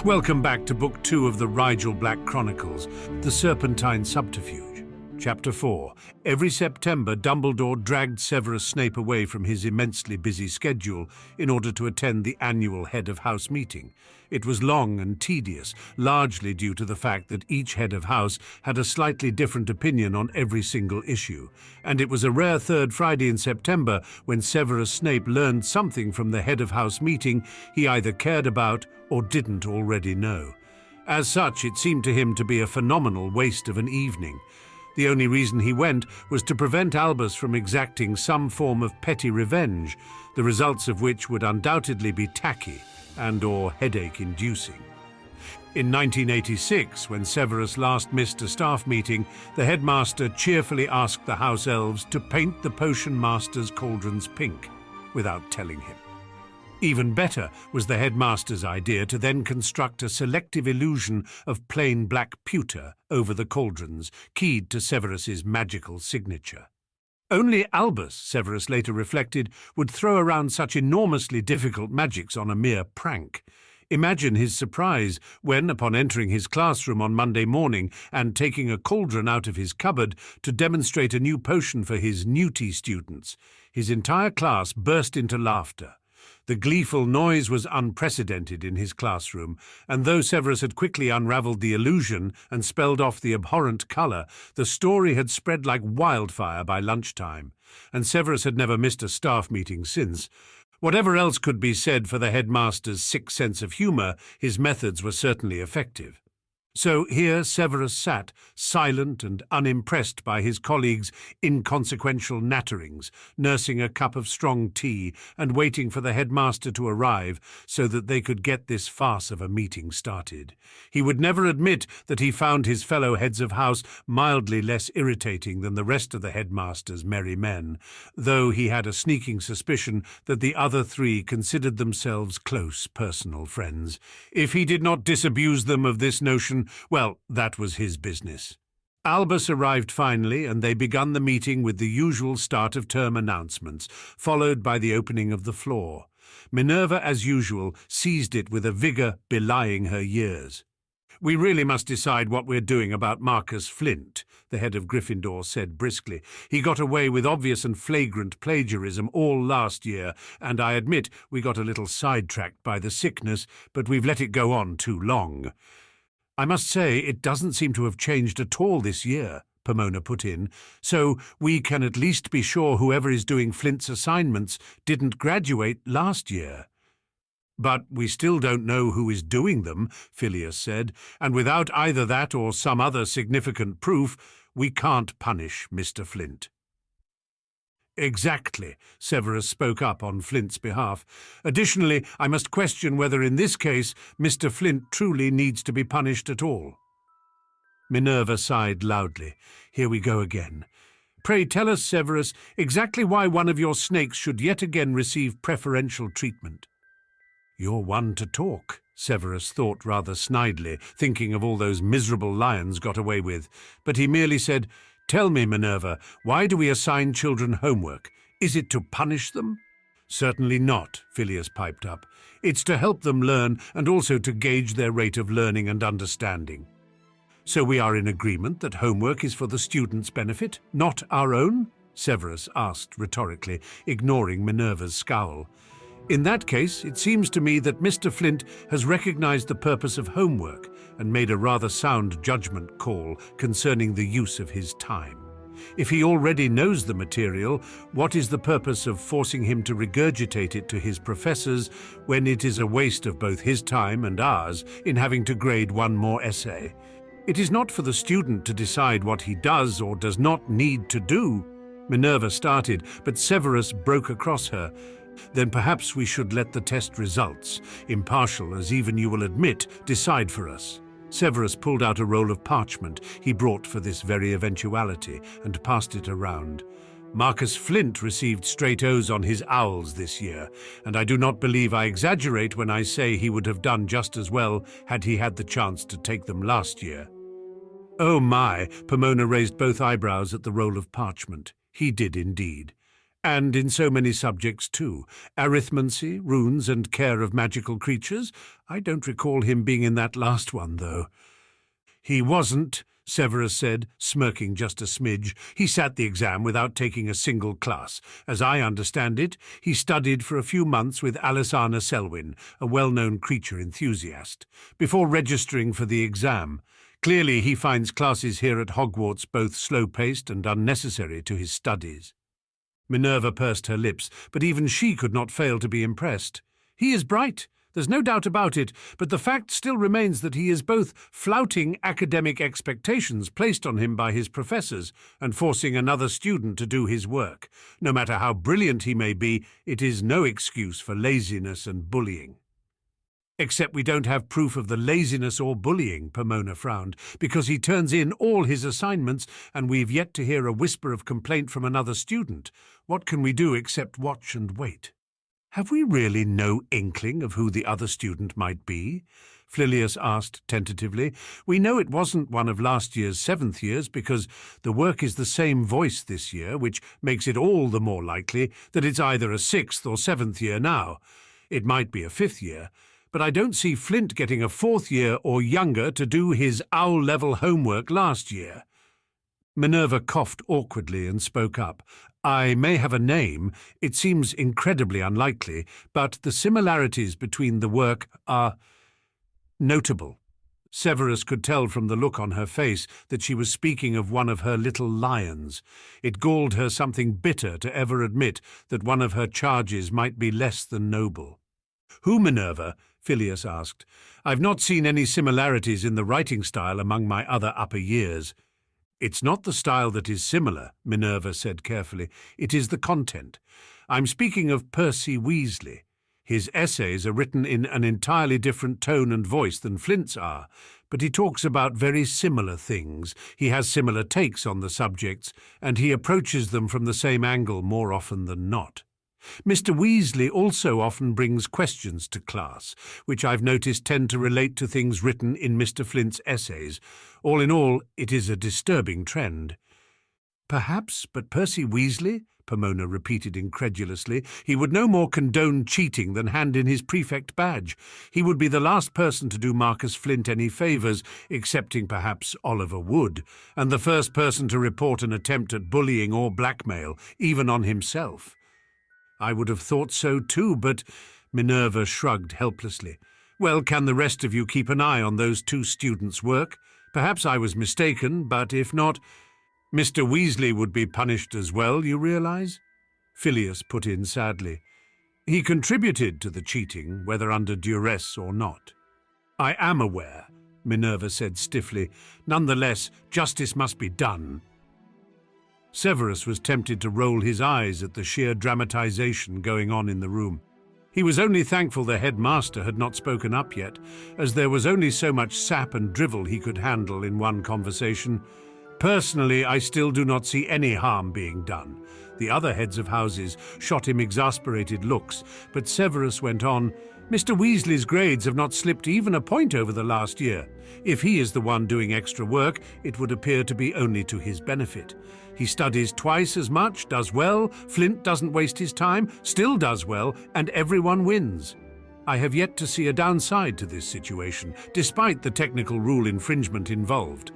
Welcome back to Book 2 of the Rigel Black Chronicles, The Serpentine Subterfuge. Chapter 4. Every September, Dumbledore dragged Severus Snape away from his immensely busy schedule in order to attend the annual Head of House meeting. It was long and tedious, largely due to the fact that each Head of House had a slightly different opinion on every single issue, and it was a rare third Friday in September when Severus Snape learned something from the Head of House meeting he either cared about or didn't already know. As such, it seemed to him to be a phenomenal waste of an evening. The only reason he went was to prevent Albus from exacting some form of petty revenge, the results of which would undoubtedly be tacky and/or headache-inducing. In 1986, when Severus last missed a staff meeting, the headmaster cheerfully asked the house elves to paint the potion master's cauldrons pink, without telling him. Even better was the headmaster's idea to then construct a selective illusion of plain black pewter over the cauldrons, keyed to Severus's magical signature. Only Albus, Severus later reflected, would throw around such enormously difficult magics on a mere prank. Imagine his surprise when, upon entering his classroom on Monday morning and taking a cauldron out of his cupboard to demonstrate a new potion for his newty students, his entire class burst into laughter. The gleeful noise was unprecedented in his classroom, and though Severus had quickly unravelled the illusion and spelled off the abhorrent colour, the story had spread like wildfire by lunchtime, and Severus had never missed a staff meeting since. Whatever else could be said for the headmaster's sick sense of humour, his methods were certainly effective. So here Severus sat, silent and unimpressed by his colleagues' inconsequential natterings, nursing a cup of strong tea and waiting for the headmaster to arrive so that they could get this farce of a meeting started. He would never admit that he found his fellow heads of house mildly less irritating than the rest of the headmaster's merry men, though he had a sneaking suspicion that the other three considered themselves close personal friends. If he did not disabuse them of this notion, well, that was his business. Albus arrived finally, and they begun the meeting with the usual start-of-term announcements, followed by the opening of the floor. Minerva, as usual, seized it with a vigour belying her years. "We really must decide what we're doing about Marcus Flint," the head of Gryffindor said briskly. "He got away with obvious and flagrant plagiarism all last year, and I admit we got a little sidetracked by the sickness, but we've let it go on too long." "I must say it doesn't seem to have changed at all this year," Pomona put in, "so we can at least be sure whoever is doing Flint's assignments didn't graduate last year." "But we still don't know who is doing them," Phileas said, "and without either that or some other significant proof, we can't punish Mr. Flint." "Exactly," Severus spoke up on Flint's behalf. "Additionally, I must question whether in this case Mr. Flint truly needs to be punished at all." Minerva sighed loudly. "Here we go again. Pray tell us, Severus, exactly why one of your snakes should yet again receive preferential treatment." "You're one to talk," Severus thought rather snidely, thinking of all those miserable lions got away with, but he merely said, "Tell me, Minerva, why do we assign children homework? Is it to punish them?" "Certainly not," Phileas piped up. "It's to help them learn and also to gauge their rate of learning and understanding." "So we are in agreement that homework is for the students' benefit, not our own?" Severus asked rhetorically, ignoring Minerva's scowl. "In that case, it seems to me that Mr. Flint has recognized the purpose of homework and made a rather sound judgment call concerning the use of his time. If he already knows the material, what is the purpose of forcing him to regurgitate it to his professors when it is a waste of both his time and ours in having to grade one more essay? It is not for the student to decide what he does or does not need to do." Minerva started, but Severus broke across her. "Then perhaps we should let the test results, impartial as even you will admit, decide for us." Severus pulled out a roll of parchment he brought for this very eventuality and passed it around. "Marcus Flint received straight O's on his owls this year, and I do not believe I exaggerate when I say he would have done just as well had he had the chance to take them last year." "Oh my," Pomona raised both eyebrows at the roll of parchment. "He did indeed. And in so many subjects too. Arithmancy, runes, and care of magical creatures. I don't recall him being in that last one, though. He wasn't, Severus said, smirking just a smidge. He sat the exam without taking a single class. As I understand it, he studied for a few months with Alanna Selwyn, a well-known creature enthusiast, before registering for the exam. Clearly he finds classes here at Hogwarts both slow-paced and unnecessary to his studies. Minerva pursed her lips, but even she could not fail to be impressed. He is bright, there's no doubt about it, but the fact still remains that he is both flouting academic expectations placed on him by his professors and forcing another student to do his work. No matter how brilliant he may be, it is no excuse for laziness and bullying. Except we don't have proof of the laziness or bullying, Pomona frowned, because he turns in all his assignments and we've yet to hear a whisper of complaint from another student. What can we do except watch and wait? Have we really no inkling of who the other student might be? Filius asked tentatively. We know it wasn't one of last year's 7th years because the work is the same voice this year, which makes it all the more likely that it's either a 6th or 7th year now. It might be a 5th year. But I don't see Flint getting a 4th year or younger to do his owl-level homework last year. Minerva coughed awkwardly and spoke up. I may have a name, it seems incredibly unlikely, but the similarities between the work are notable. Severus could tell from the look on her face that she was speaking of one of her little lions. It galled her something bitter to ever admit that one of her charges might be less than noble. Who, Minerva? Filius asked. I've not seen any similarities in the writing style among my other upper years. It's not the style that is similar, Minerva said carefully. It is the content. I'm speaking of Percy Weasley. His essays are written in an entirely different tone and voice than Flint's are, but he talks about very similar things. He has similar takes on the subjects, and he approaches them from the same angle more often than not. Mr. Weasley also often brings questions to class, which I've noticed tend to relate to things written in Mr. Flint's essays. All in all, it is a disturbing trend. Perhaps, but Percy Weasley? Pomona repeated incredulously. He would no more condone cheating than hand in his prefect badge. He would be the last person to do Marcus Flint any favours, excepting perhaps Oliver Wood, and the first person to report an attempt at bullying or blackmail, even on himself. I would have thought so too, but Minerva shrugged helplessly. Well, can the rest of you keep an eye on those 2 students' work? Perhaps I was mistaken, but if not, Mr. Weasley would be punished as well, you realize? Filius put in sadly. He contributed to the cheating, whether under duress or not. I am aware, Minerva said stiffly. Nonetheless, justice must be done. Severus was tempted to roll his eyes at the sheer dramatization going on in the room. He was only thankful the headmaster had not spoken up yet, as there was only so much sap and drivel he could handle in one conversation. Personally, I still do not see any harm being done. The other heads of houses shot him exasperated looks, but Severus went on, Mr. Weasley's grades have not slipped even a point over the last year. If he is the one doing extra work, it would appear to be only to his benefit. He studies twice as much, does well, Flint doesn't waste his time, still does well, and everyone wins. I have yet to see a downside to this situation, despite the technical rule infringement involved.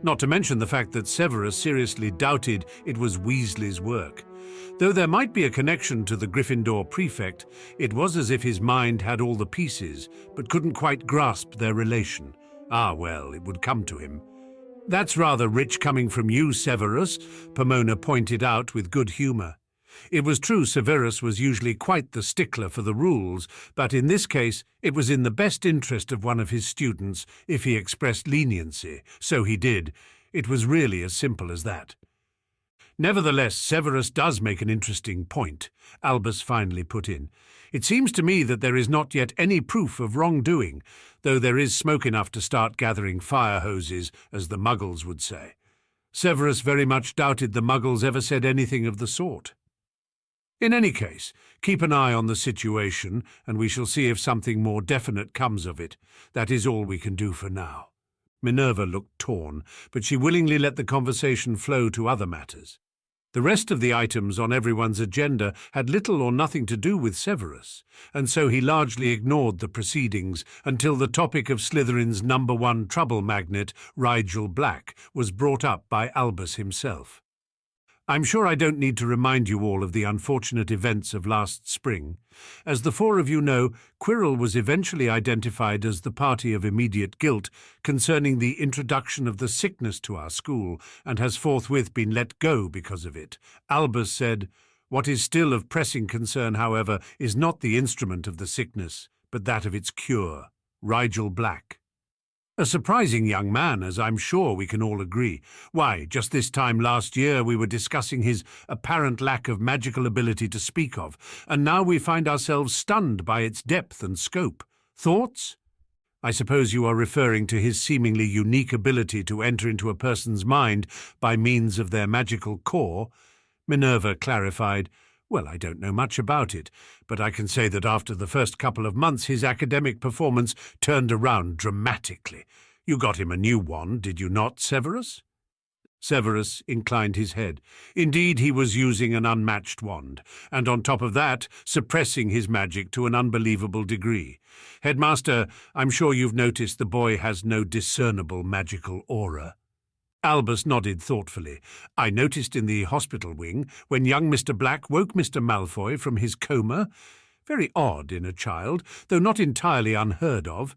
Not to mention the fact that Severus seriously doubted it was Weasley's work. Though there might be a connection to the Gryffindor prefect, it was as if his mind had all the pieces, but couldn't quite grasp their relation. Ah, well, it would come to him. That's rather rich coming from you, Severus, Pomona pointed out with good humour. It was true Severus was usually quite the stickler for the rules, but in this case it was in the best interest of one of his students if he expressed leniency. So he did. It was really as simple as that. Nevertheless, Severus does make an interesting point, Albus finally put in. It seems to me that there is not yet any proof of wrongdoing, though there is smoke enough to start gathering fire hoses, as the Muggles would say. Severus very much doubted the Muggles ever said anything of the sort. In any case, keep an eye on the situation, and we shall see if something more definite comes of it. That is all we can do for now. Minerva looked torn, but she willingly let the conversation flow to other matters. The rest of the items on everyone's agenda had little or nothing to do with Severus, and so he largely ignored the proceedings until the topic of Slytherin's #1 trouble magnet, Rigel Black, was brought up by Albus himself. I'm sure I don't need to remind you all of the unfortunate events of last spring. As the four of you know, Quirrell was eventually identified as the party of immediate guilt concerning the introduction of the sickness to our school, and has forthwith been let go because of it. Albus said, "What is still of pressing concern, however, is not the instrument of the sickness, but that of its cure, Rigel Black." A surprising young man, as I'm sure we can all agree. Why, just this time last year we were discussing his apparent lack of magical ability to speak of, and now we find ourselves stunned by its depth and scope. Thoughts? I suppose you are referring to his seemingly unique ability to enter into a person's mind by means of their magical core. Minerva clarified, "Well, I don't know much about it, but I can say that after the first couple of months his academic performance turned around dramatically. You got him a new wand, did you not, Severus?" Severus inclined his head. Indeed, he was using an unmatched wand, and on top of that, suppressing his magic to an unbelievable degree. Headmaster, I'm sure you've noticed the boy has no discernible magical aura. Albus nodded thoughtfully. "I noticed in the hospital wing, when young Mr. Black woke Mr. Malfoy from his coma. Very odd in a child, though not entirely unheard of."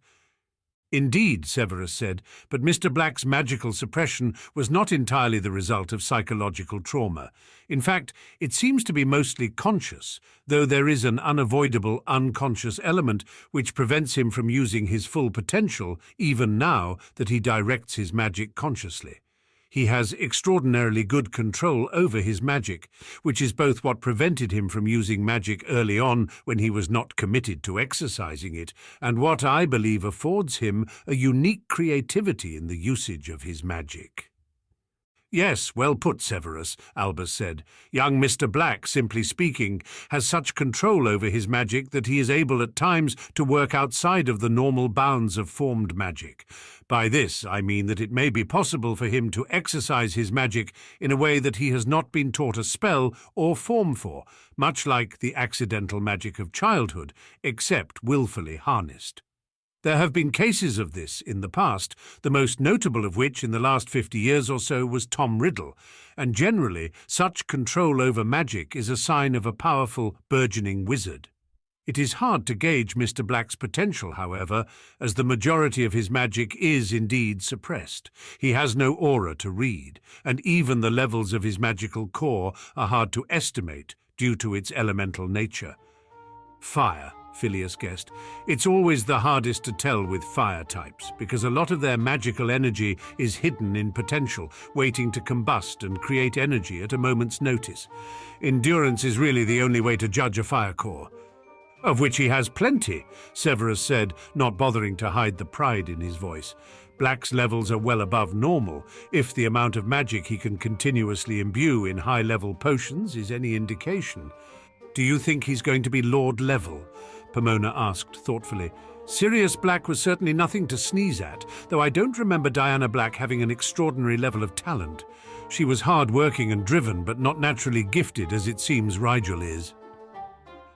"Indeed," Severus said, "but Mr. Black's magical suppression was not entirely the result of psychological trauma. In fact, it seems to be mostly conscious, though there is an unavoidable unconscious element which prevents him from using his full potential, even now that he directs his magic consciously. He has extraordinarily good control over his magic, which is both what prevented him from using magic early on when he was not committed to exercising it, and what I believe affords him a unique creativity in the usage of his magic." "Yes, well put, Severus," Albus said. "Young Mr. Black, simply speaking, has such control over his magic that he is able at times to work outside of the normal bounds of formed magic. By this I mean that it may be possible for him to exercise his magic in a way that he has not been taught a spell or form for, much like the accidental magic of childhood, except willfully harnessed. There have been cases of this in the past, the most notable of which in the last 50 years or so was Tom Riddle, and generally such control over magic is a sign of a powerful, burgeoning wizard. It is hard to gauge Mr. Black's potential, however, as the majority of his magic is indeed suppressed. He has no aura to read, and even the levels of his magical core are hard to estimate due to its elemental nature. Fire, Phileas guessed. It's always the hardest to tell with fire types, because a lot of their magical energy is hidden in potential, waiting to combust and create energy at a moment's notice. Endurance is really the only way to judge a fire core. "Of which he has plenty," Severus said, not bothering to hide the pride in his voice. "Black's levels are well above normal, if the amount of magic he can continuously imbue in high-level potions is any indication." "Do you think he's going to be Lord Level?" Pomona asked thoughtfully. "Sirius Black was certainly nothing to sneeze at, though I don't remember Diana Black having an extraordinary level of talent. She was hard-working and driven, but not naturally gifted as it seems Rigel is."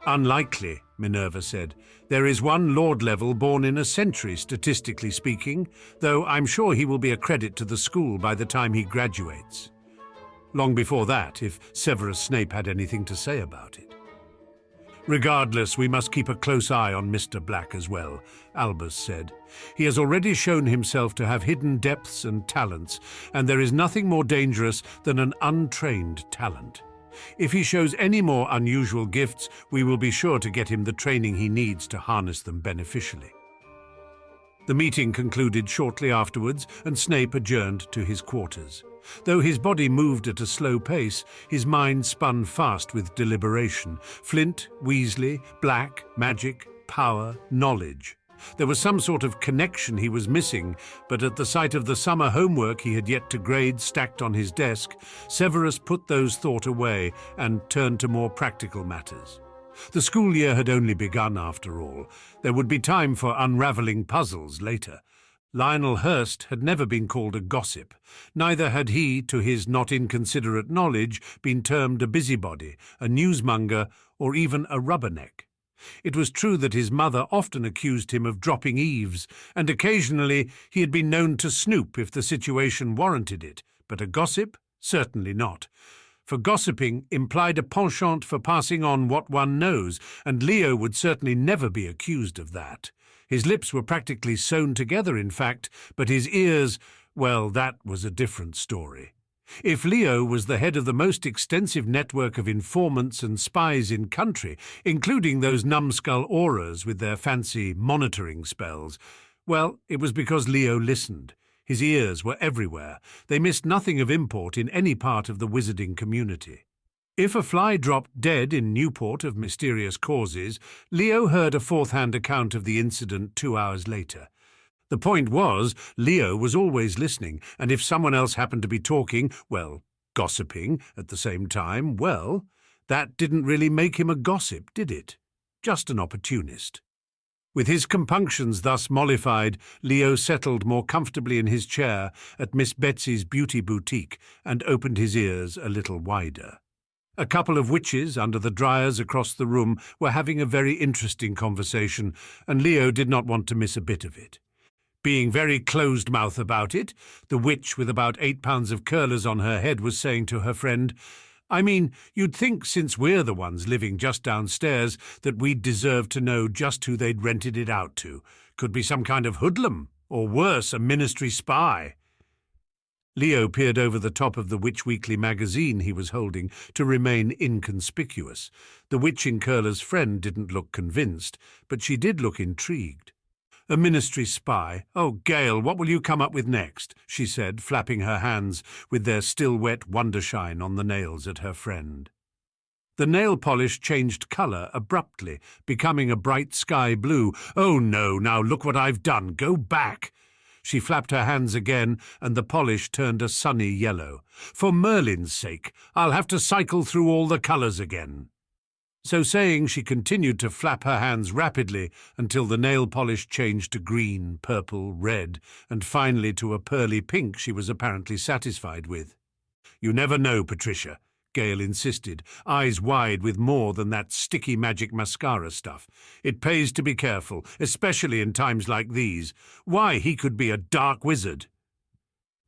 "Unlikely," Minerva said. "There is one Lord Level born in a century, statistically speaking, though I'm sure he will be a credit to the school by the time he graduates." Long before that, if Severus Snape had anything to say about it. "Regardless, we must keep a close eye on Mr. Black as well," Albus said. "He has already shown himself to have hidden depths and talents, and there is nothing more dangerous than an untrained talent. If he shows any more unusual gifts, we will be sure to get him the training he needs to harness them beneficially." The meeting concluded shortly afterwards, and Snape adjourned to his quarters. Though his body moved at a slow pace, his mind spun fast with deliberation. Flint, Weasley, Black, magic, power, knowledge. There was some sort of connection he was missing, but at the sight of the summer homework he had yet to grade stacked on his desk, Severus put those thoughts away and turned to more practical matters. The school year had only begun, after all. There would be time for unraveling puzzles later. Lionel Hurst had never been called a gossip. Neither had he, to his not inconsiderate knowledge, been termed a busybody, a newsmonger, or even a rubberneck. It was true that his mother often accused him of dropping eaves, and occasionally he had been known to snoop if the situation warranted it, but a gossip? Certainly not. For gossiping implied a penchant for passing on what one knows, and Leo would certainly never be accused of that. His lips were practically sewn together, in fact, but his ears, well, that was a different story. If Leo was the head of the most extensive network of informants and spies in country, including those numbskull auras with their fancy monitoring spells, well, it was because Leo listened. His ears were everywhere. They missed nothing of import in any part of the wizarding community. If a fly dropped dead in Newport of mysterious causes, Leo heard a fourth-hand account of the incident 2 hours later. The point was, Leo was always listening, and if someone else happened to be talking, well, gossiping at the same time, well, that didn't really make him a gossip, did it? Just an opportunist. With his compunctions thus mollified, Leo settled more comfortably in his chair at Miss Betsy's beauty boutique and opened his ears a little wider. A couple of witches under the dryers across the room were having a very interesting conversation, and Leo did not want to miss a bit of it. Being very closed-mouth about it, the witch with about 8 pounds of curlers on her head was saying to her friend, "I mean, you'd think since we're the ones living just downstairs that we'd deserve to know just who they'd rented it out to. Could be some kind of hoodlum, or worse, a ministry spy." Leo peered over the top of the Witch Weekly magazine he was holding to remain inconspicuous. The witch in curler's friend didn't look convinced, but she did look intrigued. "A ministry spy? Oh, Gale, what will you come up with next?" she said, flapping her hands with their still-wet wondershine on the nails at her friend. The nail polish changed colour abruptly, becoming a bright sky blue. "Oh, no, now look what I've done. Go back." She flapped her hands again, and the polish turned a sunny yellow. "For Merlin's sake, I'll have to cycle through all the colours again." So saying, she continued to flap her hands rapidly until the nail polish changed to green, purple, red, and finally to a pearly pink she was apparently satisfied with. "You never know, Patricia," Gale insisted, eyes wide with more than that sticky magic mascara stuff. "It pays to be careful, especially in times like these. Why, he could be a dark wizard."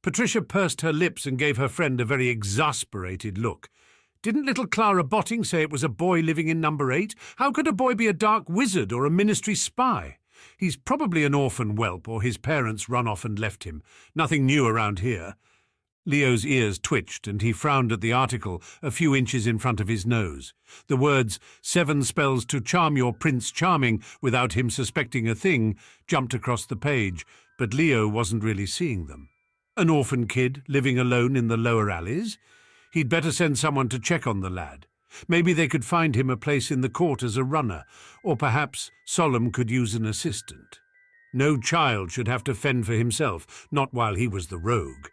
Patricia pursed her lips and gave her friend a very exasperated look. Didn't little Clara Botting say it was a boy living in number 8? How could a boy be a dark wizard or a ministry spy? He's probably an orphan whelp, or his parents run off and left him. Nothing new around here. Leo's ears twitched, and he frowned at the article a few inches in front of his nose. The words, "7 spells to charm your Prince Charming without him suspecting a thing," jumped across the page, but Leo wasn't really seeing them. An orphan kid living alone in the lower alleys? He'd better send someone to check on the lad. Maybe they could find him a place in the court as a runner, or perhaps Solemn could use an assistant. No child should have to fend for himself, not while he was the rogue.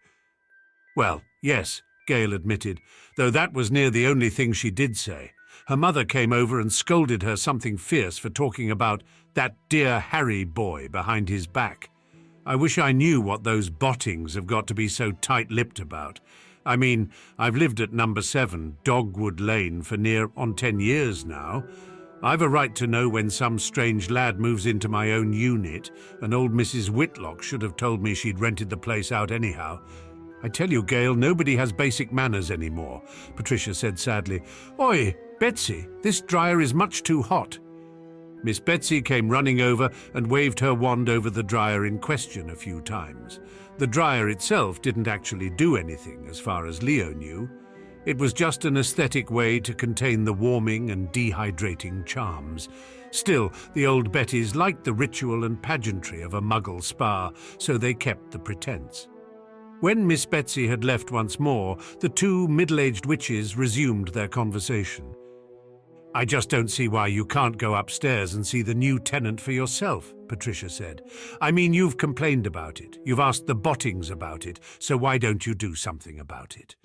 "Well, yes," Gale admitted, though that was near the only thing she did say. Her mother came over and scolded her something fierce for talking about that dear Harry boy behind his back. I wish I knew what those Bottings have got to be so tight-lipped about. I mean, I've lived at number 7, Dogwood Lane, for near on 10 years now. I've a right to know when some strange lad moves into my own unit, and old Mrs. Whitlock should have told me she'd rented the place out anyhow. I tell you, Gale, nobody has basic manners anymore," Patricia said sadly. "Oi, Betsy, this dryer is much too hot." Miss Betsy came running over and waved her wand over the dryer in question a few times. The dryer itself didn't actually do anything, as far as Leo knew. It was just an aesthetic way to contain the warming and dehydrating charms. Still, the old Bettys liked the ritual and pageantry of a muggle spa, so they kept the pretense. When Miss Betsy had left once more, the two middle-aged witches resumed their conversation. "I just don't see why you can't go upstairs and see the new tenant for yourself," Patricia said. "I mean, you've complained about it. You've asked the Bottings about it, so why don't you do something about it?"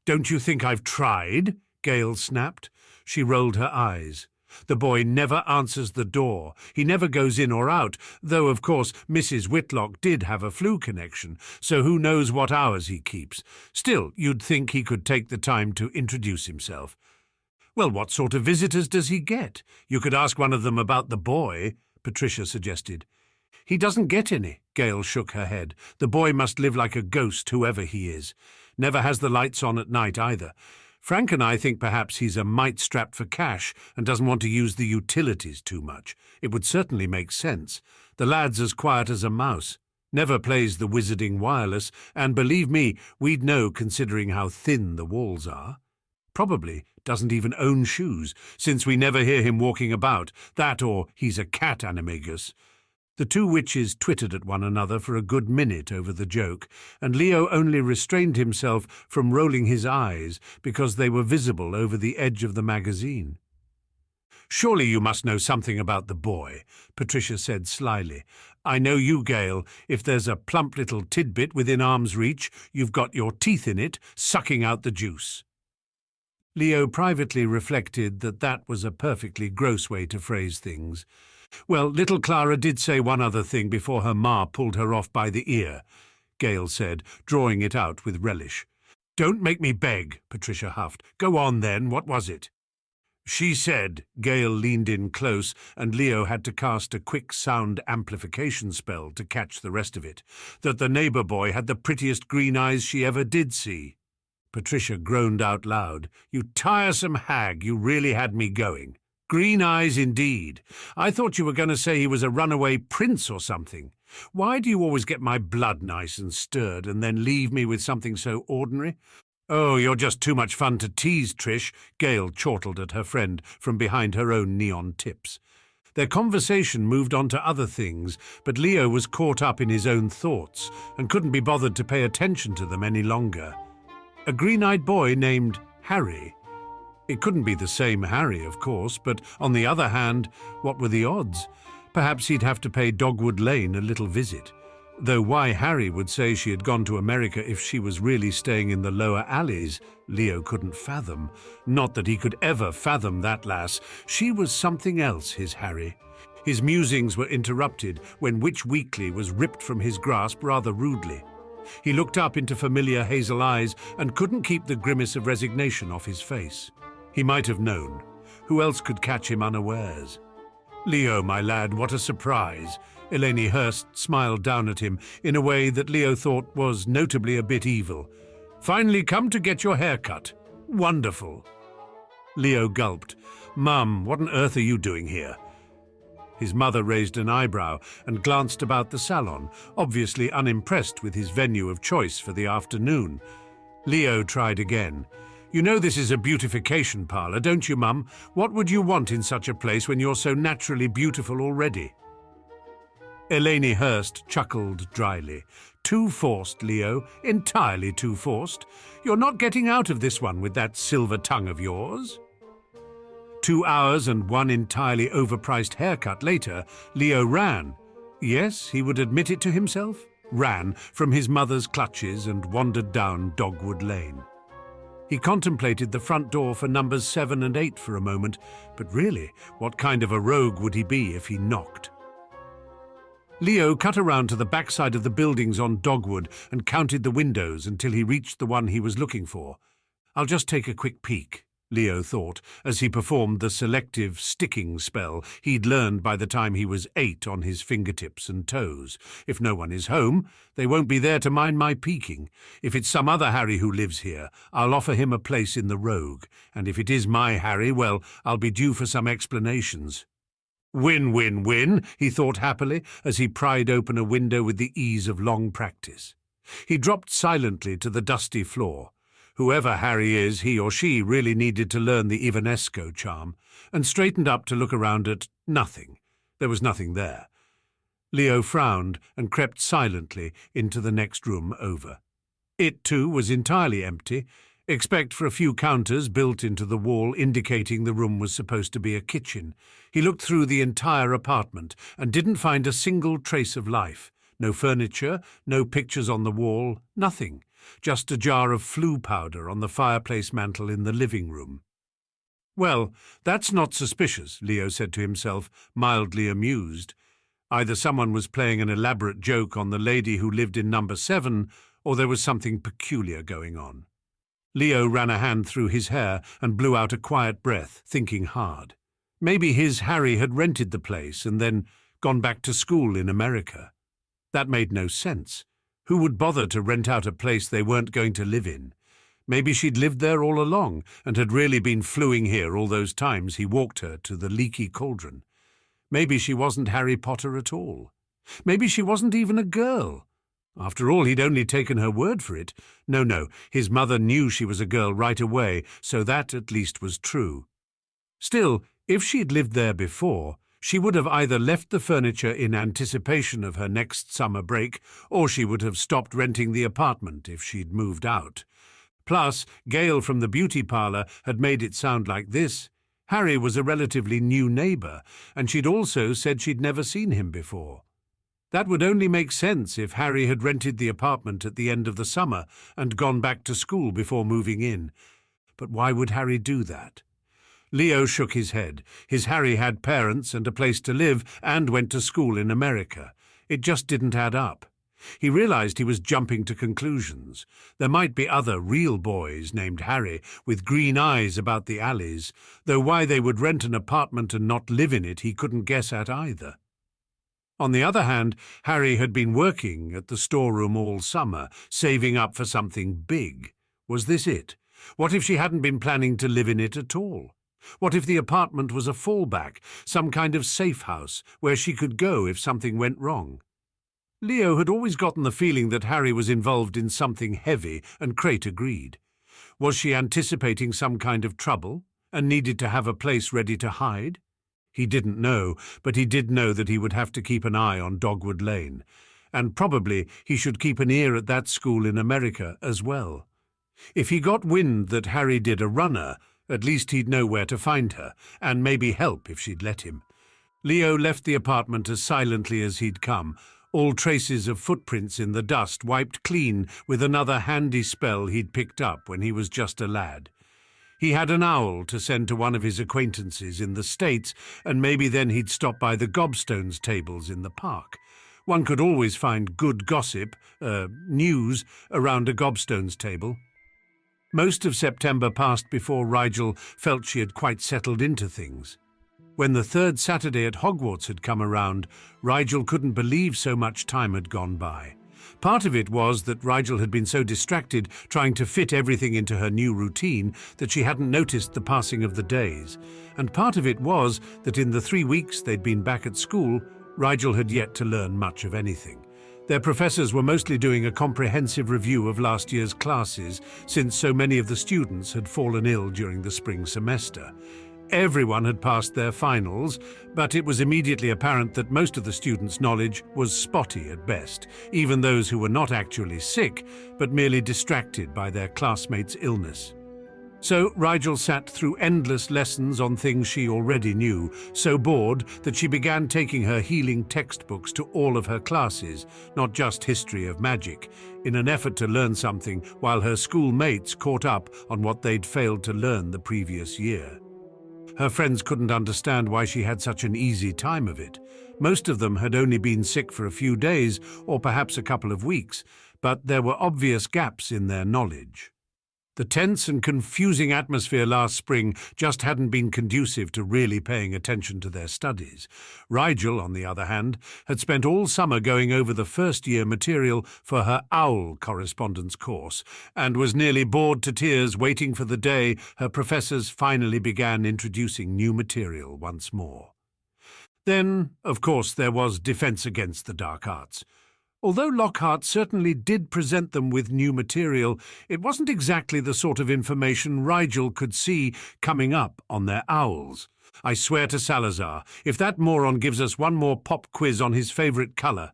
"Don't you think I've tried?" Gale snapped. She rolled her eyes. The boy never answers the door. He never goes in or out, though, of course, Mrs. Whitlock did have a flu connection, so who knows what hours he keeps. Still, you'd think he could take the time to introduce himself. Well, what sort of visitors does he get? You could ask one of them about the boy, Patricia suggested. He doesn't get any, Gail shook her head. The boy must live like a ghost, whoever he is. Never has the lights on at night either. Frank and I think perhaps he's a mite strapped for cash and doesn't want to use the utilities too much. It would certainly make sense. The lad's as quiet as a mouse. Never plays the wizarding wireless, and believe me, we'd know considering how thin the walls are. Probably doesn't even own shoes, since we never hear him walking about. That or he's a cat animagus. The two witches twittered at one another for a good minute over the joke, and Leo only restrained himself from rolling his eyes because they were visible over the edge of the magazine. "Surely you must know something about the boy," Patricia said slyly. "I know you, Gail. If there's a plump little tidbit within arm's reach, you've got your teeth in it, sucking out the juice." Leo privately reflected that that was a perfectly gross way to phrase things. "Well, little Clara did say one other thing before her ma pulled her off by the ear," Gail said, drawing it out with relish. "Don't make me beg," Patricia huffed. "Go on, then. What was it?" "She said," Gail leaned in close, and Leo had to cast a quick sound amplification spell to catch the rest of it, "that the neighbour boy had the prettiest green eyes she ever did see." Patricia groaned out loud. "You tiresome hag, you really had me going. Green eyes indeed. I thought you were going to say he was a runaway prince or something. Why do you always get my blood nice and stirred and then leave me with something so ordinary?" "Oh, you're just too much fun to tease, Trish," Gail chortled at her friend from behind her own neon tips. Their conversation moved on to other things, but Leo was caught up in his own thoughts and couldn't be bothered to pay attention to them any longer. A green-eyed boy named Harry. It couldn't be the same Harry, of course, but on the other hand, what were the odds? Perhaps he'd have to pay Dogwood Lane a little visit. Though why Harry would say she had gone to America if she was really staying in the lower alleys, Leo couldn't fathom. Not that he could ever fathom that lass. She was something else, his Harry. His musings were interrupted when Witch Weekly was ripped from his grasp rather rudely. He looked up into familiar hazel eyes and couldn't keep the grimace of resignation off his face. He might have known. Who else could catch him unawares? "Leo, my lad, what a surprise!" Eleni Hurst smiled down at him in a way that Leo thought was notably a bit evil. "Finally come to get your hair cut. Wonderful." Leo gulped. "Mum, what on earth are you doing here?" His mother raised an eyebrow and glanced about the salon, obviously unimpressed with his venue of choice for the afternoon. Leo tried again. "You know this is a beautification parlour, don't you, Mum? What would you want in such a place when you're so naturally beautiful already?" Eleni Hurst chuckled dryly. "Too forced, Leo. Entirely too forced. You're not getting out of this one with that silver tongue of yours." 2 hours and one entirely overpriced haircut later, Leo ran. Yes, he would admit it to himself. Ran from his mother's clutches and wandered down Dogwood Lane. He contemplated the front door for numbers 7 and 8 for a moment, but really, what kind of a rogue would he be if he knocked? Leo cut around to the backside of the buildings on Dogwood and counted the windows until he reached the one he was looking for. "I'll just take a quick peek," Leo thought, as he performed the selective sticking spell he'd learned by the time he was 8 on his fingertips and toes. "If no one is home, they won't be there to mind my peeking. If it's some other Harry who lives here, I'll offer him a place in the Rogue, and if it is my Harry, well, I'll be due for some explanations." "Win, win, win," he thought happily, as he pried open a window with the ease of long practice. He dropped silently to the dusty floor. Whoever Harry is, he or she really needed to learn the Ivanesco charm, and straightened up to look around at nothing. There was nothing there. Leo frowned and crept silently into the next room over. It, too, was entirely empty, except for a few counters built into the wall indicating the room was supposed to be a kitchen. He looked through the entire apartment and didn't find a single trace of life. No furniture, no pictures on the wall, nothing. Just a jar of flu powder on the fireplace mantel in the living room. Well, that's not suspicious, Leo said to himself, mildly amused. Either someone was playing an elaborate joke on the lady who lived in number 7, or there was something peculiar going on. Leo ran a hand through his hair and blew out a quiet breath, thinking hard. Maybe his Harry had rented the place and then gone back to school in America. That made no sense. Who would bother to rent out a place they weren't going to live in? Maybe she'd lived there all along and had really been fluing here all those times he walked her to the leaky cauldron. Maybe she wasn't Harry Potter at all. Maybe she wasn't even a girl. After all, he'd only taken her word for it. No, his mother knew she was a girl right away, so that at least was true. Still, if she'd lived there before, she would have either left the furniture in anticipation of her next summer break, or she would have stopped renting the apartment if she'd moved out. Plus, Gail from the beauty parlour had made it sound like this. Harry was a relatively new neighbour, and she'd also said she'd never seen him before. That would only make sense if Harry had rented the apartment at the end of the summer and gone back to school before moving in. But why would Harry do that? Leo shook his head. His Harry had parents and a place to live and went to school in America. It just didn't add up. He realized he was jumping to conclusions. There might be other real boys named Harry with green eyes about the alleys, though why they would rent an apartment and not live in it he couldn't guess at either. On the other hand, Harry had been working at the storeroom all summer, saving up for something big. Was this it? What if she hadn't been planning to live in it at all? What if the apartment was a fallback, some kind of safe house where she could go if something went wrong? Leo had always gotten the feeling that Harry was involved in something heavy, and Crate agreed. Was she anticipating some kind of trouble and needed to have a place ready to hide? He didn't know, but he did know that he would have to keep an eye on Dogwood Lane, and probably he should keep an ear at that school in America as well. If he got wind that Harry did a runner, at least he'd know where to find her, and maybe help if she'd let him. Leo left the apartment as silently as he'd come, all traces of footprints in the dust wiped clean with another handy spell he'd picked up when he was just a lad. He had an owl to send to one of his acquaintances in the States, and maybe then he'd stop by the gobstones tables in the park. One could always find good gossip, news, around a gobstones table. Most of September passed before Rigel felt she had quite settled into things. When the third Saturday at Hogwarts had come around, Rigel couldn't believe so much time had gone by. Part of it was that Rigel had been so distracted trying to fit everything into her new routine that she hadn't noticed the passing of the days. And part of it was that in the 3 weeks they'd been back at school, Rigel had yet to learn much of anything. Their professors were mostly doing a comprehensive review of last year's classes, since so many of the students had fallen ill during the spring semester. Everyone had passed their finals, but it was immediately apparent that most of the students' knowledge was spotty at best, even those who were not actually sick, but merely distracted by their classmates' illness. So Rigel sat through endless lessons on things she already knew, so bored that she began taking her healing textbooks to all of her classes, not just history of magic, in an effort to learn something while her schoolmates caught up on what they'd failed to learn the previous year. Her friends couldn't understand why she had such an easy time of it. Most of them had only been sick for a few days or perhaps a couple of weeks, but there were obvious gaps in their knowledge. The tense and confusing atmosphere last spring just hadn't been conducive to really paying attention to their studies. Rigel, on the other hand, had spent all summer going over the first-year material for her owl correspondence course and was nearly bored to tears waiting for the day her professors finally began introducing new material once more. Then, of course, there was Defense Against the Dark Arts. Although Lockhart certainly did present them with new material, it wasn't exactly the sort of information Rigel could see coming up on their owls. I swear to Salazar, if that moron gives us one more pop quiz on his favourite colour.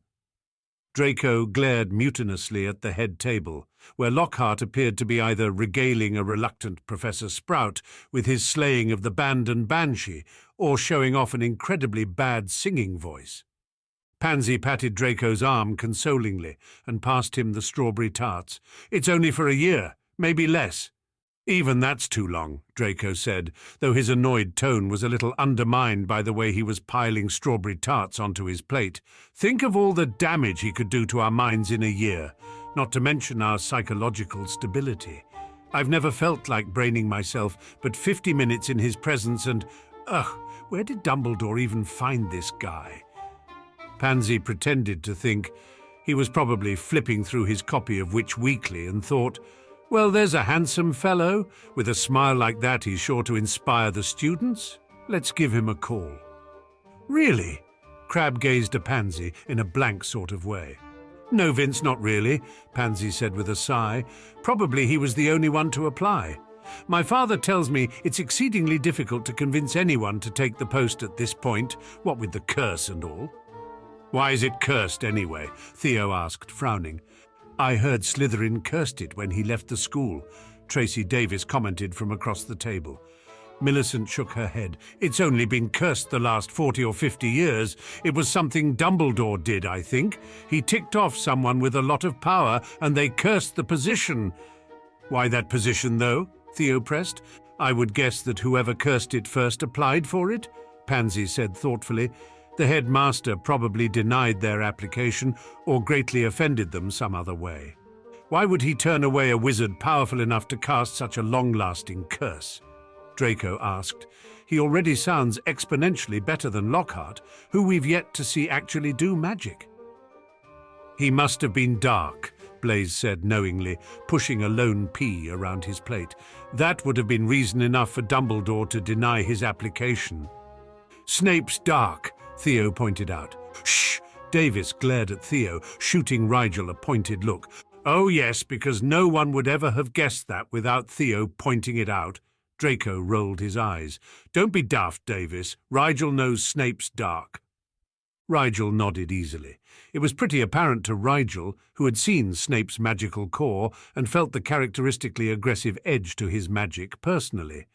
Draco glared mutinously at the head table, where Lockhart appeared to be either regaling a reluctant Professor Sprout with his slaying of the band and banshee, or showing off an incredibly bad singing voice. Pansy patted Draco's arm consolingly and passed him the strawberry tarts. "It's only for a year, maybe less." Even that's too long, Draco said, though his annoyed tone was a little undermined by the way he was piling strawberry tarts onto his plate. Think of all the damage he could do to our minds in a year, not to mention our psychological stability. I've never felt like braining myself, but 50 minutes in his presence and, where did Dumbledore even find this guy? Pansy pretended to think. He was probably flipping through his copy of Witch Weekly and thought, well, there's a handsome fellow. With a smile like that, he's sure to inspire the students. Let's give him a call. Really? Crabbe gazed at Pansy in a blank sort of way. No, Vince, not really, Pansy said with a sigh. Probably he was the only one to apply. My father tells me it's exceedingly difficult to convince anyone to take the post at this point, what with the curse and all. Why is it cursed anyway? Theo asked, frowning. I heard Slytherin cursed it when he left the school, Tracy Davis commented from across the table. Millicent shook her head. It's only been cursed the last 40 or 50 years. It was something Dumbledore did, I think. He ticked off someone with a lot of power and they cursed the position. Why that position, though? Theo pressed. I would guess that whoever cursed it first applied for it, Pansy said thoughtfully. The headmaster probably denied their application or greatly offended them some other way. Why would he turn away a wizard powerful enough to cast such a long-lasting curse? Draco asked. He already sounds exponentially better than Lockhart, who we've yet to see actually do magic. He must have been dark, Blaise said knowingly, pushing a lone pea around his plate. That would have been reason enough for Dumbledore to deny his application. Snape's dark, Theo pointed out. Shh! Davis glared at Theo, shooting Rigel a pointed look. Oh yes, because no one would ever have guessed that without Theo pointing it out. Draco rolled his eyes. Don't be daft, Davis. Rigel knows Snape's dark. Rigel nodded easily. It was pretty apparent to Rigel, who had seen Snape's magical core and felt the characteristically aggressive edge to his magic personally.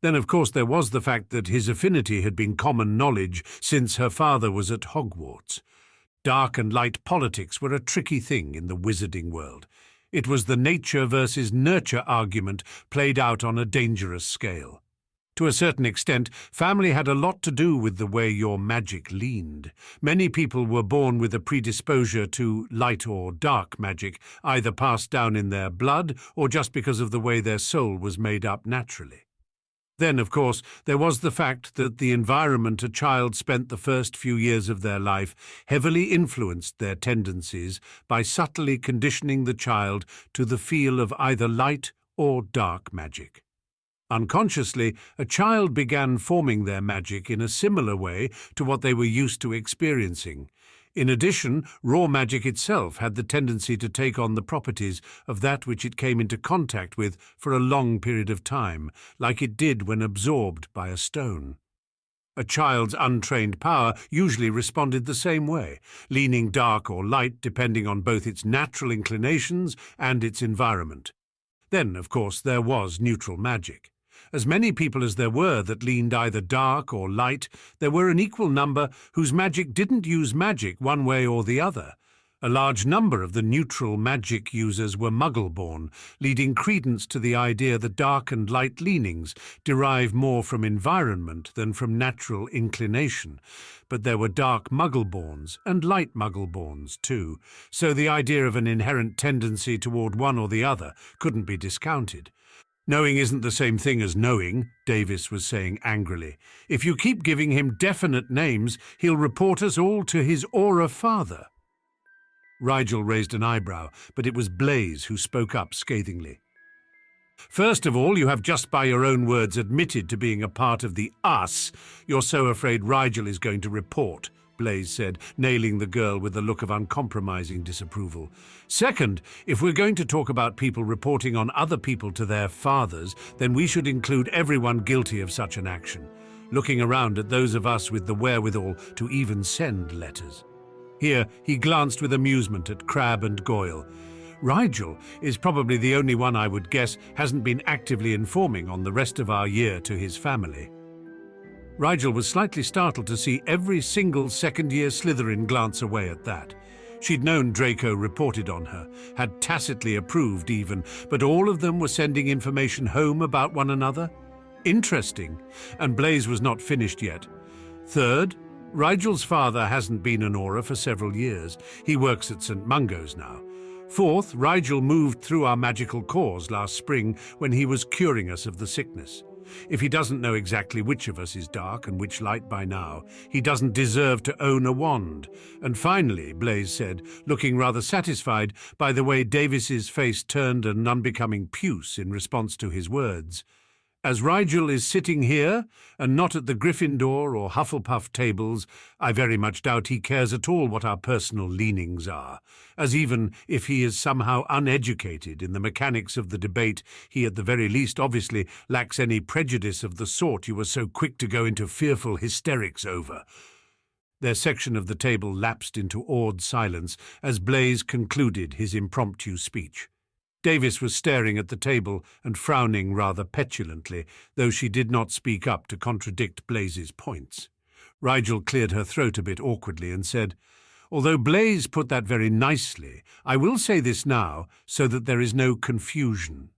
Then, of course, there was the fact that his affinity had been common knowledge since her father was at Hogwarts. Dark and light politics were a tricky thing in the wizarding world. It was the nature versus nurture argument played out on a dangerous scale. To a certain extent, family had a lot to do with the way your magic leaned. Many people were born with a predisposition to light or dark magic, either passed down in their blood or just because of the way their soul was made up naturally. Then, of course, there was the fact that the environment a child spent the first few years of their life heavily influenced their tendencies by subtly conditioning the child to the feel of either light or dark magic. Unconsciously, a child began forming their magic in a similar way to what they were used to experiencing. In addition, raw magic itself had the tendency to take on the properties of that which it came into contact with for a long period of time, like it did when absorbed by a stone. A child's untrained power usually responded the same way, leaning dark or light depending on both its natural inclinations and its environment. Then, of course, there was neutral magic. As many people as there were that leaned either dark or light, there were an equal number whose magic didn't use magic one way or the other. A large number of the neutral magic users were Muggle-born, leading credence to the idea that dark and light leanings derive more from environment than from natural inclination. But there were dark Muggle-borns and light Muggle-borns too, so the idea of an inherent tendency toward one or the other couldn't be discounted. Knowing isn't the same thing as knowing, Davis was saying angrily. If you keep giving him definite names, he'll report us all to his Aura father. Rigel raised an eyebrow, but it was Blaise who spoke up scathingly. First of all, you have just by your own words admitted to being a part of the us you're so afraid Rigel is going to report, Blaise said, nailing the girl with a look of uncompromising disapproval. Second, if we're going to talk about people reporting on other people to their fathers, then we should include everyone guilty of such an action, looking around at those of us with the wherewithal to even send letters. Here he glanced with amusement at Crabbe and Goyle. Rigel is probably the only one I would guess hasn't been actively informing on the rest of our year to his family. Rigel was slightly startled to see every single second-year Slytherin glance away at that. She'd known Draco reported on her, had tacitly approved even, but all of them were sending information home about one another? Interesting, and Blaise was not finished yet. Third, Rigel's father hasn't been an Auror for several years. He works at St. Mungo's now. Fourth, Rigel moved through our magical cause last spring when he was curing us of the sickness. If he doesn't know exactly which of us is dark and which light by now, he doesn't deserve to own a wand. And finally, Blaise said, looking rather satisfied by the way Davis's face turned an unbecoming puce in response to his words, as Rigel is sitting here and not at the Gryffindor or Hufflepuff tables, I very much doubt he cares at all what our personal leanings are, as even if he is somehow uneducated in the mechanics of the debate, he at the very least obviously lacks any prejudice of the sort you were so quick to go into fearful hysterics over. Their section of the table lapsed into awed silence as Blaise concluded his impromptu speech. Davis was staring at the table and frowning rather petulantly, though she did not speak up to contradict Blaise's points. Rigel cleared her throat a bit awkwardly and said, "Although Blaise put that very nicely, I will say this now so that there is no confusion."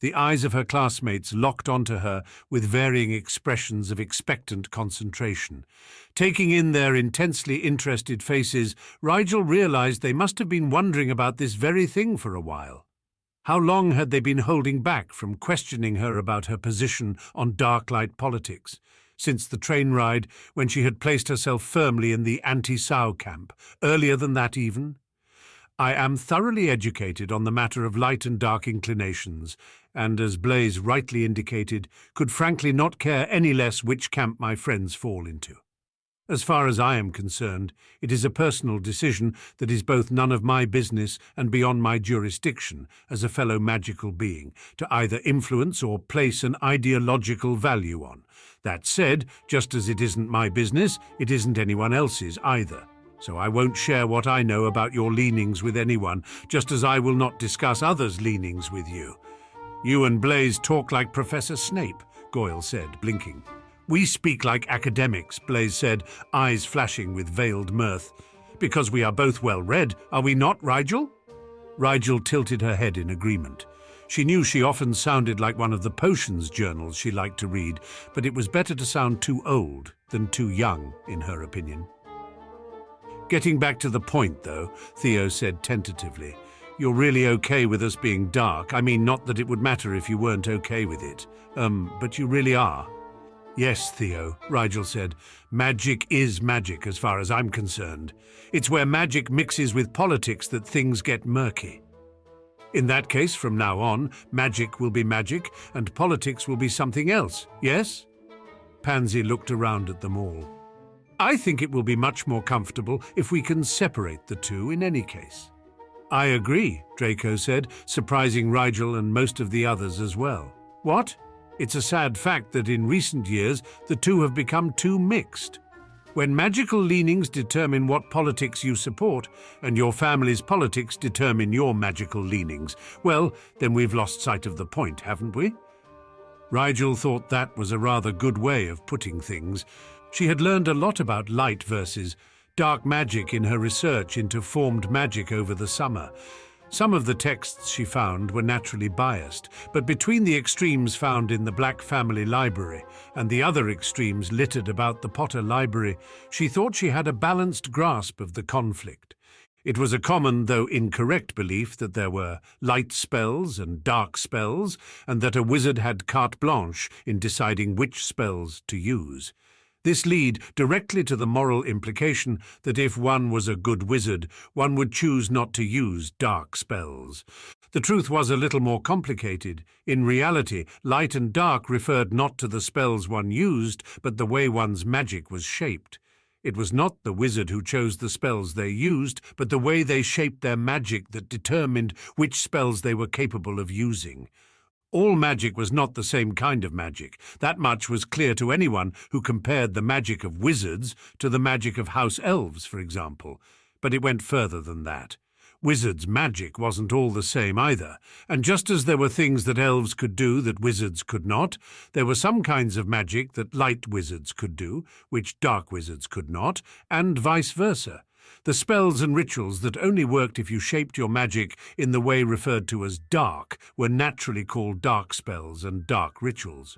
The eyes of her classmates locked onto her with varying expressions of expectant concentration. Taking in their intensely interested faces, Rigel realized they must have been wondering about this very thing for a while. How long had they been holding back from questioning her about her position on dark-light politics? Since the train ride, when she had placed herself firmly in the anti-Sow camp, earlier than that even? I am thoroughly educated on the matter of light and dark inclinations, and, as Blaise rightly indicated, could frankly not care any less which camp my friends fall into. As far as I am concerned, it is a personal decision that is both none of my business and beyond my jurisdiction as a fellow magical being, to either influence or place an ideological value on. That said, just as it isn't my business, it isn't anyone else's either. So I won't share what I know about your leanings with anyone, just as I will not discuss others' leanings with you. You and Blaise talk like Professor Snape, Goyle said, blinking. We speak like academics, Blaise said, eyes flashing with veiled mirth. Because we are both well-read, are we not, Rigel? Rigel tilted her head in agreement. She knew she often sounded like one of the potions journals she liked to read, but it was better to sound too old than too young, in her opinion. Getting back to the point, though, Theo said tentatively, you're really okay with us being dark. I mean, not that it would matter if you weren't okay with it. But you really are. Yes, Theo, Rigel said. Magic is magic as far as I'm concerned. It's where magic mixes with politics that things get murky. In that case, from now on, magic will be magic and politics will be something else, yes? Pansy looked around at them all. I think it will be much more comfortable if we can separate the two in any case. I agree, Draco said, surprising Rigel and most of the others as well. What? It's a sad fact that in recent years the two have become too mixed. When magical leanings determine what politics you support, and your family's politics determine your magical leanings, well, then we've lost sight of the point, haven't we? Rigel thought that was a rather good way of putting things. She had learned a lot about light versus dark magic in her research into formed magic over the summer. Some of the texts she found were naturally biased, but between the extremes found in the Black Family Library and the other extremes littered about the Potter Library, she thought she had a balanced grasp of the conflict. It was a common, though incorrect, belief that there were light spells and dark spells, and that a wizard had carte blanche in deciding which spells to use. This led directly to the moral implication that if one was a good wizard, one would choose not to use dark spells. The truth was a little more complicated. In reality, light and dark referred not to the spells one used, but the way one's magic was shaped. It was not the wizard who chose the spells they used, but the way they shaped their magic that determined which spells they were capable of using. All magic was not the same kind of magic. That much was clear to anyone who compared the magic of wizards to the magic of house elves, for example. But it went further than that. Wizards' magic wasn't all the same either, and just as there were things that elves could do that wizards could not, there were some kinds of magic that light wizards could do, which dark wizards could not, and vice versa. The spells and rituals that only worked if you shaped your magic in the way referred to as dark were naturally called dark spells and dark rituals.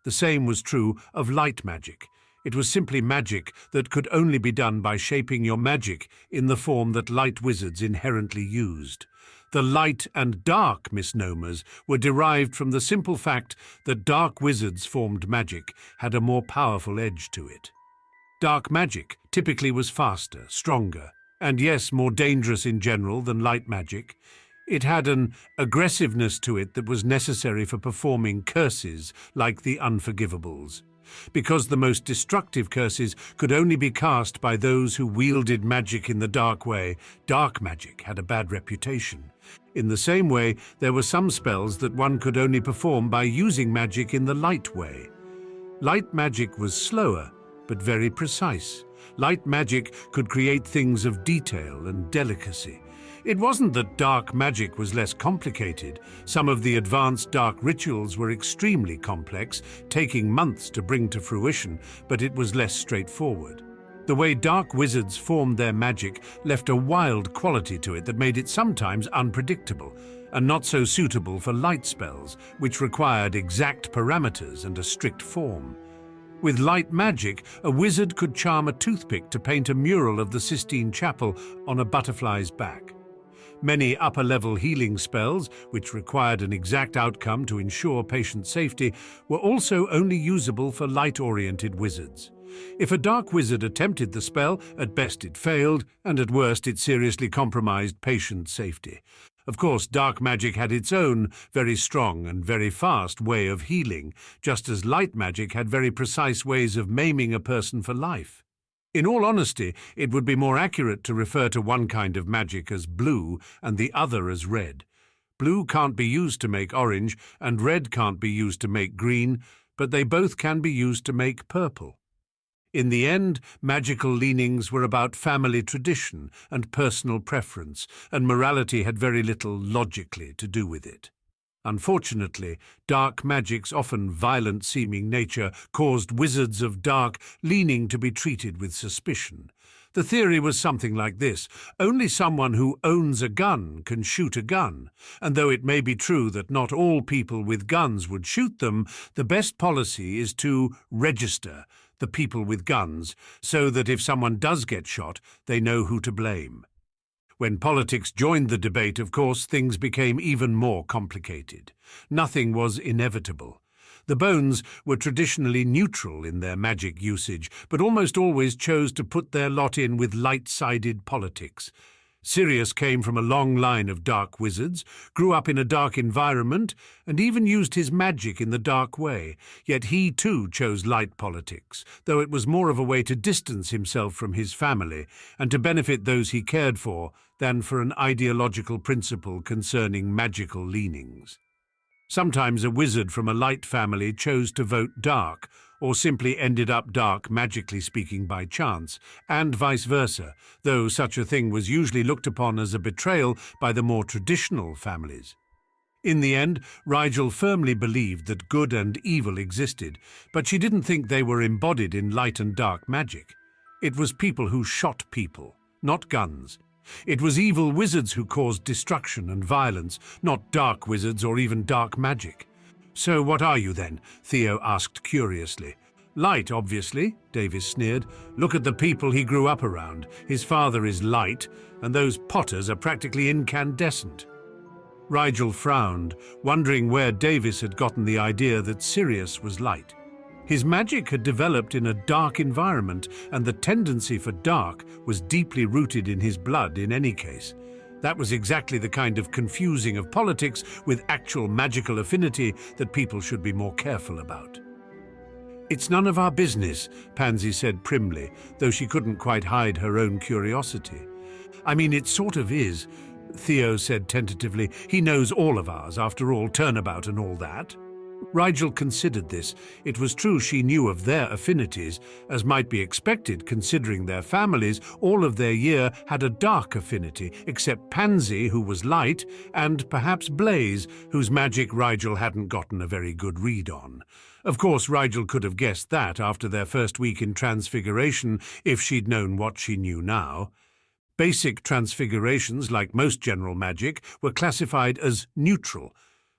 The same was true of light magic. It was simply magic that could only be done by shaping your magic in the form that light wizards inherently used. The light and dark misnomers were derived from the simple fact that dark wizards formed magic had a more powerful edge to it. Dark magic typically was faster, stronger, and yes, more dangerous in general than light magic. It had an aggressiveness to it that was necessary for performing curses like the Unforgivables. Because the most destructive curses could only be cast by those who wielded magic in the dark way, dark magic had a bad reputation. In the same way, there were some spells that one could only perform by using magic in the light way. Light magic was slower, but very precise. Light magic could create things of detail and delicacy. It wasn't that dark magic was less complicated. Some of the advanced dark rituals were extremely complex, taking months to bring to fruition, but it was less straightforward. The way dark wizards formed their magic left a wild quality to it that made it sometimes unpredictable, and not so suitable for light spells, which required exact parameters and a strict form. With light magic, a wizard could charm a toothpick to paint a mural of the Sistine Chapel on a butterfly's back. Many upper-level healing spells, which required an exact outcome to ensure patient safety, were also only usable for light-oriented wizards. If a dark wizard attempted the spell, at best it failed, and at worst it seriously compromised patient safety. Of course, dark magic had its own very strong and very fast way of healing, just as light magic had very precise ways of maiming a person for life. In all honesty, it would be more accurate to refer to one kind of magic as blue and the other as red. Blue can't be used to make orange, and red can't be used to make green, but they both can be used to make purple. In the end, magical leanings were about family tradition and personal preference, and morality had very little logically to do with it. Unfortunately, dark magic's often violent-seeming nature caused wizards of dark leaning to be treated with suspicion. The theory was something like this: only someone who owns a gun can shoot a gun, and though it may be true that not all people with guns would shoot them, the best policy is to register the people with guns, so that if someone does get shot, they know who to blame. When politics joined the debate, of course, things became even more complicated. Nothing was inevitable. The Bones were traditionally neutral in their magic usage, but almost always chose to put their lot in with light-sided politics. Sirius came from a long line of dark wizards, grew up in a dark environment, and even used his magic in the dark way. Yet he too chose light politics, though it was more of a way to distance himself from his family and to benefit those he cared for than for an ideological principle concerning magical leanings. Sometimes a wizard from a light family chose to vote dark, or simply ended up dark, magically speaking, by chance, and vice versa, though such a thing was usually looked upon as a betrayal by the more traditional families. In the end, Rigel firmly believed that good and evil existed, but she didn't think they were embodied in light and dark magic. It was people who shot people, not guns. It was evil wizards who caused destruction and violence, not dark wizards or even dark magic. "So what are you then?" Theo asked curiously. "Light, obviously," Davis sneered. "Look at the people he grew up around. His father is light, and those Potters are practically incandescent." Rigel frowned, wondering where Davis had gotten the idea that Sirius was light. His magic had developed in a dark environment, and the tendency for dark was deeply rooted in his blood in any case. That was exactly the kind of confusing of politics with actual magical affinity that people should be more careful about. "It's none of our business," Pansy said primly, though she couldn't quite hide her own curiosity. "I mean, it sort of is," Theo said tentatively. "He knows all of ours, after all, turnabout and all that." Rigel considered this. It was true she knew of their affinities, as might be expected considering their families. All of their year had a dark affinity, except Pansy, who was light, and perhaps Blaze, whose magic Rigel hadn't gotten a very good read on. Of course, Rigel could have guessed that after their first week in Transfiguration, if she'd known what she knew now. Basic transfigurations, like most general magic, were classified as neutral.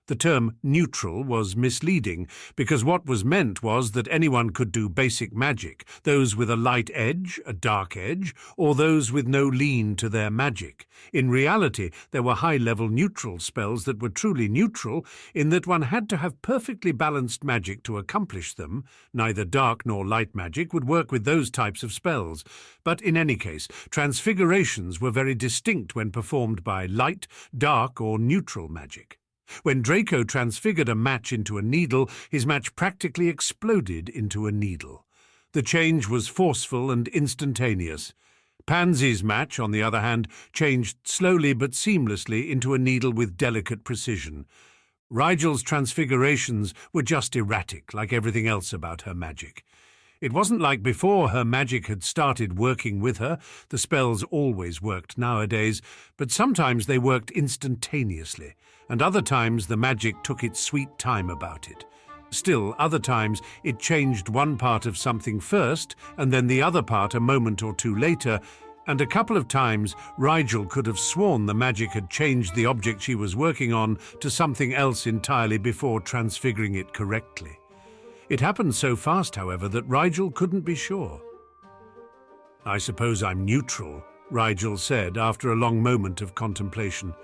The term neutral was misleading, because what was meant was that anyone could do basic magic, those with a light edge, a dark edge, or those with no lean to their magic. In reality, there were high-level neutral spells that were truly neutral in that one had to have perfectly balanced magic to accomplish them. Neither dark nor light magic would work with those types of spells. But in any case, transfigurations were very distinct when performed by light, dark, or neutral magic. When Draco transfigured a match into a needle, his match practically exploded into a needle. The change was forceful and instantaneous. Pansy's match, on the other hand, changed slowly but seamlessly into a needle with delicate precision. Rigel's transfigurations were just erratic, like everything else about her magic. It wasn't like before her magic had started working with her. The spells always worked nowadays, but sometimes they worked instantaneously, and other times the magic took its sweet time about it. Still, other times it changed one part of something first, and then the other part a moment or two later, and a couple of times Rigel could have sworn the magic had changed the object she was working on to something else entirely before transfiguring it correctly. It happened so fast, however, that Rigel couldn't be sure. "I suppose I'm neutral," Rigel said after a long moment of contemplation.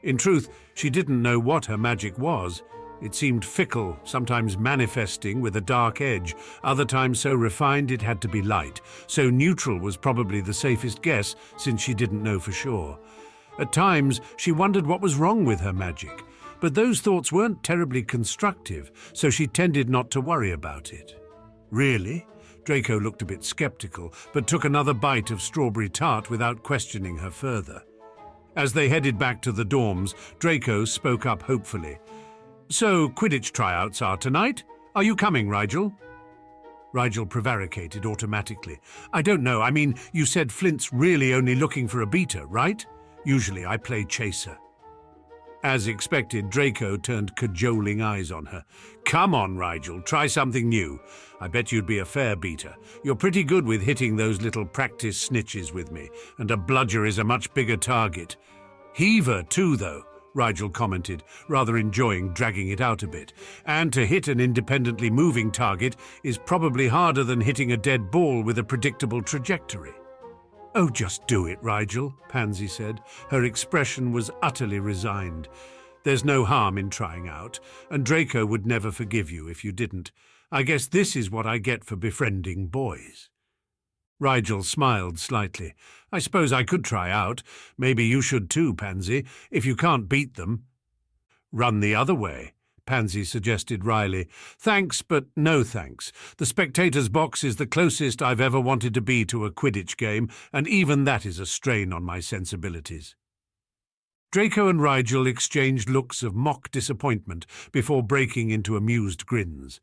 In truth, she didn't know what her magic was. It seemed fickle, sometimes manifesting with a dark edge, other times so refined it had to be light. So neutral was probably the safest guess, since she didn't know for sure. At times, she wondered what was wrong with her magic, but those thoughts weren't terribly constructive, so she tended not to worry about it. "Really?" Draco looked a bit skeptical, but took another bite of strawberry tart without questioning her further. As they headed back to the dorms, Draco spoke up hopefully. "So, Quidditch tryouts are tonight? Are you coming, Rigel?" Rigel prevaricated automatically. "I don't know. I mean, you said Flint's really only looking for a beater, right? Usually I play chaser." As expected, Draco turned cajoling eyes on her. "Come on, Rigel, try something new. I bet you'd be a fair beater. You're pretty good with hitting those little practice snitches with me, and a bludger is a much bigger target. Heaver too, though," Rigel commented, rather enjoying dragging it out a bit. "And to hit an independently moving target is probably harder than hitting a dead ball with a predictable trajectory." "Oh, just do it, Rigel," Pansy said. Her expression was utterly resigned. "There's no harm in trying out, and Draco would never forgive you if you didn't. I guess this is what I get for befriending boys." Rigel smiled slightly. "I suppose I could try out. Maybe you should too, Pansy, if you can't beat them." "Run the other way," Pansy suggested wryly. "Thanks, but no thanks. The spectator's box is the closest I've ever wanted to be to a Quidditch game, and even that is a strain on my sensibilities." Draco and Rigel exchanged looks of mock disappointment before breaking into amused grins.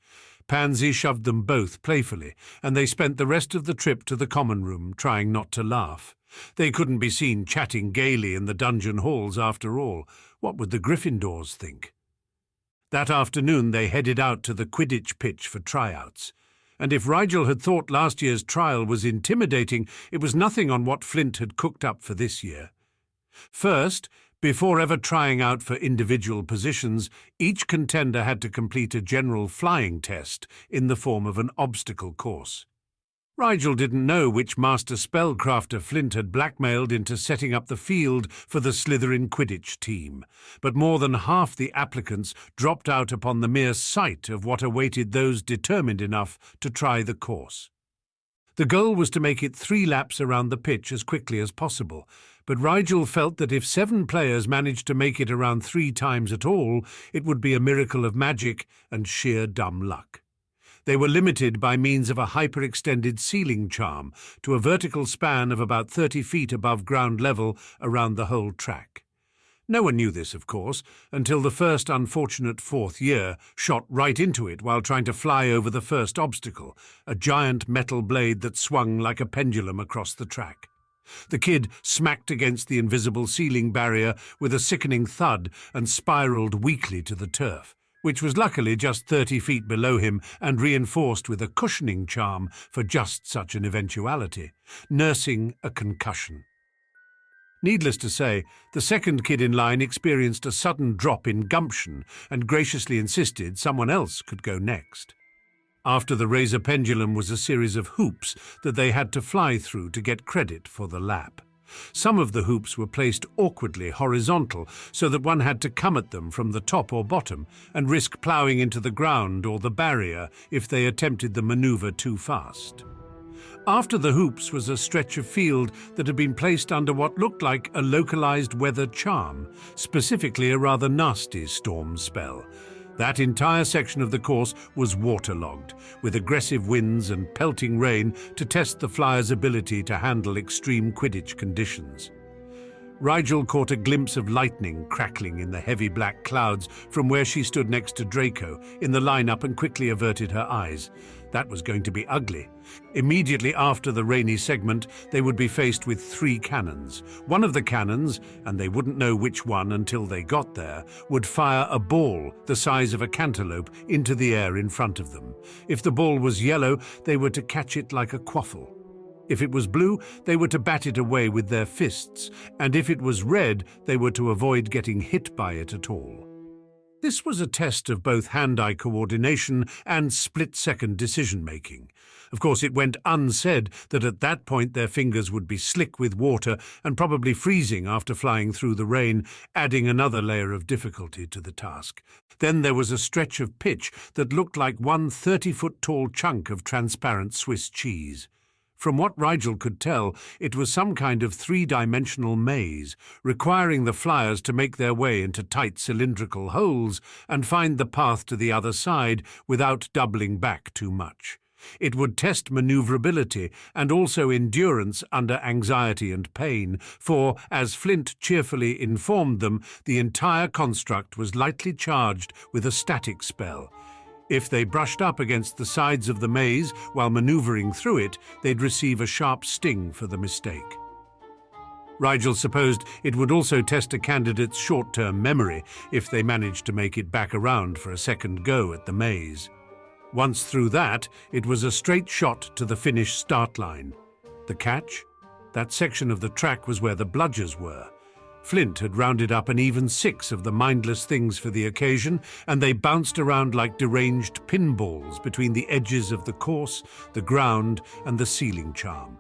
Pansy shoved them both playfully, and they spent the rest of the trip to the common room trying not to laugh. They couldn't be seen chatting gaily in the dungeon halls after all. What would the Gryffindors think? That afternoon they headed out to the Quidditch pitch for tryouts. And if Rigel had thought last year's trial was intimidating, it was nothing on what Flint had cooked up for this year. First, before ever trying out for individual positions, each contender had to complete a general flying test in the form of an obstacle course. Rigel didn't know which master spellcrafter Flint had blackmailed into setting up the field for the Slytherin Quidditch team, but more than half the applicants dropped out upon the mere sight of what awaited those determined enough to try the course. The goal was to make it 3 laps around the pitch as quickly as possible, but Rigel felt that if 7 players managed to make it around 3 times at all, it would be a miracle of magic and sheer dumb luck. They were limited by means of a hyperextended ceiling charm to a vertical span of about 30 feet above ground level around the whole track. No one knew this, of course, until the first unfortunate 4th year shot right into it while trying to fly over the first obstacle, a giant metal blade that swung like a pendulum across the track. The kid smacked against the invisible ceiling barrier with a sickening thud and spiraled weakly to the turf, which was luckily just 30 feet below him and reinforced with a cushioning charm for just such an eventuality, nursing a concussion. Needless to say, the second kid in line experienced a sudden drop in gumption and graciously insisted someone else could go next. After the razor pendulum was a series of hoops that they had to fly through to get credit for the lap. Some of the hoops were placed awkwardly horizontal so that one had to come at them from the top or bottom and risk ploughing into the ground or the barrier if they attempted the maneuver too fast. After the hoops was a stretch of field that had been placed under what looked like a localized weather charm, specifically a rather nasty storm spell. That entire section of the course was waterlogged, with aggressive winds and pelting rain to test the flyers' ability to handle extreme Quidditch conditions. Rigel caught a glimpse of lightning crackling in the heavy black clouds from where she stood next to Draco in the lineup and quickly averted her eyes. That was going to be ugly. Immediately after the rainy segment, they would be faced with 3 cannons. One of the cannons, and they wouldn't know which one until they got there, would fire a ball the size of a cantaloupe into the air in front of them. If the ball was yellow, they were to catch it like a quaffle. If it was blue, they were to bat it away with their fists, and if it was red, they were to avoid getting hit by it at all. This was a test of both hand-eye coordination and split-second decision-making. Of course, it went unsaid that at that point their fingers would be slick with water and probably freezing after flying through the rain, adding another layer of difficulty to the task. Then there was a stretch of pitch that looked like one 30-foot-tall chunk of transparent Swiss cheese. From what Rigel could tell, it was some kind of 3-dimensional maze, requiring the flyers to make their way into tight cylindrical holes and find the path to the other side without doubling back too much. It would test maneuverability and also endurance under anxiety and pain, for, as Flint cheerfully informed them, the entire construct was lightly charged with a static spell. If they brushed up against the sides of the maze while maneuvering through it, they'd receive a sharp sting for the mistake. Rigel supposed it would also test a candidate's short-term memory if they managed to make it back around for a second go at the maze. Once through that, it was a straight shot to the finish start line. The catch? That section of the track was where the bludgers were. Flint had rounded up an even 6 of the mindless things for the occasion, and they bounced around like deranged pinballs between the edges of the course, the ground, and the ceiling charm.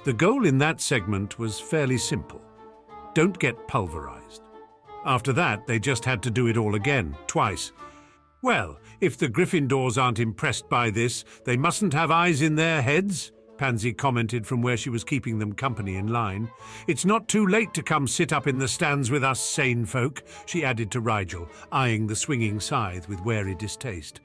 The goal in that segment was fairly simple. Don't get pulverized. After that, they just had to do it all again, twice. Well, if the Gryffindors aren't impressed by this, they mustn't have eyes in their heads, Pansy commented from where she was keeping them company in line. It's not too late to come sit up in the stands with us sane folk, she added to Rigel, eyeing the swinging scythe with wary distaste.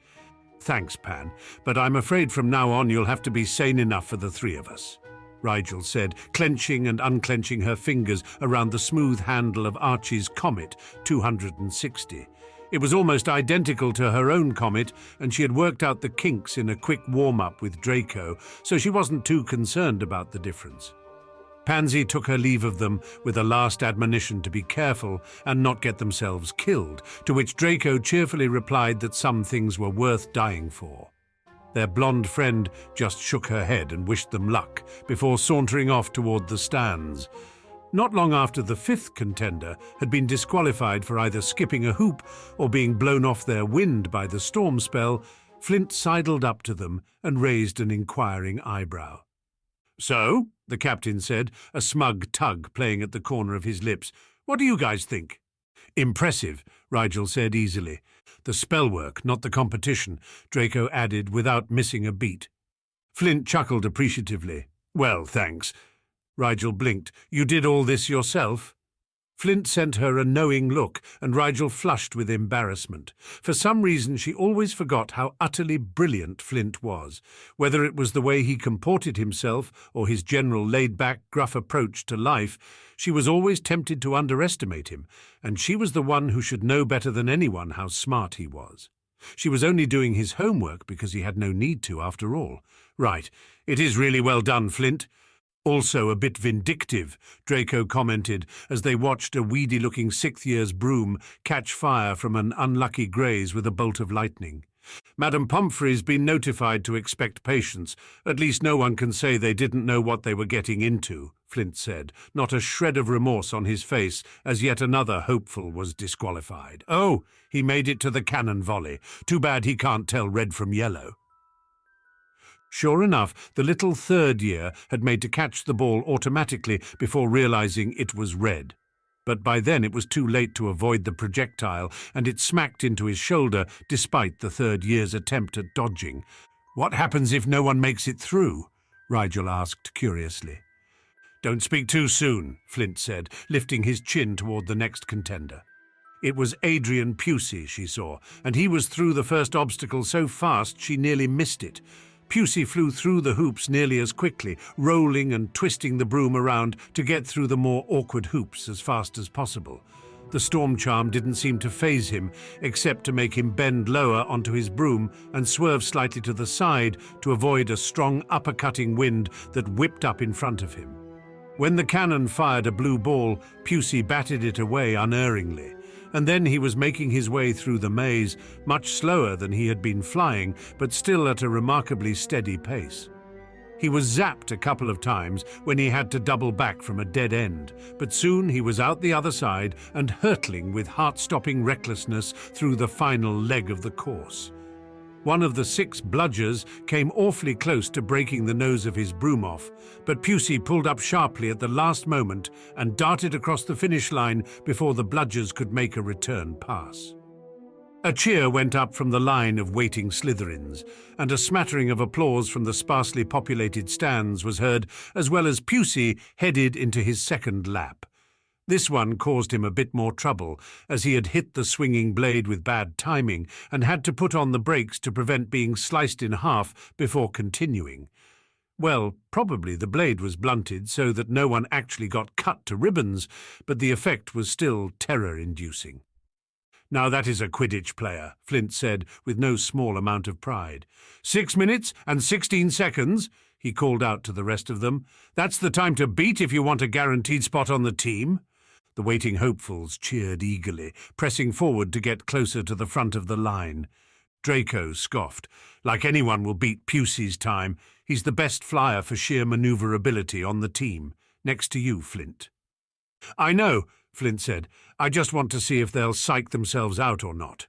Thanks, Pan, but I'm afraid from now on you'll have to be sane enough for the 3 of us, Rigel said, clenching and unclenching her fingers around the smooth handle of Archie's Comet 260. It was almost identical to her own Comet, and she had worked out the kinks in a quick warm-up with Draco, so she wasn't too concerned about the difference. Pansy took her leave of them with a last admonition to be careful and not get themselves killed, to which Draco cheerfully replied that some things were worth dying for. Their blonde friend just shook her head and wished them luck before sauntering off toward the stands. Not long after the 5th contender had been disqualified for either skipping a hoop or being blown off their wind by the storm spell, Flint sidled up to them and raised an inquiring eyebrow. "So," the captain said, a smug tug playing at the corner of his lips, "what do you guys think?" "Impressive," Rigel said easily. "The spell work, not the competition," Draco added without missing a beat. Flint chuckled appreciatively. "Well, thanks." Rigel blinked. "You did all this yourself?" Flint sent her a knowing look, and Rigel flushed with embarrassment. For some reason she always forgot how utterly brilliant Flint was. Whether it was the way he comported himself or his general laid-back, gruff approach to life, she was always tempted to underestimate him, and she was the one who should know better than anyone how smart he was. She was only doing his homework because he had no need to, after all. "Right, it is really well done, Flint." Also a bit vindictive, Draco commented as they watched a weedy-looking sixth-year's broom catch fire from an unlucky graze with a bolt of lightning. Madame Pomfrey's been notified to expect patience. At least no one can say they didn't know what they were getting into, Flint said, not a shred of remorse on his face as yet another hopeful was disqualified. Oh, he made it to the cannon volley. Too bad he can't tell red from yellow. Sure enough, the little third year had made to catch the ball automatically before realizing it was red. But by then it was too late to avoid the projectile, and it smacked into his shoulder despite the third year's attempt at dodging. "What happens if no one makes it through?" Rigel asked curiously. "Don't speak too soon," Flint said, lifting his chin toward the next contender. It was Adrian Pusey she saw, and he was through the first obstacle so fast she nearly missed it. Pusey flew through the hoops nearly as quickly, rolling and twisting the broom around to get through the more awkward hoops as fast as possible. The storm charm didn't seem to faze him, except to make him bend lower onto his broom and swerve slightly to the side to avoid a strong uppercutting wind that whipped up in front of him. When the cannon fired a blue ball, Pusey batted it away unerringly. And then he was making his way through the maze, much slower than he had been flying, but still at a remarkably steady pace. He was zapped a couple of times when he had to double back from a dead end, but soon he was out the other side and hurtling with heart-stopping recklessness through the final leg of the course. One of the 6 bludgers came awfully close to breaking the nose of his broom off, but Pusey pulled up sharply at the last moment and darted across the finish line before the bludgers could make a return pass. A cheer went up from the line of waiting Slytherins, and a smattering of applause from the sparsely populated stands was heard, as well as Pusey headed into his second lap. This one caused him a bit more trouble, as he had hit the swinging blade with bad timing and had to put on the brakes to prevent being sliced in half before continuing. Well, probably the blade was blunted so that no one actually got cut to ribbons, but the effect was still terror-inducing. "Now that is a Quidditch player," Flint said with no small amount of pride. 6 minutes and 16 seconds, he called out to the rest of them. "That's the time to beat if you want a guaranteed spot on the team." The waiting hopefuls cheered eagerly, pressing forward to get closer to the front of the line. Draco scoffed. "Like anyone will beat Pusey's time. He's the best flyer for sheer maneuverability on the team, next to you, Flint." "I know," Flint said. "I just want to see if they'll psych themselves out or not."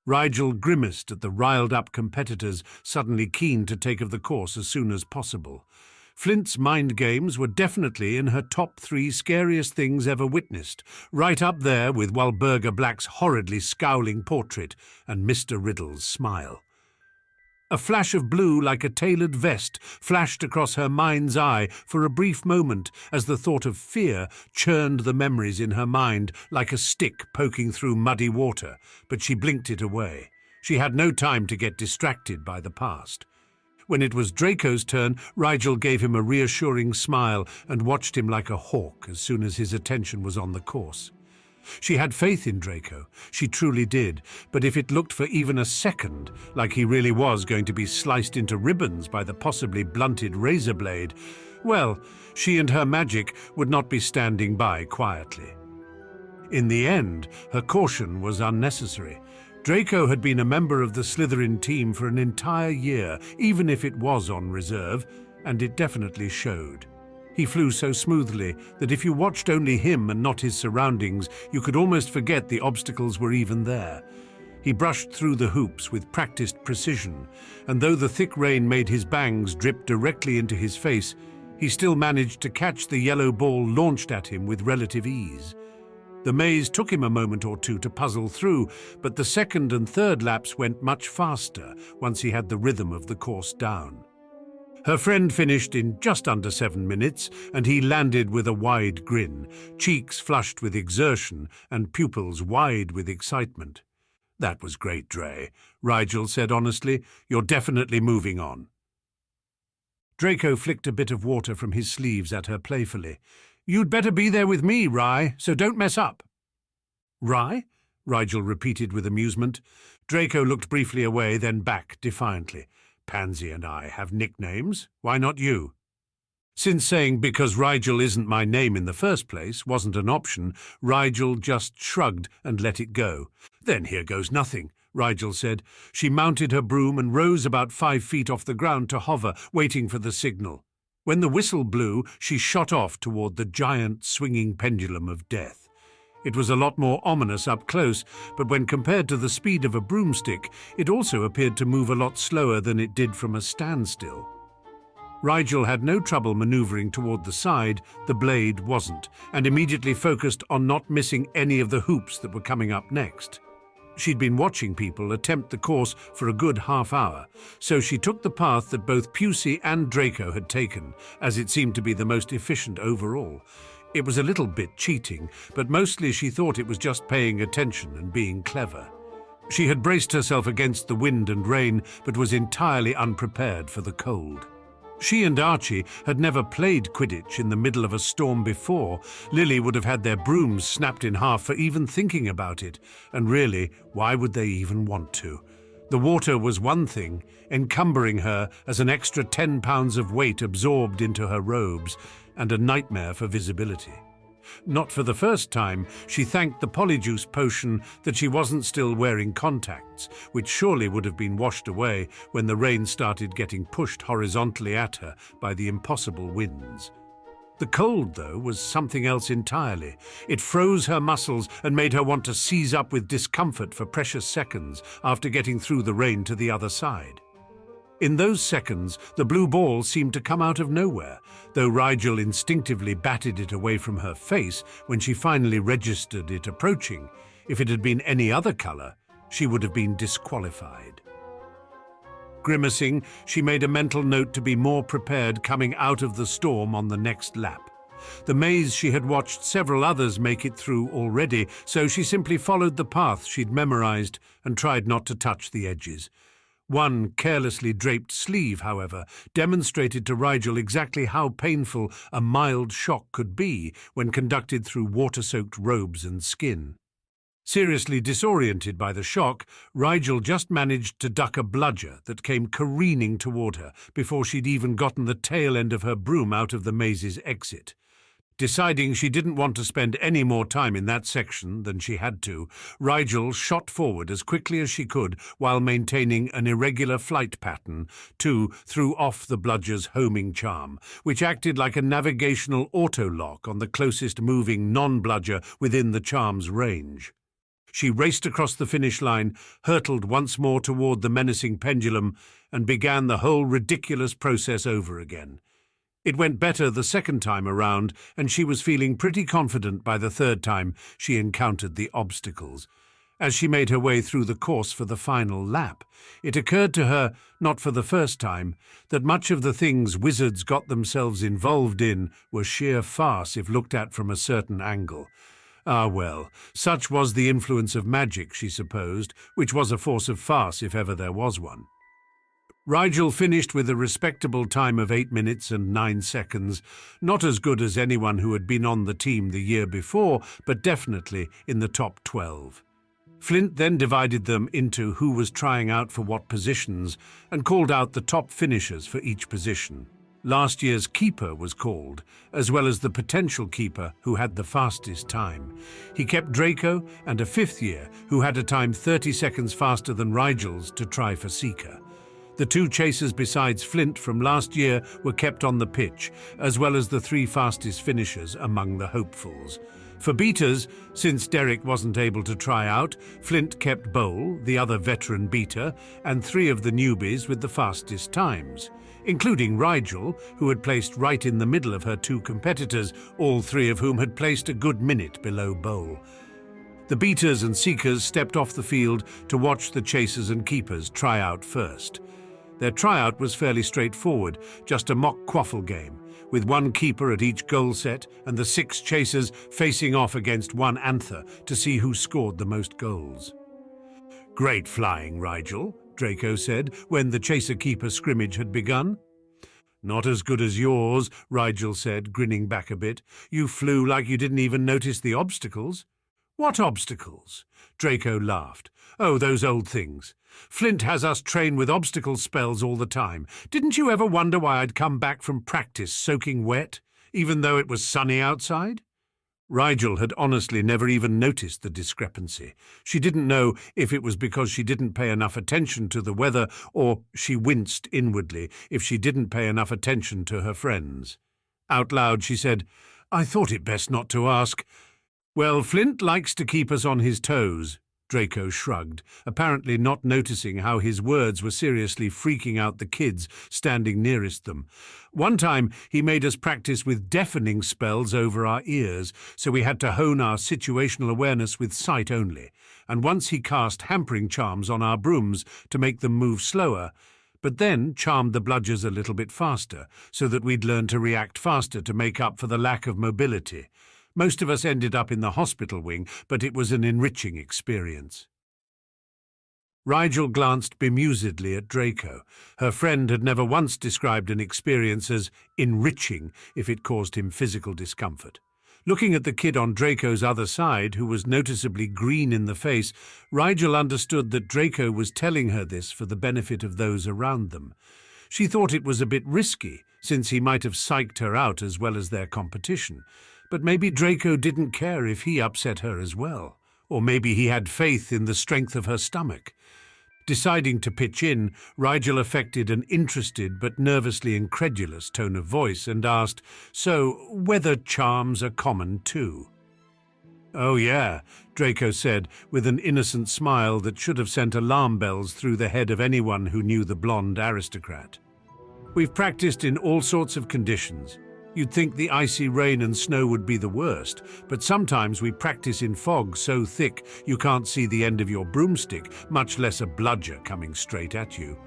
Rigel grimaced at the riled-up competitors suddenly keen to take of the course as soon as possible. Flint's mind games were definitely in her top 3 scariest things ever witnessed, right up there with Walburga Black's horridly scowling portrait and Mr. Riddle's smile. A flash of blue like a tailored vest flashed across her mind's eye for a brief moment as the thought of fear churned the memories in her mind like a stick poking through muddy water, but she blinked it away. She had no time to get distracted by the past. When it was Draco's turn, Rigel gave him a reassuring smile and watched him like a hawk as soon as his attention was on the course. She had faith in Draco, she truly did, but if it looked for even a second like he really was going to be sliced into ribbons by the possibly blunted razor blade, well, she and her magic would not be standing by quietly. In the end, her caution was unnecessary. Draco had been a member of the Slytherin team for an entire year, even if it was on reserve, and it definitely showed. He flew so smoothly that if you watched only him and not his surroundings, you could almost forget the obstacles were even there. He brushed through the hoops with practiced precision, and though the thick rain made his bangs drip directly into his face, he still managed to catch the yellow ball launched at him with relative ease. The maze took him a moment or two to puzzle through, but the second and third laps went much faster once he had the rhythm of the course down. Her friend finished in just under 7 minutes, and he landed with a wide grin, cheeks flushed with exertion and pupils wide with excitement. "That was great, Dre," Rigel said honestly. "You're definitely moving on." Draco flicked a bit of water from his sleeves at her playfully. "You'd better be there with me, Rye, so don't mess up." "Rye?" Rigel repeated with amusement. Draco looked briefly away, then back defiantly. "Pansy and I have nicknames. Why not you?" Since saying "because Rigel isn't my name in the first place" wasn't an option, Rigel just shrugged and let it go. "Then here goes nothing," Rigel said. She mounted her broom and rose about 5 feet off the ground to hover, waiting for the signal. When the whistle blew, she shot off toward the giant swinging pendulum of death. It was a lot more ominous up close, but when compared to the speed of a broomstick, it also appeared to move a lot slower than it did from a standstill. Rigel had no trouble maneuvering toward the side, the blade wasn't, and immediately focused on not missing any of the hoops that were coming up next. She'd been watching people attempt the course for a good half hour, so she took the path that both Pusey and Draco had taken, as it seemed to be the most efficient overall. It was a little bit cheating, but mostly she thought it was just paying attention and being clever. She had braced herself against the wind and rain, but was entirely unprepared for the cold. She and Archie had never played Quidditch in the middle of a storm before. Lily would have had their brooms snapped in half for even thinking about it, and really, why would they even want to? The water was one thing, encumbering her as an extra 10 pounds of weight absorbed into her robes, and a nightmare for visibility. Not for the first time, she thanked the polyjuice potion that she wasn't still wearing contacts, which surely would have been washed away when the rain started getting pushed horizontally at her by the impossible winds. The cold, though, was something else entirely. It froze her muscles and made her want to seize up with discomfort for precious seconds after getting through the rain to the other side. In those seconds, the blue ball seemed to come out of nowhere, though Rigel instinctively batted it away from her face when she finally registered it approaching. If it had been any other color, she would have been disqualified. Grimacing, she made a mental note to be more prepared coming out of the storm on the next lap. The maze she had watched several others make it through already, so she simply followed the path she'd memorized and tried not to touch the edges. One carelessly draped sleeve, however, demonstrated to Rigel exactly how painful a mild shock could be when conducted through water-soaked robes and skin. Seriously disoriented by the shock, Rigel just managed to duck a bludger that came careening toward her before she'd even gotten the tail end of her broom out of the maze's exit. Deciding she didn't want to spend any more time in that section than she had to, Rigel shot forward as quickly as she could while maintaining an irregular flight pattern threw off the bludger's homing charm, which acted like a navigational auto-lock on the closest moving non-bludger within the charm's range. She raced across the finish line, hurtled once more toward the menacing pendulum, and began the whole ridiculous process over again. It went better the second time around, and she was feeling pretty confident by the third time she encountered the obstacles. As she made her way through the course for the final lap, it occurred to her, not for the first time, that much of the things wizards got themselves involved in were sheer farce if looked at from a certain angle. Ah well, such was the influence of magic, she supposed, which was a force of farce if ever there was one. Rigel finished with a respectable time of 8 minutes and 9 seconds, not as good as anyone who had been on the team the year before, but definitely in the top 12. Flint then divided them into who was trying out for what positions and called out the top finishers for each position. Last year's keeper was called, as well as the potential keeper who had the fastest time. He kept Draco and a fifth year who had a time 30 seconds faster than Rigel's to try for Seeker. The 2 chasers besides Flint from last year were kept on the pitch, as well as the 3 fastest finishers among the hopefuls. For beaters, since Derek wasn't able to try out, Flint kept Bowl, the other veteran beater, and 3 of the newbies with the fastest times, including Rigel, who had placed right in the middle of her 2 competitors, all 3 of whom had placed a good minute below Bowl. The beaters and seekers stepped off the field to watch the chasers and keepers try out first. Their tryout was fairly straightforward, just a mock quaffle game, with 1 keeper at each goal set and the 6 chasers facing off against 1 anther to see who scored the most goals. "Great flying, Rigel," Draco said when the chaser-keeper scrimmage had begun. "Not as good as yours," Rigel said, grinning back a bit. "You flew like you didn't even notice the obstacles." What obstacles? Draco laughed. Oh, those old things. Flint has us train with obstacle spells all the time. Didn't you ever wonder why I'd come back from practice soaking wet, even though it was sunny outside? Rigel had honestly never even noticed the discrepancy. She didn't know if it was because she didn't pay enough attention to the weather, or she winced inwardly if she didn't pay enough attention to her friends. Out loud she said, "I thought it best not to ask." "Well, Flint likes to keep us on his toes." Draco shrugged, apparently not noticing how his words were seriously freaking out the kids standing nearest them. "One time he made us practice with deafening spells over our ears, so we had to hone our situational awareness with sight only. And once he cast hampering charms on our brooms to make them move slower, but then charmed the bludgers a little bit faster, so that we'd learn to react faster to make up for the lack of mobility. Most of us ended up in the hospital wing, but it was an enriching experience." Rigel glanced bemusedly at Draco. Her friend had never once described an experience as enriching if it caused him physical discomfort. Looking at the kid on Draco's other side, who was noticeably green in the face, Rigel understood that Draco was telling her this for the benefit of those around them. She thought it was a bit risky, since he might have psyched her out as well as their competition. But maybe Draco didn't care if he upset her as well. Or maybe he had faith in the strength of her stomach. Deciding to pitch in, Rigel affected an interested but nervously incredulous tone of voice and asked, "So, weather charms are common too?" "Oh yeah," Draco said, with an innocent smile that should have sent alarm bells through the head of anyone who knew the blonde aristocrat. "We've practiced in all sorts of conditions. You'd think the icy rain and snow would be the worst, but sometimes we practice in fog so thick you can't see the end of your broomstick, much less a bludger coming straight at you.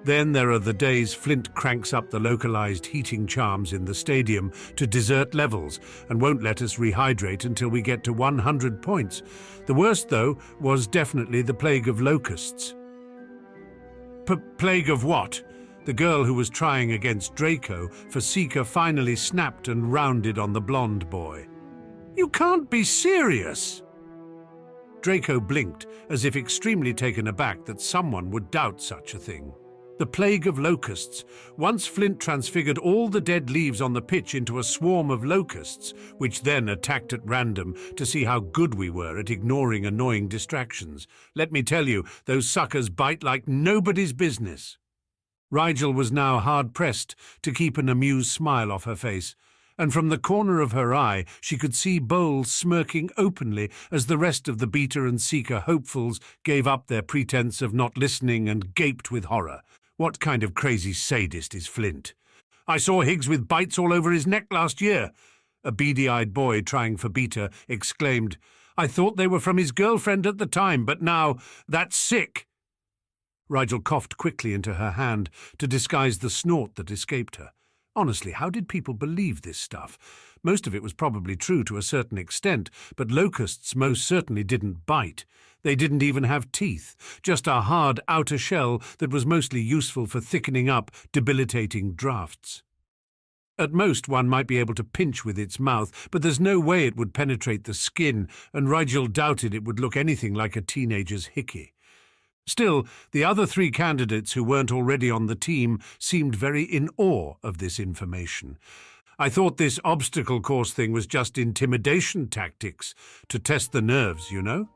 Then there are the days Flint cranks up the localized heating charms in the stadium to dessert levels and won't let us rehydrate until we get to 100 points. The worst, though, was definitely the plague of locusts." Plague of what?" The girl who was trying against Draco for Seeker finally snapped and rounded on the blonde boy. "You can't be serious!" Draco blinked, as if extremely taken aback that someone would doubt such a thing. "The plague of locusts. Once Flint transfigured all the dead leaves on the pitch into a swarm of locusts, which then attacked at random to see how good we were at ignoring annoying distractions. Let me tell you, those suckers bite like nobody's business." Rigel was now hard-pressed to keep an amused smile off her face, and from the corner of her eye she could see Bowles smirking openly as the rest of the Beater and Seeker hopefuls gave up their pretense of not listening and gaped with horror. What kind of crazy sadist is Flint? "I saw Higgs with bites all over his neck last year," a beady-eyed boy trying for Beater exclaimed. "I thought they were from his girlfriend at the time, but now that's sick." Rigel coughed quickly into her hand to disguise the snort that escaped her. Honestly, how did people believe this stuff? Most of it was probably true to a certain extent, but locusts most certainly didn't bite. They didn't even have teeth, just a hard outer shell that was mostly useful for thickening up debilitating drafts. At most, one might be able to pinch with its mouth, but there's no way it would penetrate the skin, and Rigel doubted it would look anything like a teenager's hickey. Still, the other three candidates who weren't already on the team seemed very in awe of this information. "I thought this obstacle course thing was just intimidation tactics, to test the nerves, you know?"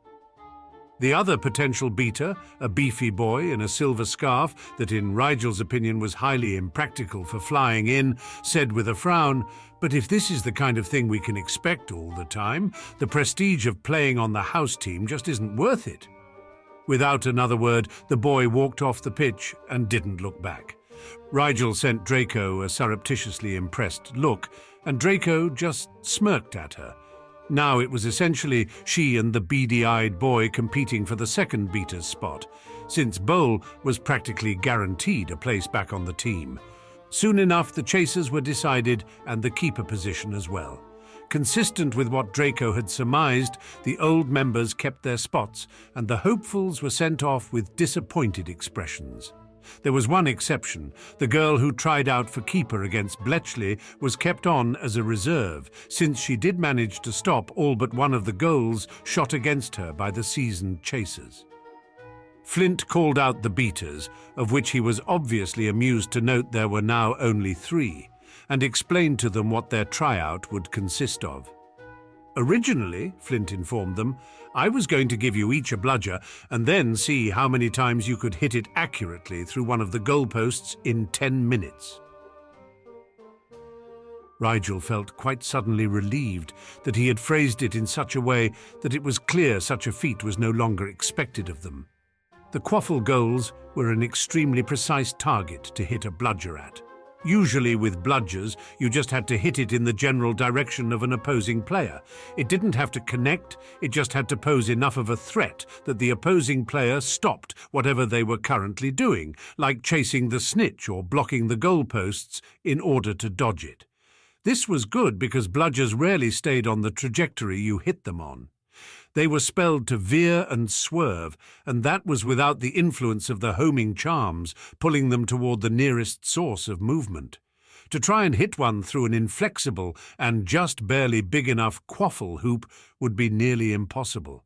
The other potential beater, a beefy boy in a silver scarf that in Rigel's opinion was highly impractical for flying in, said with a frown, "But if this is the kind of thing we can expect all the time, the prestige of playing on the house team just isn't worth it." Without another word, the boy walked off the pitch and didn't look back. Rigel sent Draco a surreptitiously impressed look, and Draco just smirked at her. Now it was essentially she and the beady-eyed boy competing for the second beater's spot, since Bowl was practically guaranteed a place back on the team. Soon enough, the chasers were decided and the keeper position as well. Consistent with what Draco had surmised, the old members kept their spots, and the hopefuls were sent off with disappointed expressions. There was one exception. The girl who tried out for keeper against Bletchley was kept on as a reserve, since she did manage to stop all but one of the goals shot against her by the seasoned chasers. Flint called out the beaters, of which he was obviously amused to note there were now only 3, and explained to them what their tryout would consist of. Originally, Flint informed them, I was going to give you each a bludger and then see how many times you could hit it accurately through one of the goalposts in 10 minutes. Rigel felt quite suddenly relieved that he had phrased it in such a way that it was clear such a feat was no longer expected of them. The quaffle goals were an extremely precise target to hit a bludger at. Usually with bludgers, you just had to hit it in the general direction of an opposing player. It didn't have to connect, it just had to pose enough of a threat that the opposing player stopped whatever they were currently doing, like chasing the snitch or blocking the goalposts in order to dodge it. This was good because bludgers rarely stayed on the trajectory you hit them on. They were spelled to veer and swerve, and that was without the influence of the homing charms, pulling them toward the nearest source of movement. To try and hit one through an inflexible and just barely big enough quaffle hoop would be nearly impossible.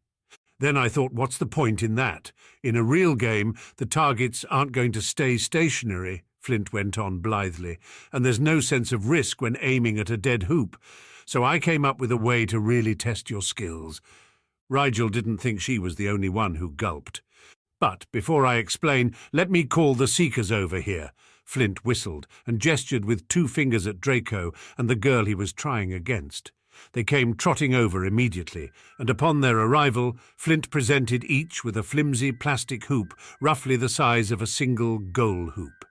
Then I thought, what's the point in that? In a real game, the targets aren't going to stay stationary, Flint went on blithely, and there's no sense of risk when aiming at a dead hoop. So I came up with a way to really test your skills. Rigel didn't think she was the only one who gulped. But before I explain, let me call the Seekers over here. Flint whistled and gestured with 2 fingers at Draco and the girl he was trying against. They came trotting over immediately, and upon their arrival, Flint presented each with a flimsy plastic hoop roughly the size of a single goal hoop.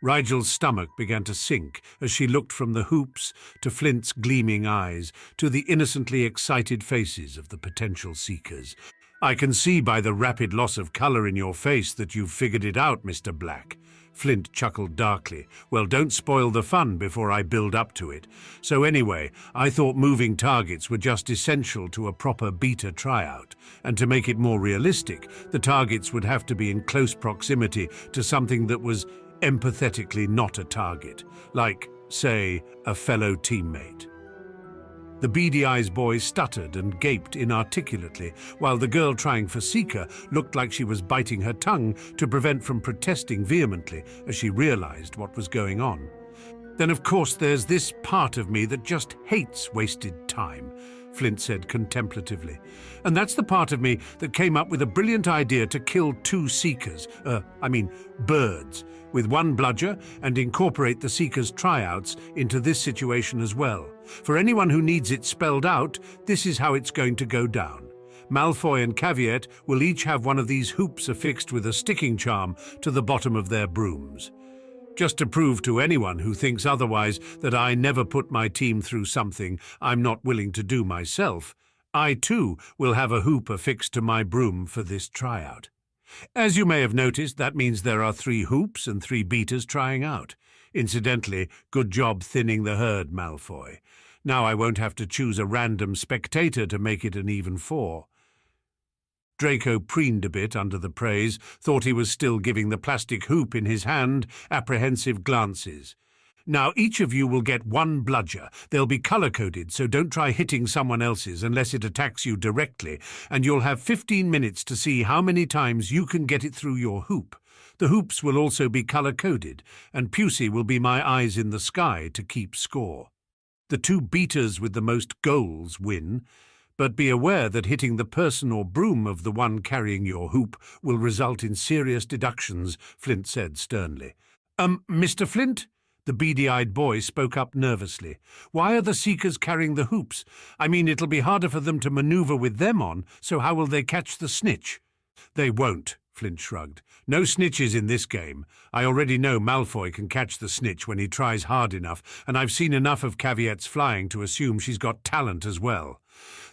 Rigel's stomach began to sink as she looked from the hoops to Flint's gleaming eyes to the innocently excited faces of the potential seekers. I can see by the rapid loss of colour in your face that you've figured it out, Mr. Black. Flint chuckled darkly. Well, don't spoil the fun before I build up to it. So anyway, I thought moving targets were just essential to a proper beta tryout. And to make it more realistic, the targets would have to be in close proximity to something that was empathetically not a target, like, say, a fellow teammate. The beady eyes boy stuttered and gaped inarticulately, while the girl trying for Seeker looked like she was biting her tongue to prevent from protesting vehemently as she realized what was going on. Then, of course, there's this part of me that just hates wasted time, Flint said contemplatively. And that's the part of me that came up with a brilliant idea to kill 2 Seekers, birds, with 1 bludger and incorporate the Seekers' tryouts into this situation as well. For anyone who needs it spelled out, this is how it's going to go down. Malfoy and Caveat will each have one of these hoops affixed with a sticking charm to the bottom of their brooms. Just to prove to anyone who thinks otherwise that I never put my team through something I'm not willing to do myself, I too will have a hoop affixed to my broom for this tryout. As you may have noticed, that means there are 3 hoops and 3 beaters trying out. Incidentally, good job thinning the herd, Malfoy. Now I won't have to choose a random spectator to make it an even 4. Draco preened a bit under the praise, thought he was still giving the plastic hoop in his hand apprehensive glances. Now each of you will get 1 bludger. They'll be colour-coded, so don't try hitting someone else's unless it attacks you directly, and you'll have 15 minutes to see how many times you can get it through your hoop. The hoops will also be colour-coded, and Pusey will be my eyes in the sky to keep score. The 2 beaters with the most goals win, but be aware that hitting the person or broom of the one carrying your hoop will result in serious deductions, Flint said sternly. Mr. Flint? The beady-eyed boy spoke up nervously. Why are the Seekers carrying the hoops? I mean, it'll be harder for them to maneuver with them on, so how will they catch the snitch? They won't, Flint shrugged. No snitches in this game. I already know Malfoy can catch the snitch when he tries hard enough, and I've seen enough of Caveat's flying to assume she's got talent as well.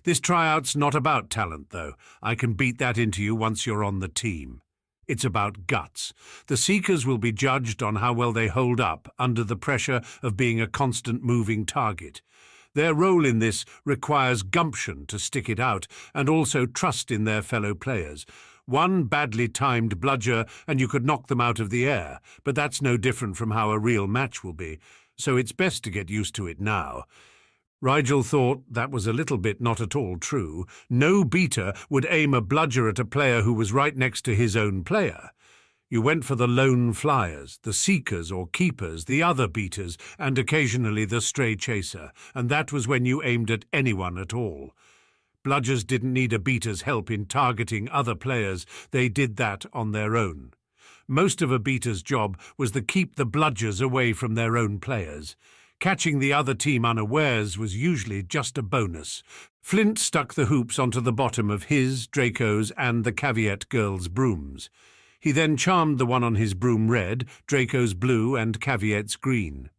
This tryout's not about talent, though. I can beat that into you once you're on the team. It's about guts. The Seekers will be judged on how well they hold up under the pressure of being a constant moving target. Their role in this requires gumption to stick it out and also trust in their fellow players. One badly timed bludger and you could knock them out of the air, but that's no different from how a real match will be, so it's best to get used to it now. Rigel thought that was a little bit not at all true. No beater would aim a bludger at a player who was right next to his own player. You went for the lone flyers, the seekers or keepers, the other beaters, and occasionally the stray chaser, and that was when you aimed at anyone at all. Bludgers didn't need a beater's help in targeting other players, they did that on their own. Most of a beater's job was to keep the bludgers away from their own players. Catching the other team unawares was usually just a bonus. Flint stuck the hoops onto the bottom of his, Draco's, and the Caveat girl's brooms. He then charmed the one on his broom red, Draco's blue, and Caveat's green.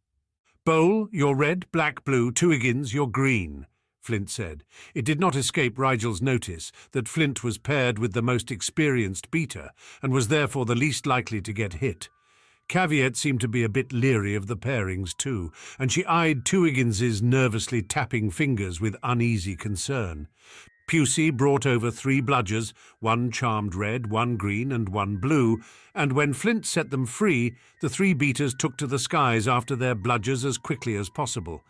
"Bowl, you're red, black, blue, Twiggins, you're green," Flint said. It did not escape Rigel's notice that Flint was paired with the most experienced beater, and was therefore the least likely to get hit. Caveat seemed to be a bit leery of the pairings too, and she eyed Twiggins's nervously tapping fingers with uneasy concern. Pusey brought over 3 bludgers, 1 charmed red, 1 green, and 1 blue, and when Flint set them free, the 3 beaters took to the skies after their bludgers as quickly as possible.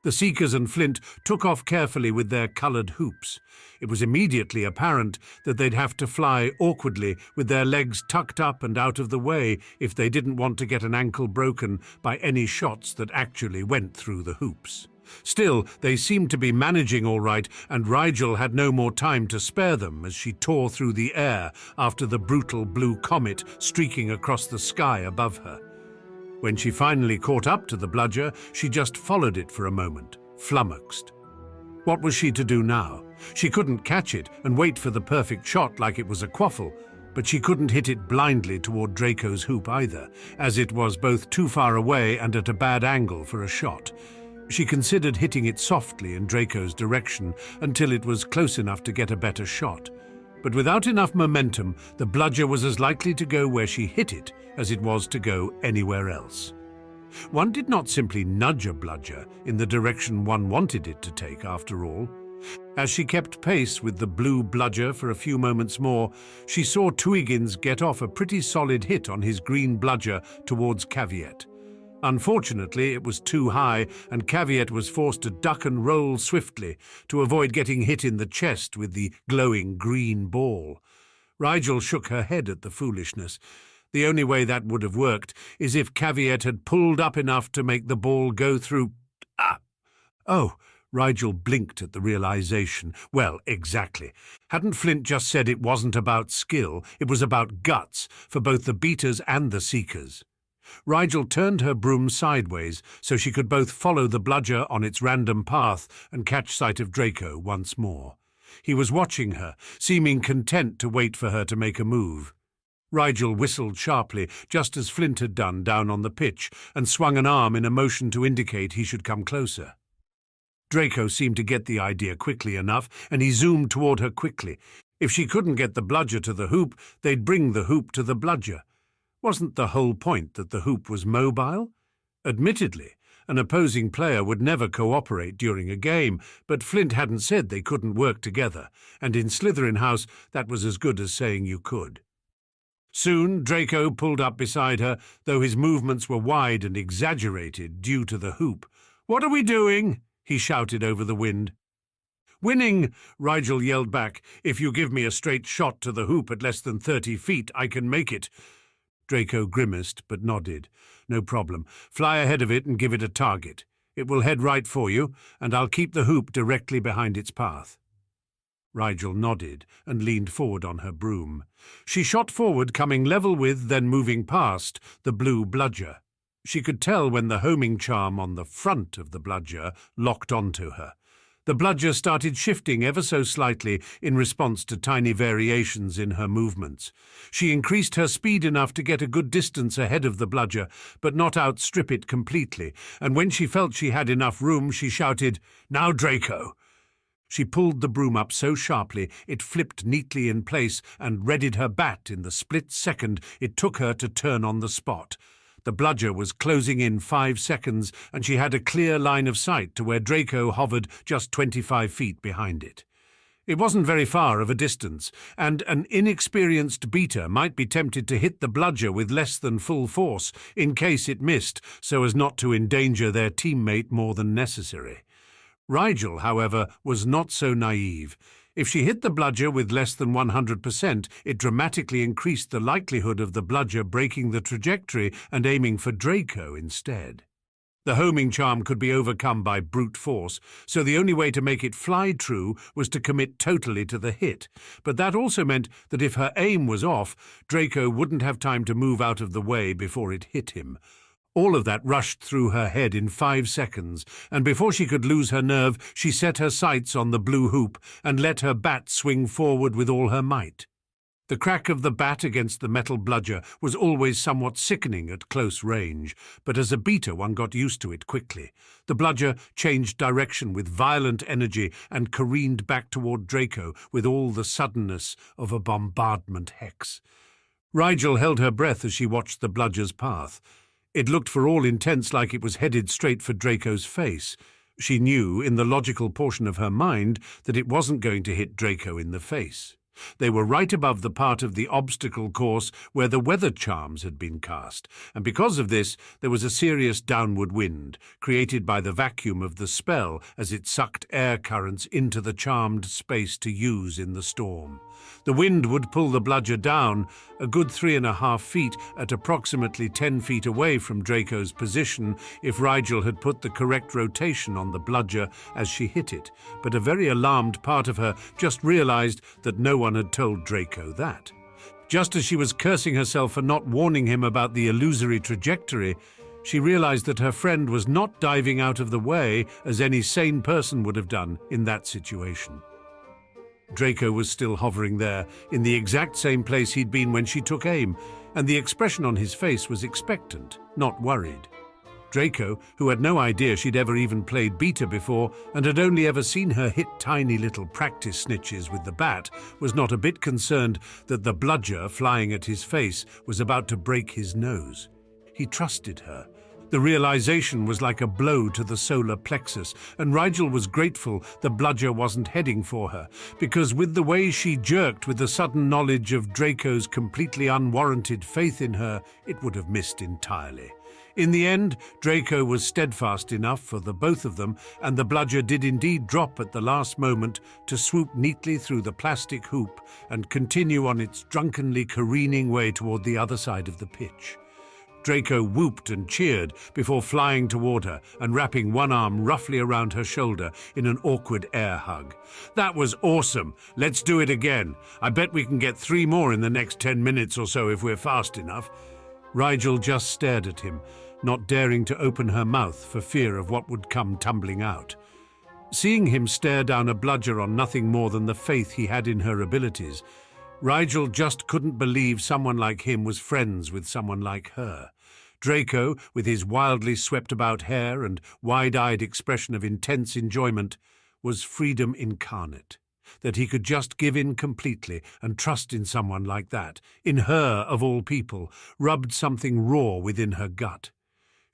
The Seekers and Flint took off carefully with their coloured hoops. It was immediately apparent that they'd have to fly awkwardly with their legs tucked up and out of the way if they didn't want to get an ankle broken by any shots that actually went through the hoops. Still, they seemed to be managing all right, and Rigel had no more time to spare them as she tore through the air after the brutal blue comet streaking across the sky above her. When she finally caught up to the bludger, she just followed it for a moment, flummoxed. What was she to do now? She couldn't catch it and wait for the perfect shot like it was a quaffle, but she couldn't hit it blindly toward Draco's hoop either, as it was both too far away and at a bad angle for a shot. She considered hitting it softly in Draco's direction until it was close enough to get a better shot. But without enough momentum, the bludger was as likely to go where she hit it as it was to go anywhere else. One did not simply nudge a bludger in the direction one wanted it to take, after all. As she kept pace with the blue bludger for a few moments more, she saw Twiggins get off a pretty solid hit on his green bludger towards Caveat. Unfortunately, it was too high, and Caveat was forced to duck and roll swiftly to avoid getting hit in the chest with the glowing green ball. Rigel shook her head at the foolishness. The only way that would have worked is if Caveat had pulled up enough to make the ball go through... Oh, Rigel blinked at the realization. Well, exactly. Hadn't Flint just said it wasn't about skill, it was about guts, for both the beaters and the seekers? Rigel turned her broom sideways so she could both follow the bludger on its random path and catch sight of Draco once more. He was watching her, seeming content to wait for her to make a move. Rigel whistled sharply, just as Flint had done down on the pitch, and swung an arm in a motion to indicate he should come closer. Draco seemed to get the idea quickly enough, and he zoomed toward her quickly. If she couldn't get the bludger to the hoop, they'd bring the hoop to the bludger. Wasn't the whole point that the hoop was mobile? Admittedly, an opposing player would never cooperate during a game, but Flint hadn't said they couldn't work together, and in Slytherin House that was as good as saying you could. Soon Draco pulled up beside her, though his movements were wide and exaggerated due to the hoop. "What are we doing?" he shouted over the wind. "Winning," Rigel yelled back. "If you give me a straight shot to the hoop at less than 30 feet, I can make it." Draco grimaced, but nodded. "No problem. Fly ahead of it and give it a target. It will head right for you, and I'll keep the hoop directly behind its path." Rigel nodded and leaned forward on her broom. She shot forward, coming level with, then moving past, the blue bludger. She could tell when the homing charm on the front of the bludger locked onto her. The bludger started shifting ever so slightly in response to tiny variations in her movements. She increased her speed enough to get a good distance ahead of the bludger, but not outstrip it completely, and when she felt she had enough room, she shouted, "Now, Draco!" She pulled the broom up so sharply it flipped neatly in place and readied her bat in the split second it took her to turn on the spot. The bludger was closing in 5 seconds, and she had a clear line of sight to where Draco hovered just 25 feet behind it. It wasn't very far of a distance, and an inexperienced beater might be tempted to hit the bludger with less than full force in case it missed, so as not to endanger their teammate more than necessary. Rigel, however, was not so naive. If she hit the bludger with less than 100%, it dramatically increased the likelihood of the bludger breaking the trajectory and aiming for Draco instead. The homing charm could be overcome by brute force, so the only way to make it fly true was to commit totally to the hit. But that also meant that if her aim was off, Draco wouldn't have time to move out of the way before it hit him. All of that rushed through her head in 5 seconds, and before she could lose her nerve, she set her sights on the blue hoop and let her bat swing forward with all her might. The crack of the bat against the metal bludger was always somewhat sickening at close range, but as a beater one got used to it quickly. The bludger changed direction with violent energy and careened back toward Draco with all the suddenness of a bombardment hex. Rigel held her breath as she watched the bludger's path. It looked for all intents like it was headed straight for Draco's face. She knew, in the logical portion of her mind, that it wasn't going to hit Draco in the face. They were right above the part of the obstacle course where the weather charms had been cast, and because of this there was a serious downward wind, created by the vacuum of the spell as it sucked air currents into the charmed space to use in the storm. The wind would pull the bludger down a good 3.5 feet at approximately 10 feet away from Draco's position if Rigel had put the correct rotation on the bludger as she hit it, but a very alarmed part of her just realized that no one had told Draco that. Just as she was cursing herself for not warning him about the illusory trajectory, she realized that her friend was not diving out of the way as any sane person would have done in that situation. Draco was still hovering there, in the exact same place he'd been when she took aim, and the expression on his face was expectant, not worried. Draco, who had no idea she'd ever even played beater before and had only ever seen her hit tiny little practice snitches with the bat, was not a bit concerned that the bludger flying at his face was about to break his nose. He trusted her. The realization was like a blow to the solar plexus, and Rigel was grateful the bludger wasn't heading for her, because with the way she jerked with the sudden knowledge of Draco's completely unwarranted faith in her, it would have missed entirely. In the end, Draco was steadfast enough for the both of them, and the bludger did indeed drop at the last moment to swoop neatly through the plastic hoop and continue on its drunkenly careening way toward the other side of the pitch. Draco whooped and cheered before flying toward her and wrapping one arm roughly around her shoulder in an awkward air hug. "That was awesome. Let's do it again. I bet we can get 3 more in the next 10 minutes or so if we're fast enough." Rigel just stared at him, not daring to open her mouth for fear of what would come tumbling out. Seeing him stare down a bludger on nothing more than the faith he had in her abilities, Rigel just couldn't believe someone like him was friends with someone like her. Draco, with his wildly swept-about hair and wide-eyed expression of intense enjoyment, was freedom incarnate. That he could just give in completely and trust in someone like that, in her of all people, rubbed something raw within her gut.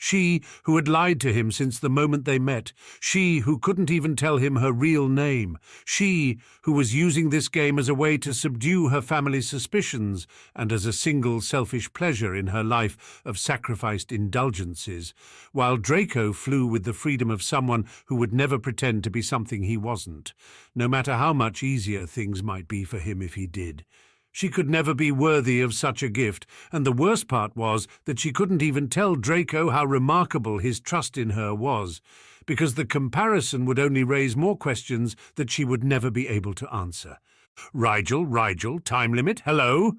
She who had lied to him since the moment they met, she who couldn't even tell him her real name, she who was using this game as a way to subdue her family's suspicions and as a single selfish pleasure in her life of sacrificed indulgences, while Draco flew with the freedom of someone who would never pretend to be something he wasn't, no matter how much easier things might be for him if he did. She could never be worthy of such a gift, and the worst part was that she couldn't even tell Draco how remarkable his trust in her was, because the comparison would only raise more questions that she would never be able to answer. Rigel, time limit, hello?"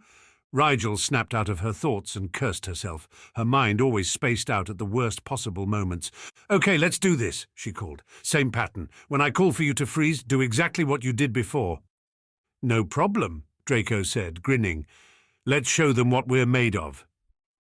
Rigel snapped out of her thoughts and cursed herself, her mind always spaced out at the worst possible moments. "Okay, let's do this," she called. "Same pattern. When I call for you to freeze, do exactly what you did before." "No problem," Draco said, grinning. "Let's show them what we're made of."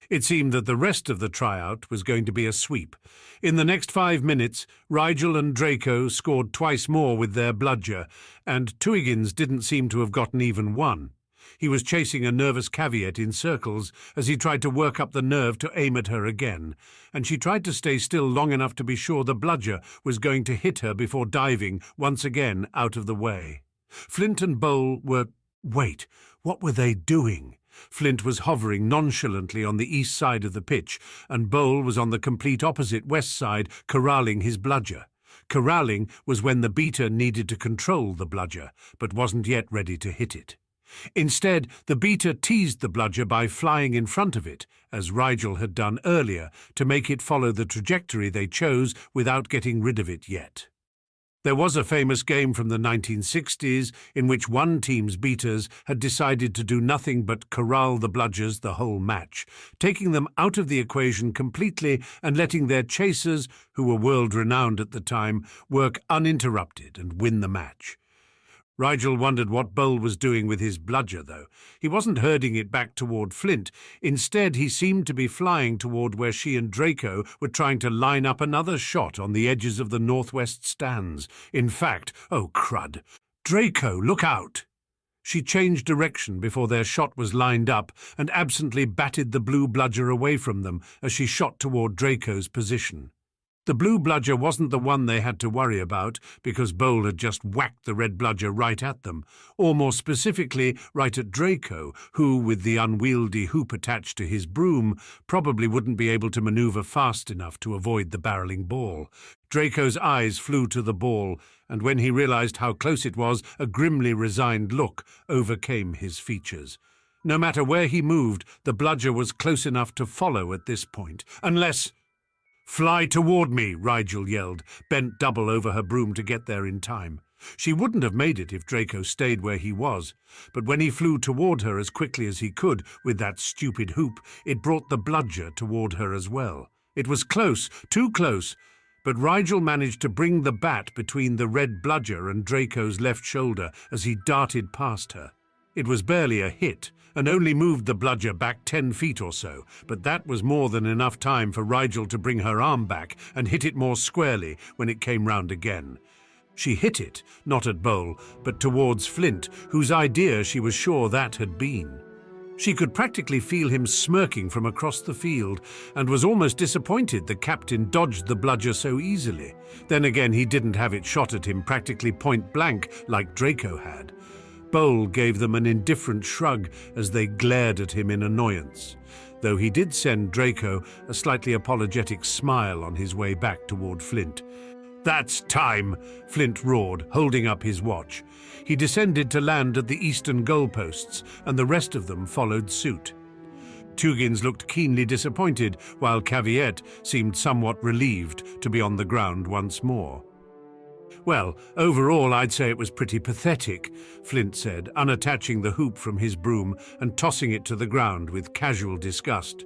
It seemed that the rest of the tryout was going to be a sweep. In the next 5 minutes, Rigel and Draco scored twice more with their bludger, and Twiggins didn't seem to have gotten even one. He was chasing a nervous caveat in circles as he tried to work up the nerve to aim at her again, and she tried to stay still long enough to be sure the bludger was going to hit her before diving once again out of the way. Flint and Bowl were... Wait, what were they doing? Flint was hovering nonchalantly on the east side of the pitch, and Bowl was on the complete opposite west side, corralling his bludger. Corralling was when the beater needed to control the bludger, but wasn't yet ready to hit it. Instead, the beater teased the bludger by flying in front of it, as Rigel had done earlier, to make it follow the trajectory they chose without getting rid of it yet. There was a famous game from the 1960s in which one team's beaters had decided to do nothing but corral the bludgers the whole match, taking them out of the equation completely and letting their chasers, who were world-renowned at the time, work uninterrupted and win the match. Rigel wondered what Bowl was doing with his bludger, though. He wasn't herding it back toward Flint. Instead, he seemed to be flying toward where she and Draco were trying to line up another shot on the edges of the northwest stands. In fact, oh crud! Draco, look out! She changed direction before their shot was lined up and absently batted the blue bludger away from them as she shot toward Draco's position. The blue bludger wasn't the one they had to worry about, because Bowl had just whacked the red bludger right at them, or more specifically, right at Draco, who, with the unwieldy hoop attached to his broom, probably wouldn't be able to maneuver fast enough to avoid the barreling ball. Draco's eyes flew to the ball, and when he realized how close it was, a grimly resigned look overcame his features. No matter where he moved, the bludger was close enough to follow at this point, unless... "Fly toward me," Rigel yelled, bent double over her broom to get there in time. She wouldn't have made it if Draco stayed where he was, but when he flew toward her as quickly as he could with that stupid hoop, it brought the bludger toward her as well. It was close, too close, but Rigel managed to bring the bat between the red bludger and Draco's left shoulder as he darted past her. It was barely a hit, and only moved the bludger back 10 feet or so, but that was more than enough time for Rigel to bring her arm back and hit it more squarely when it came round again. She hit it, not at Bowl, but towards Flint, whose idea she was sure that had been. She could practically feel him smirking from across the field, and was almost disappointed the captain dodged the bludger so easily. Then again, he didn't have it shot at him practically point blank like Draco had. Bowl gave them an indifferent shrug as they glared at him in annoyance, though he did send Draco a slightly apologetic smile on his way back toward Flint. "That's time," Flint roared, holding up his watch. He descended to land at the eastern goalposts, and the rest of them followed suit. Tuggins looked keenly disappointed, while Caveat seemed somewhat relieved to be on the ground once more. "Well, overall I'd say it was pretty pathetic," Flint said, unattaching the hoop from his broom and tossing it to the ground with casual disgust.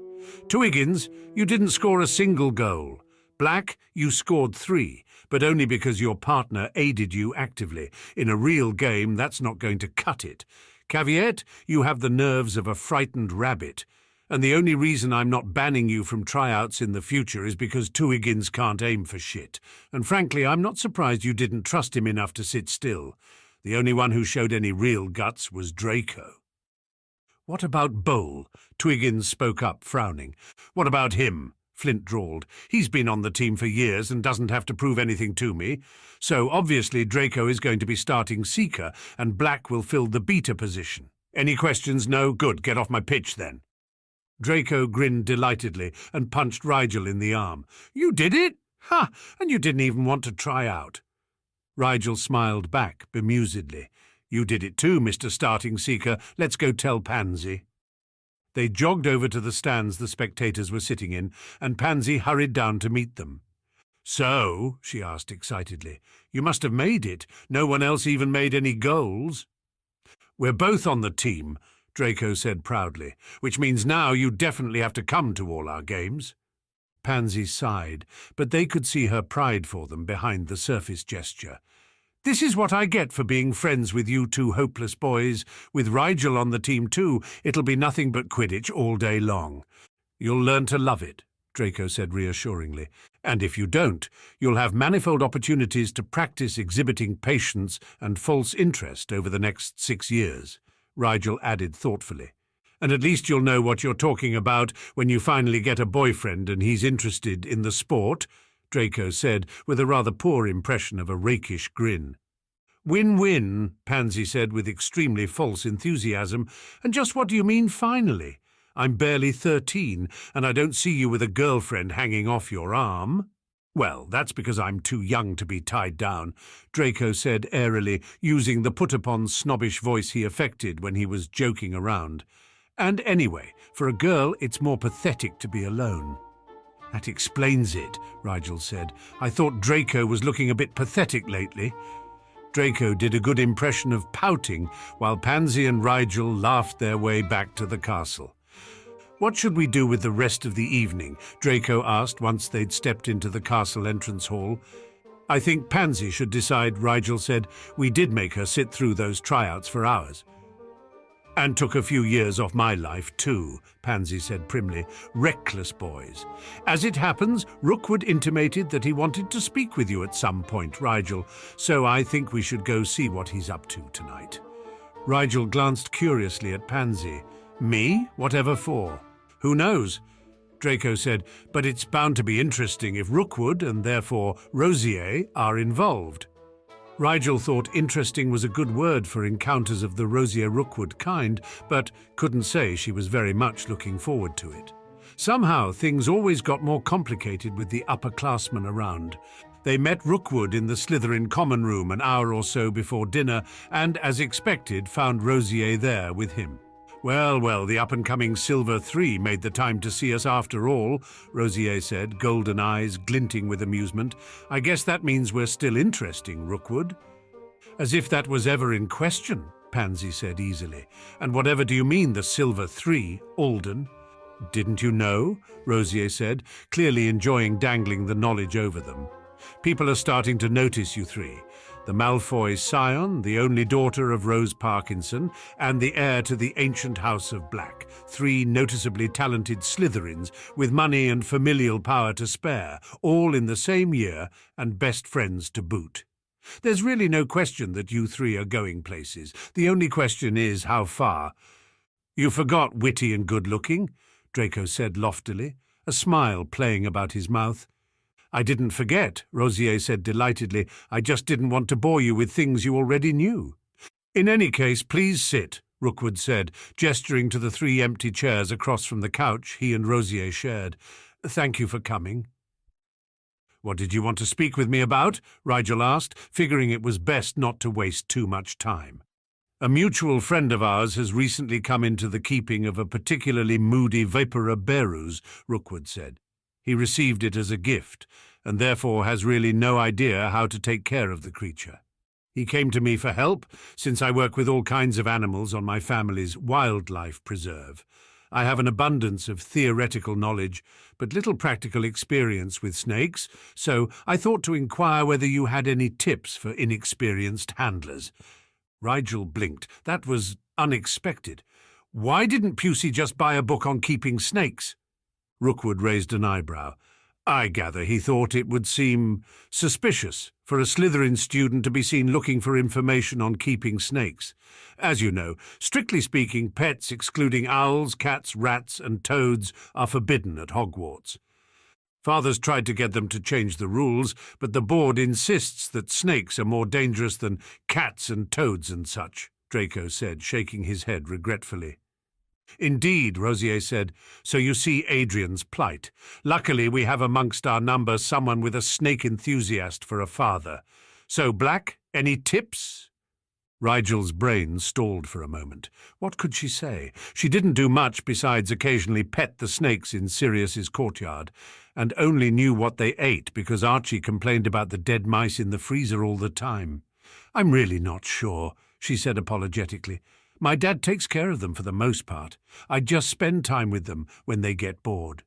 "Twiggins, you didn't score a single goal. Black, you scored 3, but only because your partner aided you actively. In a real game, that's not going to cut it. Caveat, you have the nerves of a frightened rabbit. And the only reason I'm not banning you from tryouts in the future is because Twiggins can't aim for shit. And frankly, I'm not surprised you didn't trust him enough to sit still. The only one who showed any real guts was Draco." "What about Bowl?" Twiggins spoke up, frowning. "What about him?" Flint drawled. "He's been on the team for years and doesn't have to prove anything to me. So obviously Draco is going to be starting Seeker, and Black will fill the beater position. Any questions? No? Good, get off my pitch then." Draco grinned delightedly and punched Rigel in the arm. "You did it? Ha! And you didn't even want to try out." Rigel smiled back bemusedly. "You did it too, Mr. Starting Seeker. Let's go tell Pansy." They jogged over to the stands the spectators were sitting in, and Pansy hurried down to meet them. "So," she asked excitedly, "you must have made it. No one else even made any goals?" "We're both on the team," Draco said proudly, "which means now you definitely have to come to all our games." Pansy sighed, but they could see her pride for them behind the surface gesture. "This is what I get for being friends with you two hopeless boys. With Rigel on the team too, it'll be nothing but Quidditch all day long. You'll learn to love it," Draco said reassuringly. "And if you don't, you'll have manifold opportunities to practice exhibiting patience and false interest over the next 6 years. Rigel added thoughtfully. "And at least you'll know what you're talking about when you finally get a boyfriend and he's interested in the sport," Draco said, with a rather poor impression of a rakish grin. Win-win, Pansy said with extremely false enthusiasm. And just what do you mean, finally? I'm barely 13, and I don't see you with a girlfriend hanging off your arm. Well, that's because I'm too young to be tied down, Draco said airily, using the put-upon snobbish voice he affected when he was joking around. And anyway, for a girl, it's more pathetic to be alone. That explains it, Rigel said. I thought Draco was looking a bit pathetic lately. Draco did a good impression of pouting, while Pansy and Rigel laughed their way back to the castle. What should we do with the rest of the evening? Draco asked once they'd stepped into the castle entrance hall. I think Pansy should decide, Rigel said. We did make her sit through those tryouts for hours. And took a few years off my life, too, Pansy said primly. Reckless boys. As it happens, Rookwood intimated that he wanted to speak with you at some point, Rigel, so I think we should go see what he's up to tonight. Rigel glanced curiously at Pansy. Me? Whatever for? Who knows? Draco said, but it's bound to be interesting if Rookwood, and therefore Rosier, are involved. Rigel thought interesting was a good word for encounters of the Rosier-Rookwood kind, but couldn't say she was very much looking forward to it. Somehow things always got more complicated with the upperclassmen around. They met Rookwood in the Slytherin common room an hour or so before dinner, and, as expected, found Rosier there with him. Well, the up-and-coming Silver 3 made the time to see us after all, Rosier said, golden eyes glinting with amusement. I guess that means we're still interesting, Rookwood. As if that was ever in question, Pansy said easily. And whatever do you mean, the Silver 3, Alden? Didn't you know? Rosier said, clearly enjoying dangling the knowledge over them. People are starting to notice you three. The Malfoy scion, the only daughter of Rose Parkinson, and the heir to the ancient House of Black, 3 noticeably talented Slytherins with money and familial power to spare, all in the same year and best friends to boot. There's really no question that you 3 are going places. The only question is how far. You forgot witty and good-looking, Draco said loftily, a smile playing about his mouth. I didn't forget, Rosier said delightedly. I just didn't want to bore you with things you already knew. In any case, please sit, Rookwood said, gesturing to the 3 empty chairs across from the couch he and Rosier shared. Thank you for coming. What did you want to speak with me about? Rigel asked, figuring it was best not to waste too much time. A mutual friend of ours has recently come into the keeping of a particularly moody Vapora Berus, Rookwood said. He received it as a gift, and therefore has really no idea how to take care of the creature. He came to me for help, since I work with all kinds of animals on my family's wildlife preserve. I have an abundance of theoretical knowledge, but little practical experience with snakes, so I thought to inquire whether you had any tips for inexperienced handlers. Rigel blinked. That was unexpected. Why didn't Pusey just buy a book on keeping snakes? Rookwood raised an eyebrow. I gather he thought it would seem suspicious for a Slytherin student to be seen looking for information on keeping snakes. As you know, strictly speaking, pets excluding owls, cats, rats, and toads are forbidden at Hogwarts. Father's tried to get them to change the rules, but the board insists that snakes are more dangerous than cats and toads and such, Draco said, shaking his head regretfully. Indeed, Rosier said, so you see Adrian's plight. Luckily, we have amongst our number someone with a snake enthusiast for a father. So, Black, any tips? Rigel's brain stalled for a moment. What could she say? She didn't do much besides occasionally pet the snakes in Sirius's courtyard, and only knew what they ate because Archie complained about the dead mice in the freezer all the time. I'm really not sure, she said apologetically. My dad takes care of them for the most part. I just spend time with them when they get bored.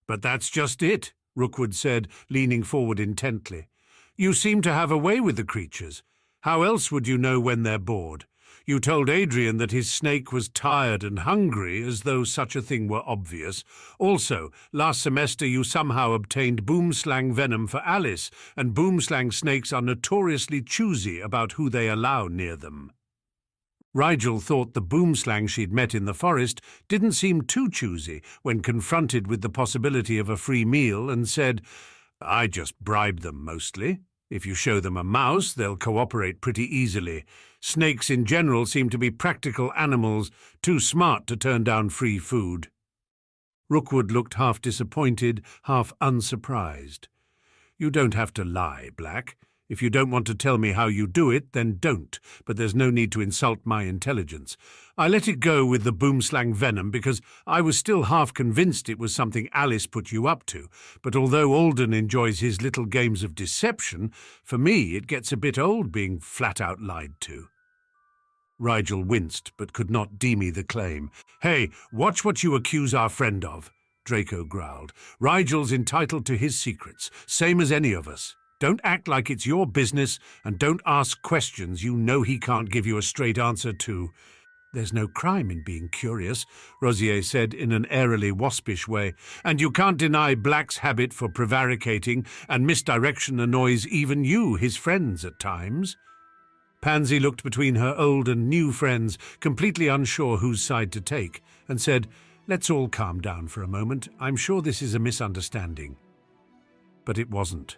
But that's just it, Rookwood said, leaning forward intently. You seem to have a way with the creatures. How else would you know when they're bored? You told Adrian that his snake was tired and hungry, as though such a thing were obvious. Also, last semester you somehow obtained boomslang venom for Alice, and boomslang snakes are notoriously choosy about who they allow near them. Rigel thought the boomslang she'd met in the forest didn't seem too choosy when confronted with the possibility of a free meal, and said, I just bribed them mostly. If you show them a mouse, they'll cooperate pretty easily. Snakes in general seem to be practical animals, too smart to turn down free food." Rookwood looked half disappointed, half unsurprised. "You don't have to lie, Black. If you don't want to tell me how you do it, then don't, but there's no need to insult my intelligence. I let it go with the boomslang venom because I was still half convinced it was something Alice put you up to, but although Alden enjoys his little games of deception, for me it gets a bit old being flat-out lied to." Rigel winced, but could not demy the claim. "Hey, watch what you accuse our friend of," Draco growled. "Rigel's entitled to his secrets, same as any of us. Don't act like it's your business, and don't ask questions you know he can't give you a straight answer to." "There's no crime in being curious," Rosier said in an airily waspish way, "and you can't deny Black's habit for prevaricating, and misdirection annoys even you, his friends, at times." Pansy looked between her old and new friends, completely unsure whose side to take, and said, "Let's all calm down for a moment. I'm sure this is a misunderstanding." But it wasn't.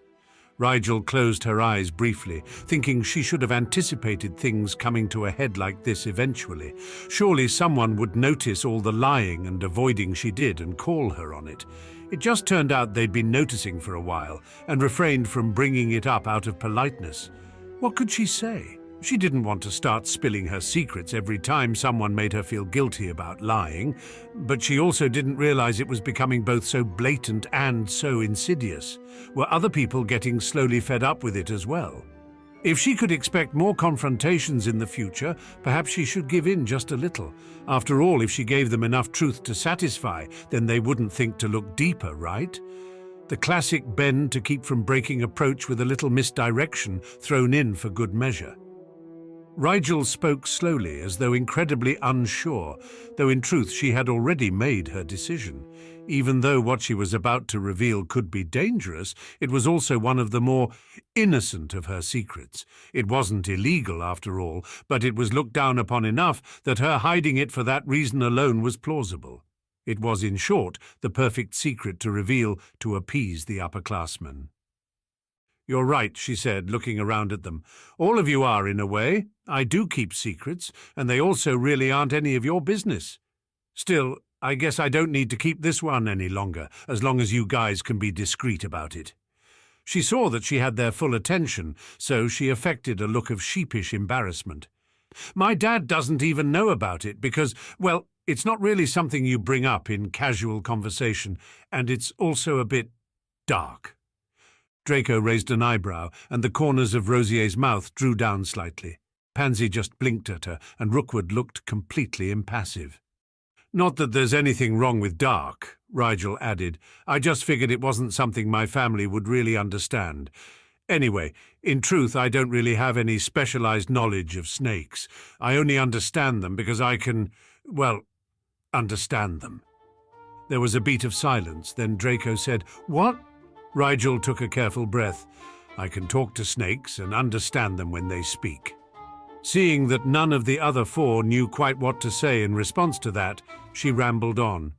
Rigel closed her eyes briefly, thinking she should have anticipated things coming to a head like this eventually. Surely someone would notice all the lying and avoiding she did and call her on it. It just turned out they'd been noticing for a while and refrained from bringing it up out of politeness. What could she say? She didn't want to start spilling her secrets every time someone made her feel guilty about lying, but she also didn't realize it was becoming both so blatant and so insidious. Were other people getting slowly fed up with it as well? If she could expect more confrontations in the future, perhaps she should give in just a little. After all, if she gave them enough truth to satisfy, then they wouldn't think to look deeper, right? The classic bend to keep from breaking approach with a little misdirection thrown in for good measure. Rigel spoke slowly, as though incredibly unsure, though in truth she had already made her decision. Even though what she was about to reveal could be dangerous, it was also one of the more innocent of her secrets. It wasn't illegal, after all, but it was looked down upon enough that her hiding it for that reason alone was plausible. It was, in short, the perfect secret to reveal to appease the upperclassmen. "You're right," she said, looking around at them. "All of you are, in a way. I do keep secrets, and they also really aren't any of your business. Still, I guess I don't need to keep this one any longer, as long as you guys can be discreet about it." She saw that she had their full attention, so she affected a look of sheepish embarrassment. "My dad doesn't even know about it because, well, it's not really something you bring up in casual conversation, and it's also a bit dark." Draco raised an eyebrow, and the corners of Rosier's mouth drew down slightly. Pansy just blinked at her, and Rookwood looked completely impassive. "Not that there's anything wrong with dark," Rigel added. "I just figured it wasn't something my family would really understand. Anyway, in truth, I don't really have any specialized knowledge of snakes. I only understand them because I can, well, understand them." There was a beat of silence, then Draco said, "What?" Rigel took a careful breath. "I can talk to snakes and understand them when they speak." Seeing that none of the other four knew quite what to say in response to that, she rambled on.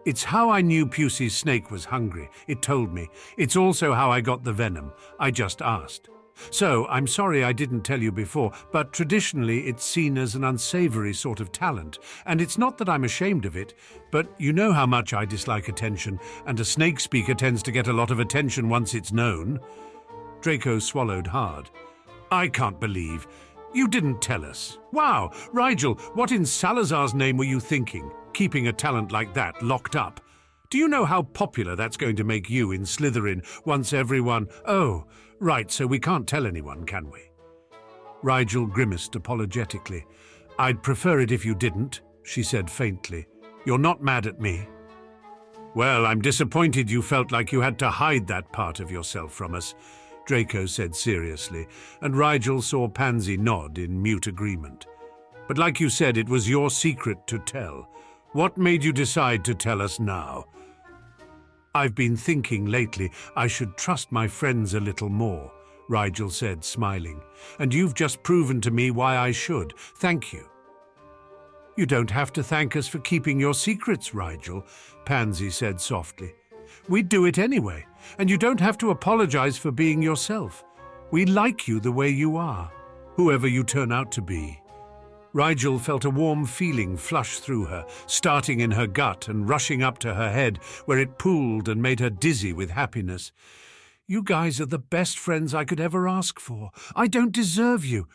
"It's how I knew Pusey's snake was hungry. It told me. It's also how I got the venom. I just asked. So, I'm sorry I didn't tell you before, but traditionally it's seen as an unsavory sort of talent, and it's not that I'm ashamed of it, but you know how much I dislike attention, and a snake speaker tends to get a lot of attention once it's known." Draco swallowed hard. "I can't believe. You didn't tell us. Wow, Rigel, what in Salazar's name were you thinking, keeping a talent like that locked up? Do you know how popular that's going to make you in Slytherin once everyone— Oh, right, so we can't tell anyone, can we?" Rigel grimaced apologetically. "I'd prefer it if you didn't," she said faintly. "You're not mad at me?" "Well, I'm disappointed you felt like you had to hide that part of yourself from us," Draco said seriously, and Rigel saw Pansy nod in mute agreement. "But like you said, it was your secret to tell. What made you decide to tell us now?" "I've been thinking lately I should trust my friends a little more," Rigel said, smiling, "and you've just proven to me why I should. Thank you." "You don't have to thank us for keeping your secrets, Rigel," Pansy said softly. "We'd do it anyway, and you don't have to apologize for being yourself. We like you the way you are, whoever you turn out to be." Rigel felt a warm feeling flush through her, starting in her gut and rushing up to her head, where it pooled and made her dizzy with happiness. "You guys are the best friends I could ever ask for. I don't deserve you."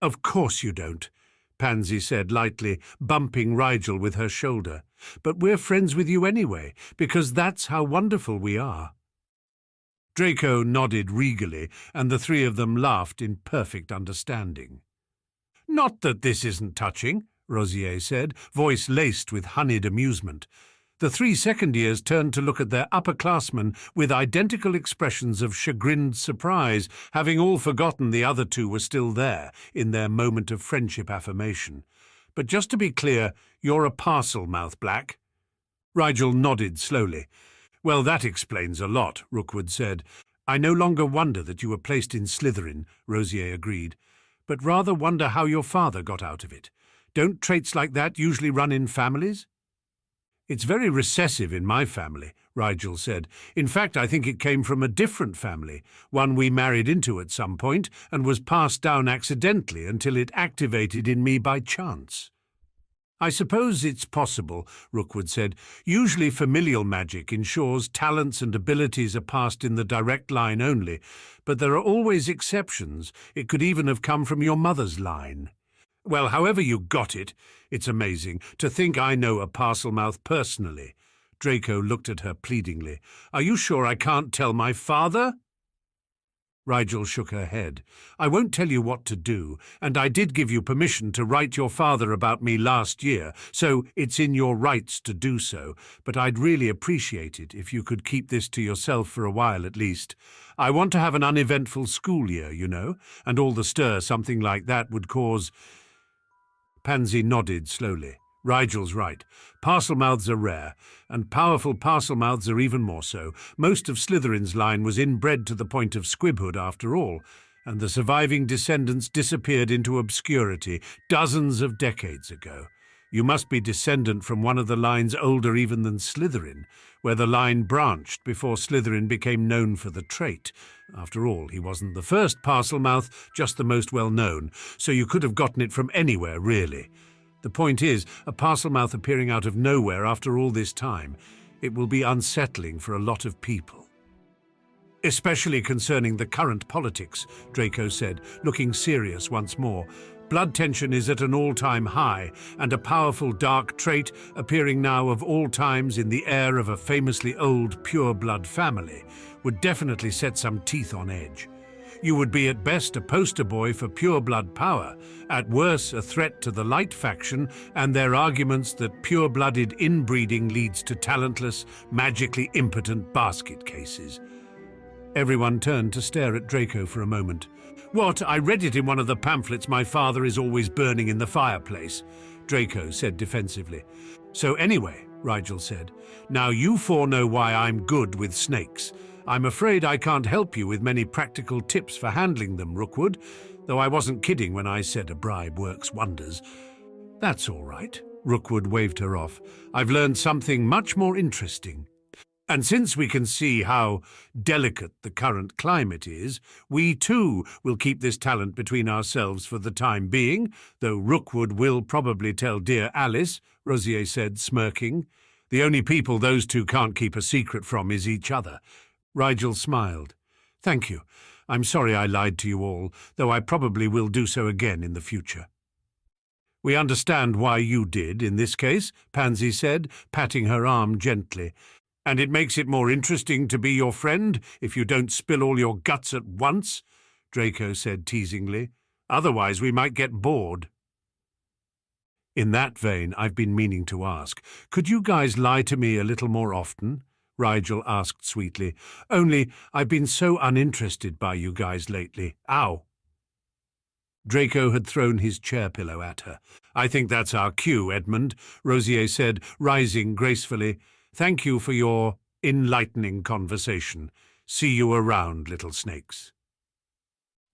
"Of course you don't," Pansy said lightly, bumping Rigel with her shoulder. "But we're friends with you anyway, because that's how wonderful we are." Draco nodded regally, and the three of them laughed in perfect understanding. "Not that this isn't touching," Rosier said, voice laced with honeyed amusement. The three second-years turned to look at their upperclassmen with identical expressions of chagrined surprise, having all forgotten the other two were still there in their moment of friendship affirmation. "But just to be clear, you're a parcel mouth, Black." Rigel nodded slowly. "Well, that explains a lot," Rookwood said. "I no longer wonder that you were placed in Slytherin," Rosier agreed, "but rather wonder how your father got out of it. Don't traits like that usually run in families?" "It's very recessive in my family," Rigel said. "In fact, I think it came from a different family, one we married into at some point, and was passed down accidentally until it activated in me by chance." "I suppose it's possible," Rookwood said. "Usually familial magic ensures talents and abilities are passed in the direct line only, but there are always exceptions. It could even have come from your mother's line." "Well, however you got it, it's amazing. To think I know a Parselmouth personally." Draco looked at her pleadingly. "Are you sure I can't tell my father?" Rigel shook her head. "I won't tell you what to do, and I did give you permission to write your father about me last year, so it's in your rights to do so, but I'd really appreciate it if you could keep this to yourself for a while at least. I want to have an uneventful school year, you know, and all the stir something like that would cause—" Pansy nodded slowly. "Rigel's right. Parselmouths are rare, and powerful Parselmouths are even more so. Most of Slytherin's line was inbred to the point of squibhood after all, and the surviving descendants disappeared into obscurity dozens of decades ago. You must be descendant from one of the lines older even than Slytherin, where the line branched before Slytherin became known for the trait. After all, he wasn't the first Parselmouth, just the most well-known, so you could have gotten it from anywhere, really. The point is, a Parselmouth appearing out of nowhere after all this time, it will be unsettling for a lot of people." "Especially concerning the current politics," Draco said, looking serious once more. "Blood tension is at an all-time high, and a powerful dark trait appearing now of all times in the heir of a famously old pureblood family would definitely set some teeth on edge. You would be at best a poster boy for pureblood power, at worst a threat to the Light faction and their arguments that pure-blooded inbreeding leads to talentless, magically impotent basket cases." Everyone turned to stare at Draco for a moment. "What? I read it in one of the pamphlets my father is always burning in the fireplace," Draco said defensively. "So anyway," Rigel said, "now you four know why I'm good with snakes. I'm afraid I can't help you with many practical tips for handling them, Rookwood, though I wasn't kidding when I said a bribe works wonders." "That's all right," Rookwood waved her off. "I've learned something much more interesting. And since we can see how delicate the current climate is, we too will keep this talent between ourselves for the time being, though Rookwood will probably tell dear Alice," Rosier said, smirking. "The only people those two can't keep a secret from is each other." Rigel smiled. "Thank you. I'm sorry I lied to you all, though I probably will do so again in the future." "We understand why you did in this case," Pansy said, patting her arm gently. "And it makes it more interesting to be your friend if you don't spill all your guts at once," Draco said teasingly. "Otherwise we might get bored." "In that vein, I've been meaning to ask, could you guys lie to me a little more often?" Rigel asked sweetly. "Only I've been so uninterested by you guys lately. Ow!" Draco had thrown his chair pillow at her. "I think that's our cue, Edmund," Rosier said, rising gracefully. "Thank you for your enlightening conversation. See you around, little snakes."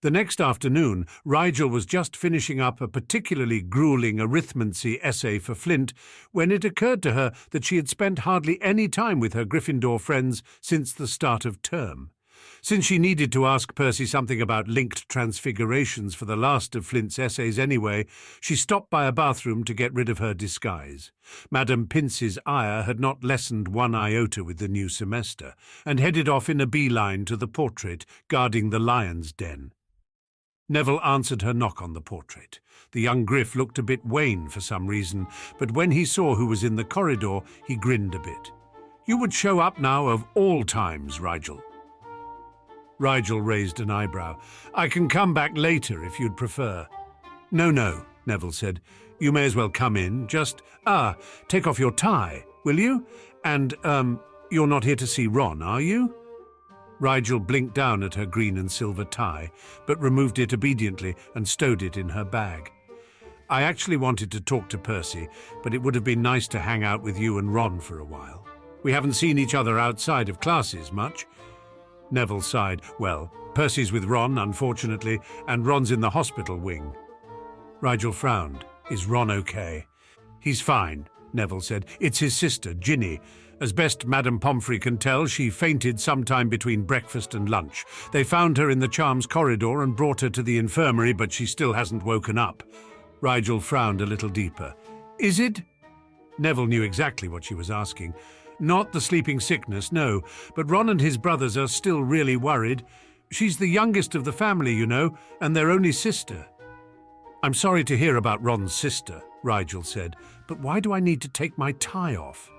The next afternoon, Rigel was just finishing up a particularly grueling arithmancy essay for Flint when it occurred to her that she had spent hardly any time with her Gryffindor friends since the start of term. Since she needed to ask Percy something about linked transfigurations for the last of Flint's essays anyway, she stopped by a bathroom to get rid of her disguise. Madame Pince's ire had not lessened one iota with the new semester, and headed off in a beeline to the portrait guarding the lion's den. Neville answered her knock on the portrait. The young Griff looked a bit wan for some reason, but when he saw who was in the corridor, he grinned a bit. "You would show up now of all times, Rigel." Rigel raised an eyebrow. "I can come back later if you'd prefer." No, Neville said. "You may as well come in. Just, take off your tie, will you? And, you're not here to see Ron, are you?" Rigel blinked down at her green and silver tie, but removed it obediently and stowed it in her bag. "I actually wanted to talk to Percy, but it would have been nice to hang out with you and Ron for a while. We haven't seen each other outside of classes much." Neville sighed. "Well, Percy's with Ron, unfortunately, and Ron's in the hospital wing." Rigel frowned. "Is Ron okay?" "He's fine," Neville said. "It's his sister, Ginny. As best Madame Pomfrey can tell, she fainted sometime between breakfast and lunch. They found her in the Charms corridor and brought her to the infirmary, but she still hasn't woken up." Rigel frowned a little deeper. "Is it?" Neville knew exactly what she was asking. "Not the sleeping sickness, no, but Ron and his brothers are still really worried. She's the youngest of the family, you know, and their only sister." "I'm sorry to hear about Ron's sister," Rigel said, "but why do I need to take my tie off?"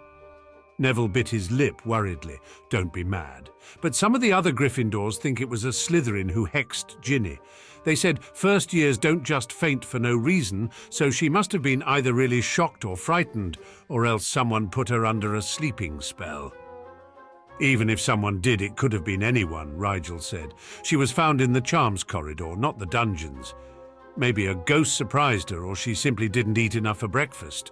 Neville bit his lip worriedly. "Don't be mad. But some of the other Gryffindors think it was a Slytherin who hexed Ginny. They said first years don't just faint for no reason, so she must have been either really shocked or frightened, or else someone put her under a sleeping spell." "Even if someone did, it could have been anyone," Rigel said. "She was found in the Charms corridor, not the dungeons. Maybe a ghost surprised her, or she simply didn't eat enough for breakfast."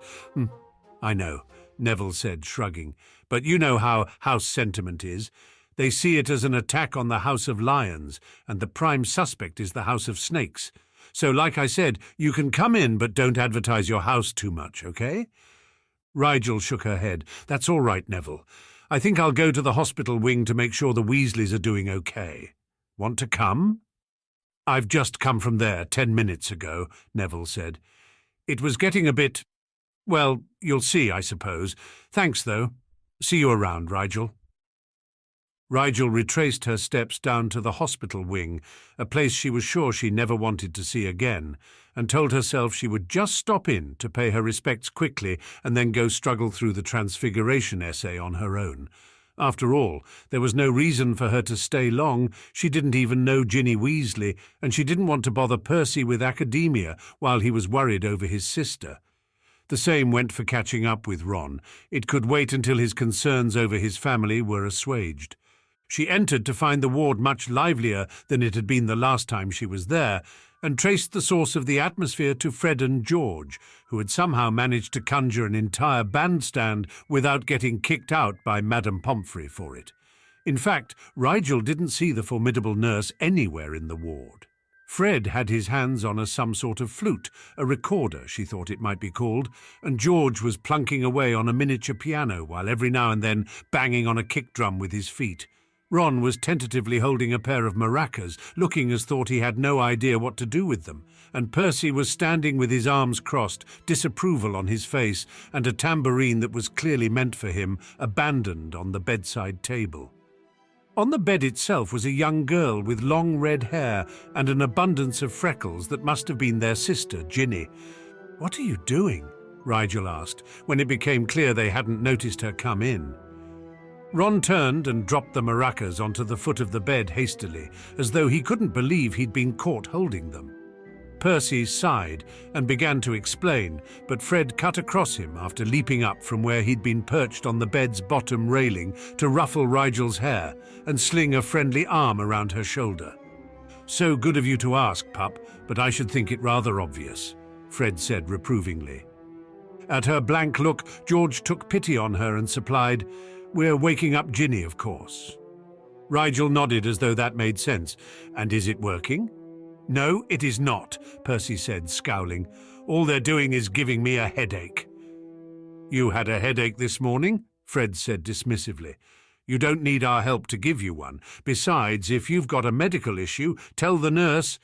"I know," Neville said, shrugging. "But you know how house sentiment is. They see it as an attack on the House of Lions, and the prime suspect is the House of Snakes. So, like I said, you can come in, but don't advertise your house too much, okay?" Rigel shook her head. "That's all right, Neville. I think I'll go to the hospital wing to make sure the Weasleys are doing okay. Want to come?" "I've just come from there 10 minutes ago," Neville said. "It was getting a bit... well, you'll see, I suppose. Thanks, though. See you around, Rigel." Rigel retraced her steps down to the hospital wing, a place she was sure she never wanted to see again, and told herself she would just stop in to pay her respects quickly and then go struggle through the Transfiguration essay on her own. After all, there was no reason for her to stay long. She didn't even know Ginny Weasley, and she didn't want to bother Percy with academia while he was worried over his sister. The same went for catching up with Ron. It could wait until his concerns over his family were assuaged. She entered to find the ward much livelier than it had been the last time she was there, and traced the source of the atmosphere to Fred and George, who had somehow managed to conjure an entire bandstand without getting kicked out by Madame Pomfrey for it. In fact, Rigel didn't see the formidable nurse anywhere in the ward. Fred had his hands on some sort of flute, a recorder, she thought it might be called, and George was plunking away on a miniature piano while every now and then banging on a kick drum with his feet. Ron was tentatively holding a pair of maracas, looking as though he had no idea what to do with them, and Percy was standing with his arms crossed, disapproval on his face, and a tambourine that was clearly meant for him abandoned on the bedside table. On the bed itself was a young girl with long red hair and an abundance of freckles that must have been their sister, Ginny. "What are you doing?" Rigel asked, when it became clear they hadn't noticed her come in. Ron turned and dropped the maracas onto the foot of the bed hastily, as though he couldn't believe he'd been caught holding them. Percy sighed and began to explain, but Fred cut across him after leaping up from where he'd been perched on the bed's bottom railing to ruffle Rigel's hair and sling a friendly arm around her shoulder. "So good of you to ask, pup, but I should think it rather obvious," Fred said reprovingly. At her blank look, George took pity on her and supplied, "We're waking up Ginny, of course." Rigel nodded as though that made sense. "And is it working?" "No, it is not," Percy said, scowling. "All they're doing is giving me a headache." "You had a headache this morning?" Fred said dismissively. You don't need our help to give you one. Besides, if you've got a medical issue, tell the nurse."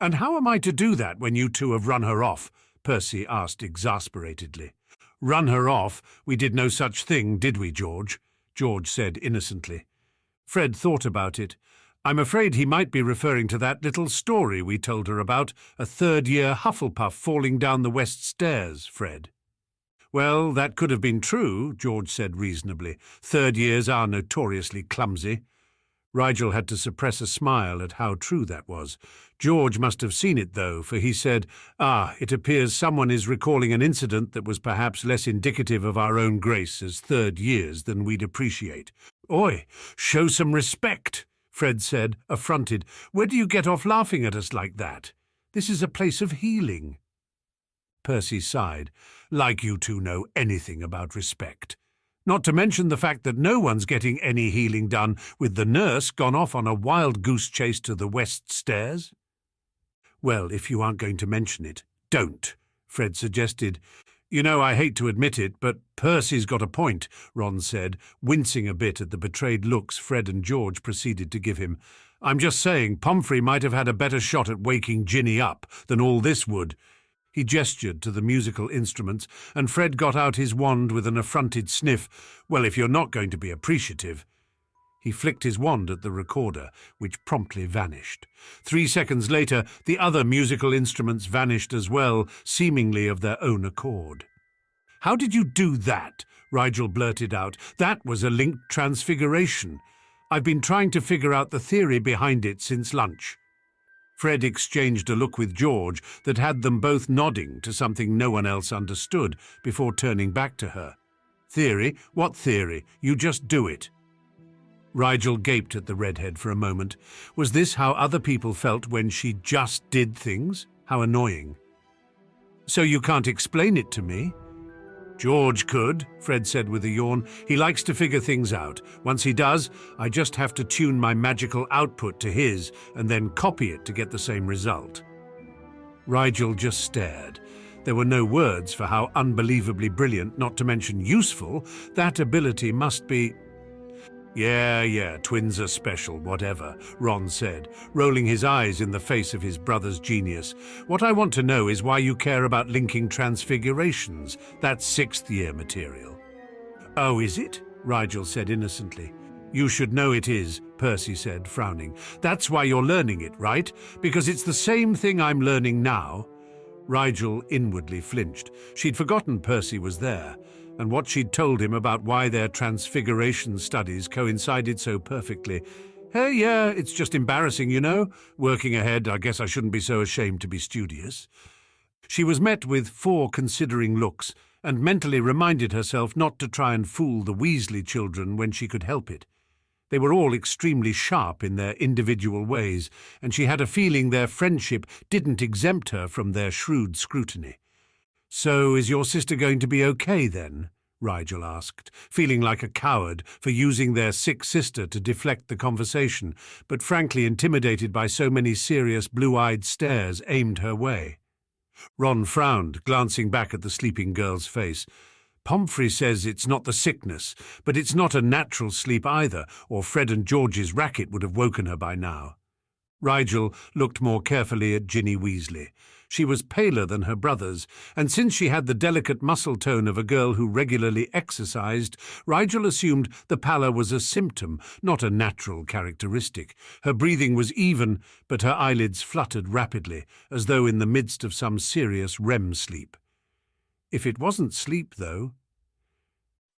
"And how am I to do that when you two have run her off?" Percy asked exasperatedly. "Run her off? We did no such thing, did we, George?" George said innocently. Fred thought about it. "I'm afraid he might be referring to that little story we told her about, a third-year Hufflepuff falling down the west stairs, Fred." "Well, that could have been true," George said reasonably. "Third years are notoriously clumsy." Rigel had to suppress a smile at how true that was. George must have seen it, though, for he said, "It appears someone is recalling an incident that was perhaps less indicative of our own grace as third years than we'd appreciate." "Oi, show some respect," Fred said, affronted. "Where do you get off laughing at us like that? This is a place of healing." Percy sighed. "Like you two know anything about respect. Not to mention the fact that no one's getting any healing done with the nurse gone off on a wild goose chase to the west stairs." "Well, if you aren't going to mention it, don't," Fred suggested. "You know, I hate to admit it, but Percy's got a point," Ron said, wincing a bit at the betrayed looks Fred and George proceeded to give him. "I'm just saying Pomfrey might have had a better shot at waking Ginny up than all this would." He gestured to the musical instruments, and Fred got out his wand with an affronted sniff. "Well, if you're not going to be appreciative." He flicked his wand at the recorder, which promptly vanished. 3 seconds later, the other musical instruments vanished as well, seemingly of their own accord. "How did you do that?" Rigel blurted out. "That was a linked transfiguration. I've been trying to figure out the theory behind it since lunch." Fred exchanged a look with George that had them both nodding to something no one else understood before turning back to her. "Theory? What theory? You just do it." Rigel gaped at the redhead for a moment. Was this how other people felt when she just did things? How annoying. "So you can't explain it to me?" "George could," Fred said with a yawn. "He likes to figure things out. Once he does, I just have to tune my magical output to his and then copy it to get the same result." Rigel just stared. There were no words for how unbelievably brilliant, not to mention useful, that ability must be. Yeah, twins are special, whatever," Ron said, rolling his eyes in the face of his brother's genius. "What I want to know is why you care about linking transfigurations. That's sixth-year material." "Oh, is it?" Rigel said innocently. "You should know it is," Percy said, frowning. "That's why you're learning it, right? Because it's the same thing I'm learning now." Rigel inwardly flinched. She'd forgotten Percy was there, and what she'd told him about why their transfiguration studies coincided so perfectly. "Hey, yeah, it's just embarrassing, you know. Working ahead, I guess I shouldn't be so ashamed to be studious." She was met with 4 considering looks, and mentally reminded herself not to try and fool the Weasley children when she could help it. They were all extremely sharp in their individual ways, and she had a feeling their friendship didn't exempt her from their shrewd scrutiny. "So is your sister going to be okay, then?" Rigel asked, feeling like a coward for using their sick sister to deflect the conversation, but frankly intimidated by so many serious blue-eyed stares aimed her way. Ron frowned, glancing back at the sleeping girl's face. "Pomfrey says it's not the sickness, but it's not a natural sleep either, or Fred and George's racket would have woken her by now." Rigel looked more carefully at Ginny Weasley. She was paler than her brothers, and since she had the delicate muscle tone of a girl who regularly exercised, Rigel assumed the pallor was a symptom, not a natural characteristic. Her breathing was even, but her eyelids fluttered rapidly, as though in the midst of some serious REM sleep. If it wasn't sleep, though.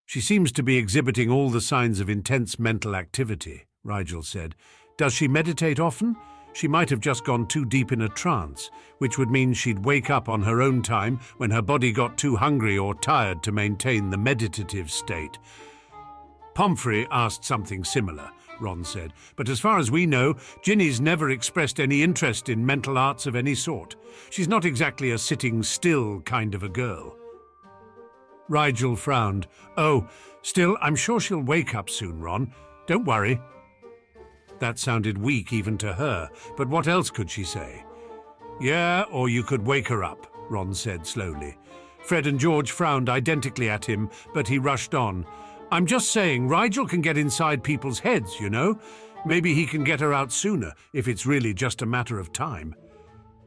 "She seems to be exhibiting all the signs of intense mental activity," Rigel said. "Does she meditate often? She might have just gone too deep in a trance, which would mean she'd wake up on her own time when her body got too hungry or tired to maintain the meditative state." "Pomfrey asked something similar," Ron said, "but as far as we know, Ginny's never expressed any interest in mental arts of any sort. She's not exactly a sitting still kind of a girl." Rigel frowned. "Oh, still, I'm sure she'll wake up soon, Ron. Don't worry." That sounded weak even to her, but what else could she say? "Yeah, or you could wake her up," Ron said slowly. Fred and George frowned identically at him, but he rushed on. I'm just saying, Rigel can get inside people's heads, you know? Maybe he can get her out sooner, if it's really just a matter of time.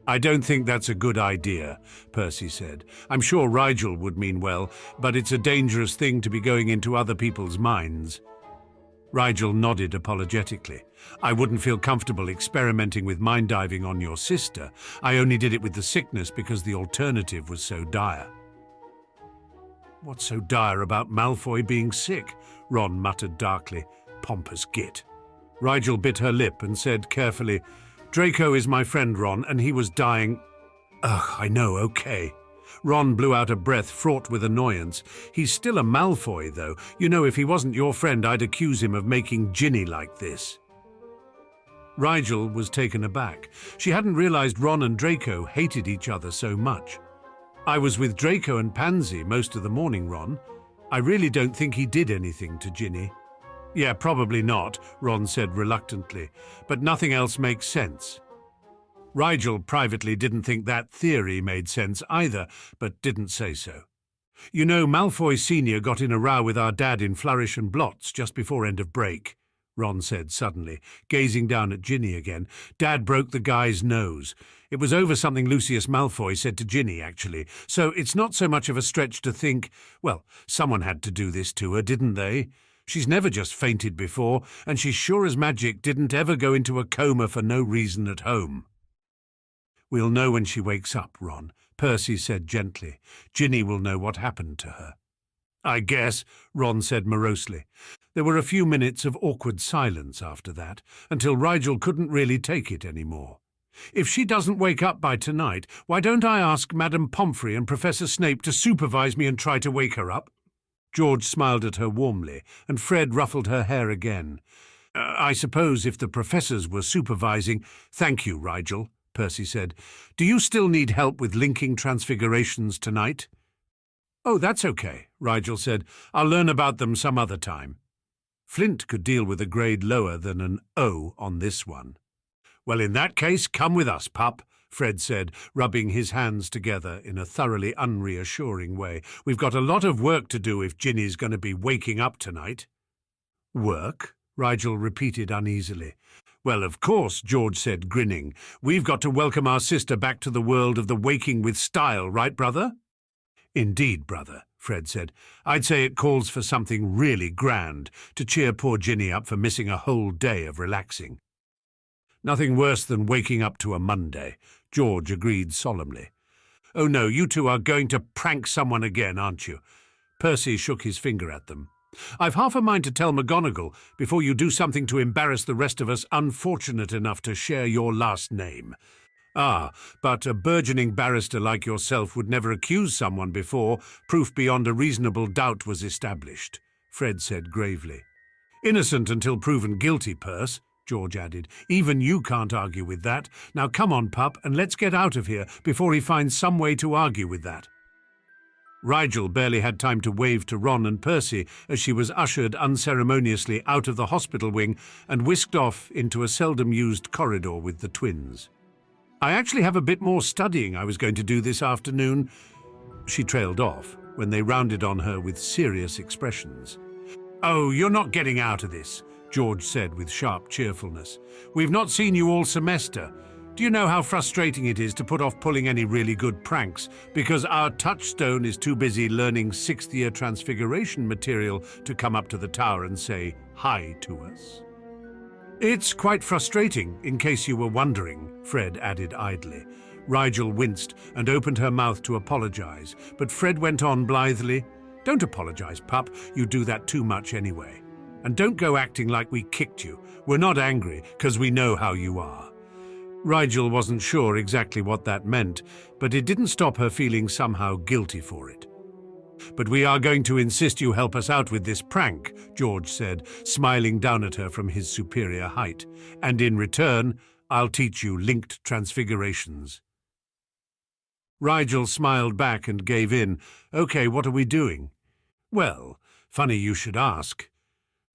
I don't think that's a good idea, Percy said. I'm sure Rigel would mean well, but it's a dangerous thing to be going into other people's minds. Rigel nodded apologetically. I wouldn't feel comfortable experimenting with mind diving on your sister. I only did it with the sickness because the alternative was so dire. What's so dire about Malfoy being sick? Ron muttered darkly. Pompous git. Rigel bit her lip and said carefully, Draco is my friend, Ron, and he was dying. Ugh, I know, okay. Ron blew out a breath fraught with annoyance. He's still a Malfoy, though. You know, if he wasn't your friend, I'd accuse him of making Ginny like this. Rigel was taken aback. She hadn't realized Ron and Draco hated each other so much. I was with Draco and Pansy most of the morning, Ron. I really don't think he did anything to Ginny. Yeah, probably not, Ron said reluctantly, but nothing else makes sense. Rigel privately didn't think that theory made sense either, but didn't say so. You know, Malfoy Sr. got in a row with our dad in Flourish and Blots just before end of break, Ron said suddenly, gazing down at Ginny again. Dad broke the guy's nose. It was over something Lucius Malfoy said to Ginny, actually, so it's not so much of a stretch to think, well, someone had to do this to her, didn't they? She's never just fainted before, and she's sure as magic didn't ever go into a coma for no reason at home. We'll know when she wakes up, Ron, Percy said gently. Ginny will know what happened to her. I guess, Ron said morosely. There were a few minutes of awkward silence after that, until Rigel couldn't really take it anymore. If she doesn't wake up by tonight, why don't I ask Madame Pomfrey and Professor Snape to supervise me and try to wake her up? George smiled at her warmly, and Fred ruffled her hair again. I suppose if the professors were supervising— Thank you, Rigel, Percy said. Do you still need help with linking transfigurations tonight? Oh, that's okay, Rigel said. I'll learn about them some other time. Flint could deal with a grade lower than an O on this one. Well, in that case, come with us, pup, Fred said, rubbing his hands together in a thoroughly unreassuring way. We've got a lot of work to do if Ginny's going to be waking up tonight. Work? Rigel repeated uneasily. Well, of course, George said, grinning. We've got to welcome our sister back to the world of the waking with style, right, brother? Indeed, brother, Fred said. I'd say it calls for something really grand to cheer poor Ginny up for missing a whole day of relaxing. Nothing worse than waking up to a Monday, George agreed solemnly. Oh no, you two are going to prank someone again, aren't you? Percy shook his finger at them. I've half a mind to tell McGonagall before you do something to embarrass the rest of us unfortunate enough to share your last name. Ah, but a burgeoning barrister like yourself would never accuse someone before proof beyond a reasonable doubt was established, Fred said gravely. Innocent until proven guilty, Perce, George added. Even you can't argue with that. Now come on, pup, and let's get out of here before he finds some way to argue with that. Rigel barely had time to wave to Ron and Percy as she was ushered unceremoniously out of the hospital wing and whisked off into a seldom-used corridor with the twins. I actually have a bit more studying I was going to do this afternoon. She trailed off when they rounded on her with serious expressions. Oh, you're not getting out of this, George said with sharp cheerfulness. We've not seen you all semester. Do you know how frustrating it is to put off pulling any really good pranks because our touchstone is too busy learning 6th-year transfiguration material to come up to the tower and say hi to us? It's quite frustrating, in case you were wondering, Fred added idly. Rigel winced and opened her mouth to apologize, but Fred went on blithely. Don't apologize, pup. You do that too much anyway. And don't go acting like we kicked you. We're not angry, 'cause we know how you are. Rigel wasn't sure exactly what that meant, but it didn't stop her feeling somehow guilty for it. But we are going to insist you help us out with this prank, George said, smiling down at her from his superior height. And in return, I'll teach you linked transfigurations. Rigel smiled back and gave in. Okay, what are we doing? Well, funny you should ask.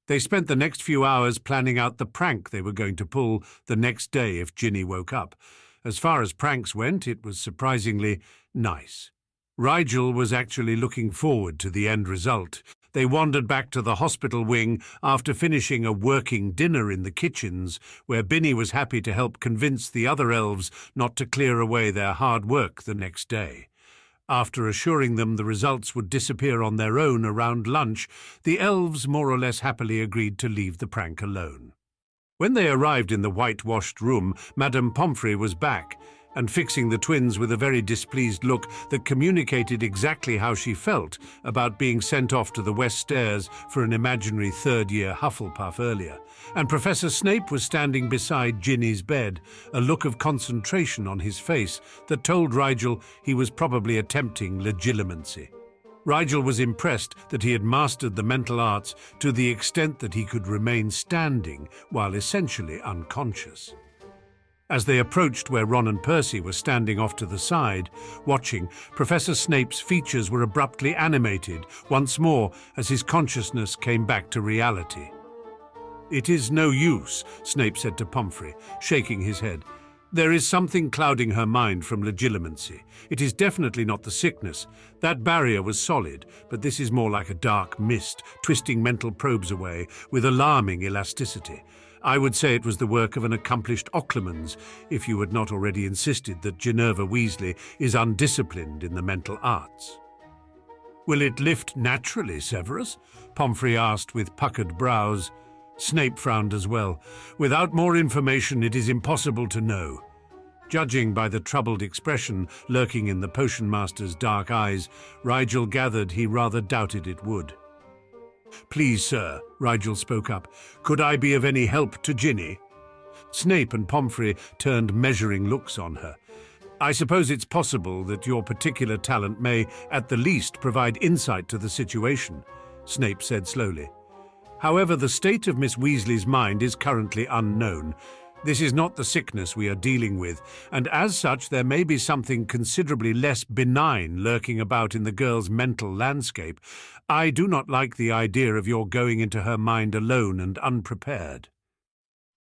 They spent the next few hours planning out the prank they were going to pull the next day if Ginny woke up. As far as pranks went, it was surprisingly nice. Rigel was actually looking forward to the end result. They wandered back to the hospital wing after finishing a working dinner in the kitchens, where Binny was happy to help convince the other elves not to clear away their hard work the next day. After assuring them the results would disappear on their own around lunch, the elves more or less happily agreed to leave the prank alone. When they arrived in the whitewashed room, Madame Pomfrey was back, and fixing the twins with a very displeased look that communicated exactly how she felt about being sent off to the West Stairs for an imaginary third-year Hufflepuff earlier. And Professor Snape was standing beside Ginny's bed, a look of concentration on his face that told Rigel he was probably attempting legilimency. Rigel was impressed that he had mastered the mental arts to the extent that he could remain standing while essentially unconscious. As they approached where Ron and Percy were standing off to the side, watching, Professor Snape's features were abruptly animated once more as his consciousness came back to reality. "It is no use," Snape said to Pomfrey, shaking his head. "There is something clouding her mind from legilimency. It is definitely not the sickness. That barrier was solid, but this is more like a dark mist, twisting mental probes away with alarming elasticity. I would say it was the work of an accomplished occlumens, if you had not already insisted that Ginevra Weasley is undisciplined in the mental arts." "Will it lift naturally, Severus?" Pomfrey asked with puckered brows. Snape frowned as well. "Without more information, it is impossible to know." Judging by the troubled expression lurking in the potion master's dark eyes, Rigel gathered he rather doubted it would. "Please, sir," Rigel spoke up, "could I be of any help to Ginny?" Snape and Pomfrey turned measuring looks on her. "I suppose it's possible that your particular talent may, at the least, provide insight to the situation," Snape said slowly. "However, the state of Miss Weasley's mind is currently unknown. This is not the sickness we are dealing with, and as such there may be something considerably less benign lurking about in the girl's mental landscape. I do not like the idea of your going into her mind alone and unprepared."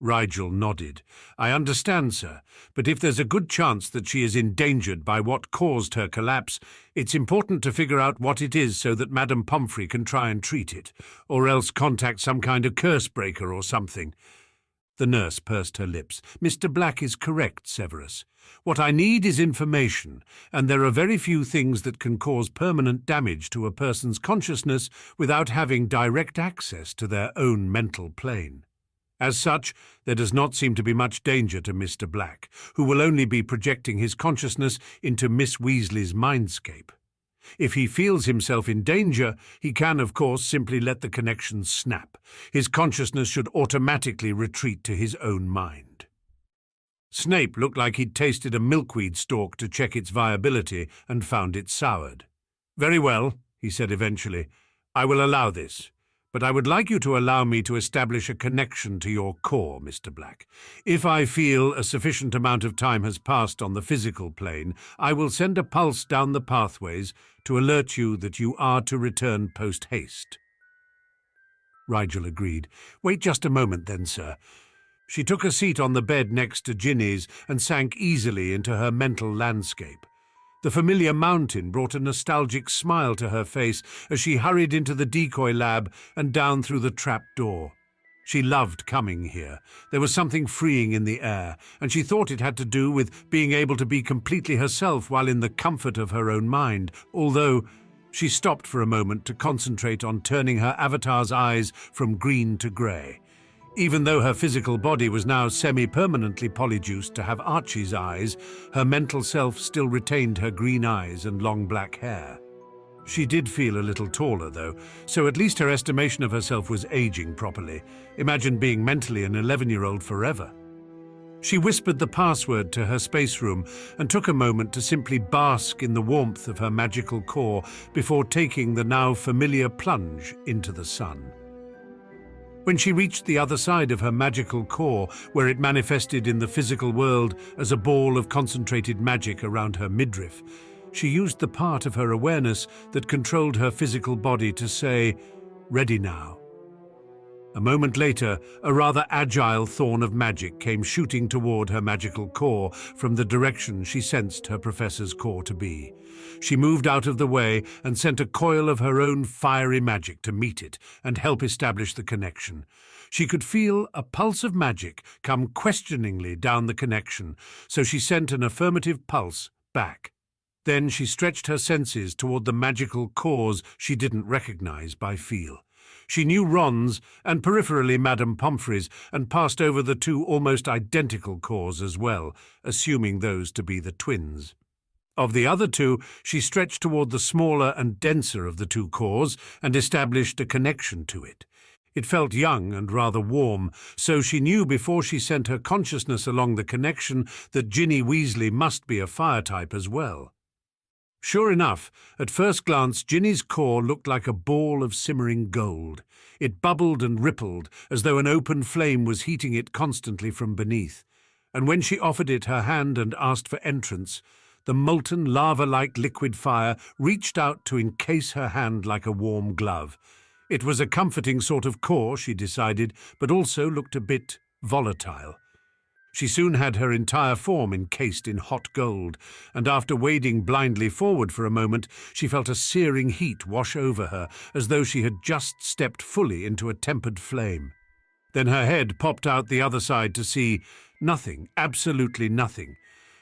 Rigel nodded. "I understand, sir, but if there's a good chance that she is endangered by what caused her collapse, it's important to figure out what it is so that Madame Pomfrey can try and treat it, or else contact some kind of curse breaker or something." The nurse pursed her lips. "Mr. Black is correct, Severus. What I need is information, and there are very few things that can cause permanent damage to a person's consciousness without having direct access to their own mental plane. As such, there does not seem to be much danger to Mr. Black, who will only be projecting his consciousness into Miss Weasley's mindscape. If he feels himself in danger, he can, of course, simply let the connection snap. His consciousness should automatically retreat to his own mind." Snape looked like he'd tasted a milkweed stalk to check its viability and found it soured. "Very well," he said eventually. "I will allow this. But I would like you to allow me to establish a connection to your core, Mr. Black. If I feel a sufficient amount of time has passed on the physical plane, I will send a pulse down the pathways to alert you that you are to return post-haste." Rigel agreed. "Wait just a moment then, sir." She took a seat on the bed next to Ginny's and sank easily into her mental landscape. The familiar mountain brought a nostalgic smile to her face as she hurried into the decoy lab and down through the trap door. She loved coming here. There was something freeing in the air, and she thought it had to do with being able to be completely herself while in the comfort of her own mind, although she stopped for a moment to concentrate on turning her avatar's eyes from green to grey. Even though her physical body was now semi-permanently polyjuiced to have Archie's eyes, her mental self still retained her green eyes and long black hair. She did feel a little taller, though, so at least her estimation of herself was aging properly. Imagine being mentally an 11-year-old forever. She whispered the password to her space room and took a moment to simply bask in the warmth of her magical core before taking the now familiar plunge into the sun. When she reached the other side of her magical core, where it manifested in the physical world as a ball of concentrated magic around her midriff, she used the part of her awareness that controlled her physical body to say, "Ready now." A moment later, a rather agile thorn of magic came shooting toward her magical core from the direction she sensed her professor's core to be. She moved out of the way and sent a coil of her own fiery magic to meet it and help establish the connection. She could feel a pulse of magic come questioningly down the connection, so she sent an affirmative pulse back. Then she stretched her senses toward the magical cores she didn't recognize by feel. She knew Ron's and peripherally Madame Pomfrey's and passed over the two almost identical cores as well, assuming those to be the twins. Of the other two, she stretched toward the smaller and denser of the two cores and established a connection to it. It felt young and rather warm, so she knew before she sent her consciousness along the connection that Ginny Weasley must be a fire type as well. Sure enough, at first glance, Ginny's core looked like a ball of simmering gold. It bubbled and rippled, as though an open flame was heating it constantly from beneath. And when she offered it her hand and asked for entrance, the molten lava-like liquid fire reached out to encase her hand like a warm glove. It was a comforting sort of core, she decided, but also looked a bit volatile. She soon had her entire form encased in hot gold, and after wading blindly forward for a moment, she felt a searing heat wash over her, as though she had just stepped fully into a tempered flame. Then her head popped out the other side to see nothing, absolutely nothing.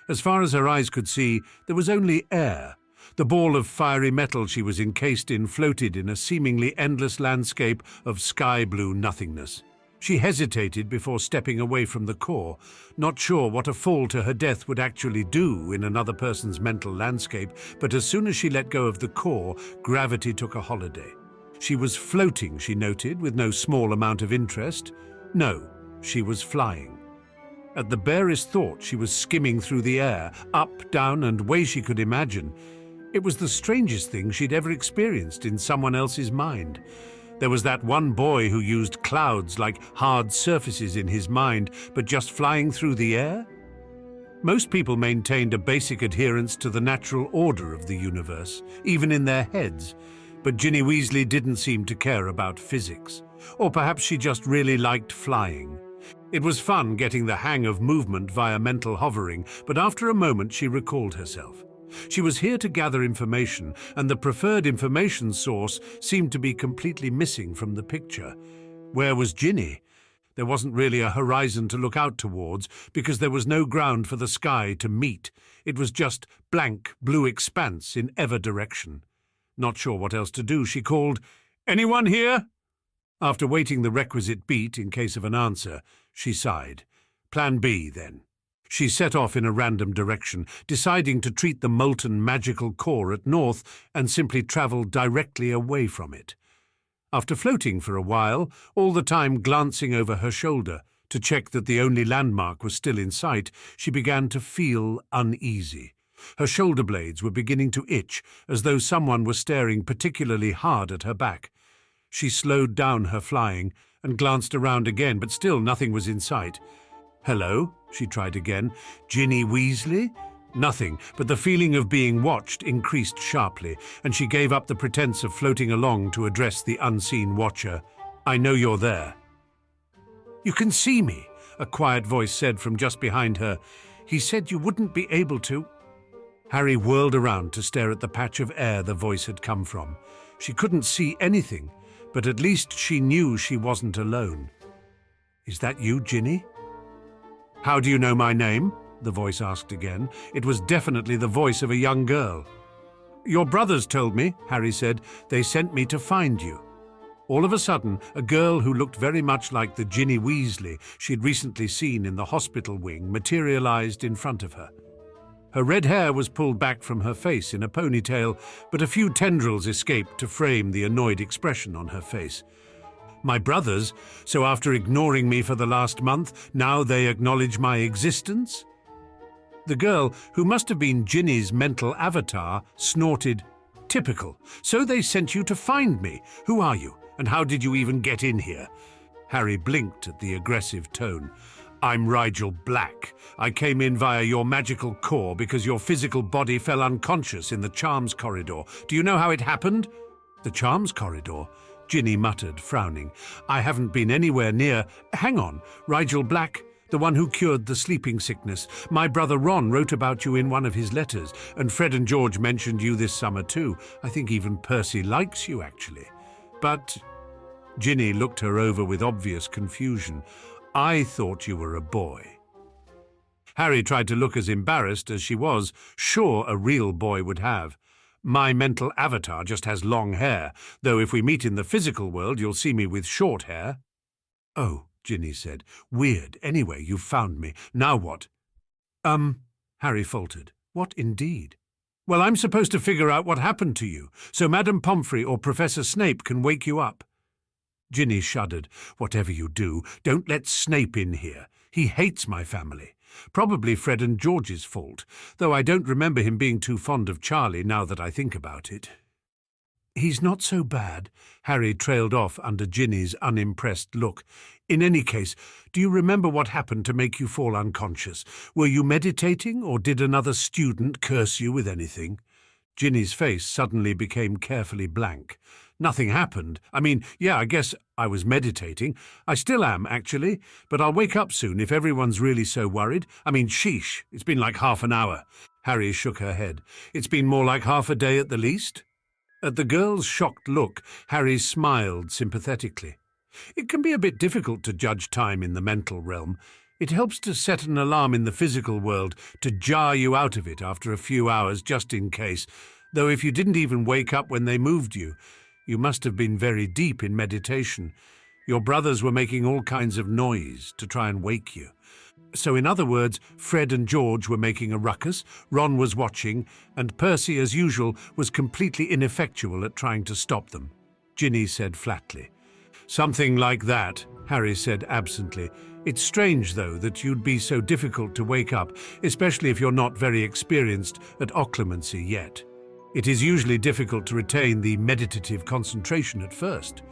As far as her eyes could see, there was only air. The ball of fiery metal she was encased in floated in a seemingly endless landscape of sky-blue nothingness. She hesitated before stepping away from the core, not sure what a fall to her death would actually do in another person's mental landscape, but as soon as she let go of the core, gravity took a holiday. She was floating, she noted, with no small amount of interest. No, she was flying. At the barest thought, she was skimming through the air, up, down, and way she could imagine. It was the strangest thing she'd ever experienced in someone else's mind. There was that one boy who used clouds like hard surfaces in his mind, but just flying through the air? Most people maintained a basic adherence to the natural order of the universe, even in their heads, but Ginny Weasley didn't seem to care about physics. Or perhaps she just really liked flying. It was fun getting the hang of movement via mental hovering, but after a moment she recalled herself. She was here to gather information, and the preferred information source seemed to be completely missing from the picture. Where was Ginny? There wasn't really a horizon to look out towards, because there was no ground for the sky to meet. It was just blank blue expanse in ever direction. Not sure what else to do, she called, "Anyone here?" After waiting the requisite beat in case of an answer, she sighed. Plan B, then. She set off in a random direction, deciding to treat the molten magical core at north and simply travel directly away from it. After floating for a while, all the time glancing over her shoulder to check that the only landmark was still in sight, she began to feel uneasy. Her shoulder blades were beginning to itch, as though someone were staring particularly hard at her back. She slowed down her flying and glanced around again, but still nothing was in sight. "Hello?" she tried again. "Ginny Weasley?" Nothing, but the feeling of being watched increased sharply, and she gave up the pretense of floating along to address the unseen watcher. "I know you're there." "You can see me," a quiet voice said from just behind her. "He said you wouldn't be able to." Harry whirled around to stare at the patch of air the voice had come from. She couldn't see anything, but at least she knew she wasn't alone. "Is that you, Ginny?" "How do you know my name?" the voice asked again. It was definitely the voice of a young girl. "Your brothers told me," Harry said. "They sent me to find you." All of a sudden, a girl who looked very much like the Ginny Weasley she'd recently seen in the hospital wing materialized in front of her. Her red hair was pulled back from her face in a ponytail, but a few tendrils escaped to frame the annoyed expression on her face. "My brothers? So after ignoring me for the last month, now they acknowledge my existence?" The girl, who must have been Ginny's mental avatar, snorted. "Typical. So they sent you to find me. Who are you, and how did you even get in here?" Harry blinked at the aggressive tone. "I'm Rigel Black. I came in via your magical core because your physical body fell unconscious in the charms corridor. Do you know how it happened?" "The charms corridor?" Ginny muttered, frowning. I haven't been anywhere near— Hang on, Rigel Black, the one who cured the sleeping sickness. My brother Ron wrote about you in one of his letters, and Fred and George mentioned you this summer too. I think even Percy likes you, actually. But— Ginny looked her over with obvious confusion. I thought you were a boy. Harry tried to look as embarrassed as she was sure a real boy would have. My mental avatar just has long hair, though if we meet in the physical world you'll see me with short hair. Oh, Ginny said. Weird. Anyway, you've found me. Now what? Harry faltered. What indeed? Well, I'm supposed to figure out what happened to you, so Madame Pomfrey or Professor Snape can wake you up. Ginny shuddered. Whatever you do, don't let Snape in here. He hates my family. Probably Fred and George's fault, though I don't remember him being too fond of Charlie now that I think about it. He's not so bad, Harry trailed off under Ginny's unimpressed look. In any case, do you remember what happened to make you fall unconscious? Were you meditating, or did another student curse you with anything? Ginny's face suddenly became carefully blank. Nothing happened. I mean, yeah, I guess I was meditating. I still am, actually, but I'll wake up soon if everyone's really so worried. I mean, sheesh, it's been like half an hour. Harry shook her head. It's been more like half a day at the least. At the girl's shocked look, Harry smiled sympathetically. It can be a bit difficult to judge time in the mental realm. It helps to set an alarm in the physical world to jar you out of it after a few hours just in case, though if you didn't even wake up when they moved you, you must have been very deep in meditation. Your brothers were making all kinds of noise to try and wake you. So in other words, Fred and George were making a ruckus, Ron was watching, and Percy, as usual, was completely ineffectual at trying to stop them. Ginny said flatly. Something like that, Harry said absently. It's strange, though, that you'd be so difficult to wake up, especially if you're not very experienced at occlumency yet. It is usually difficult to retain the meditative concentration at first.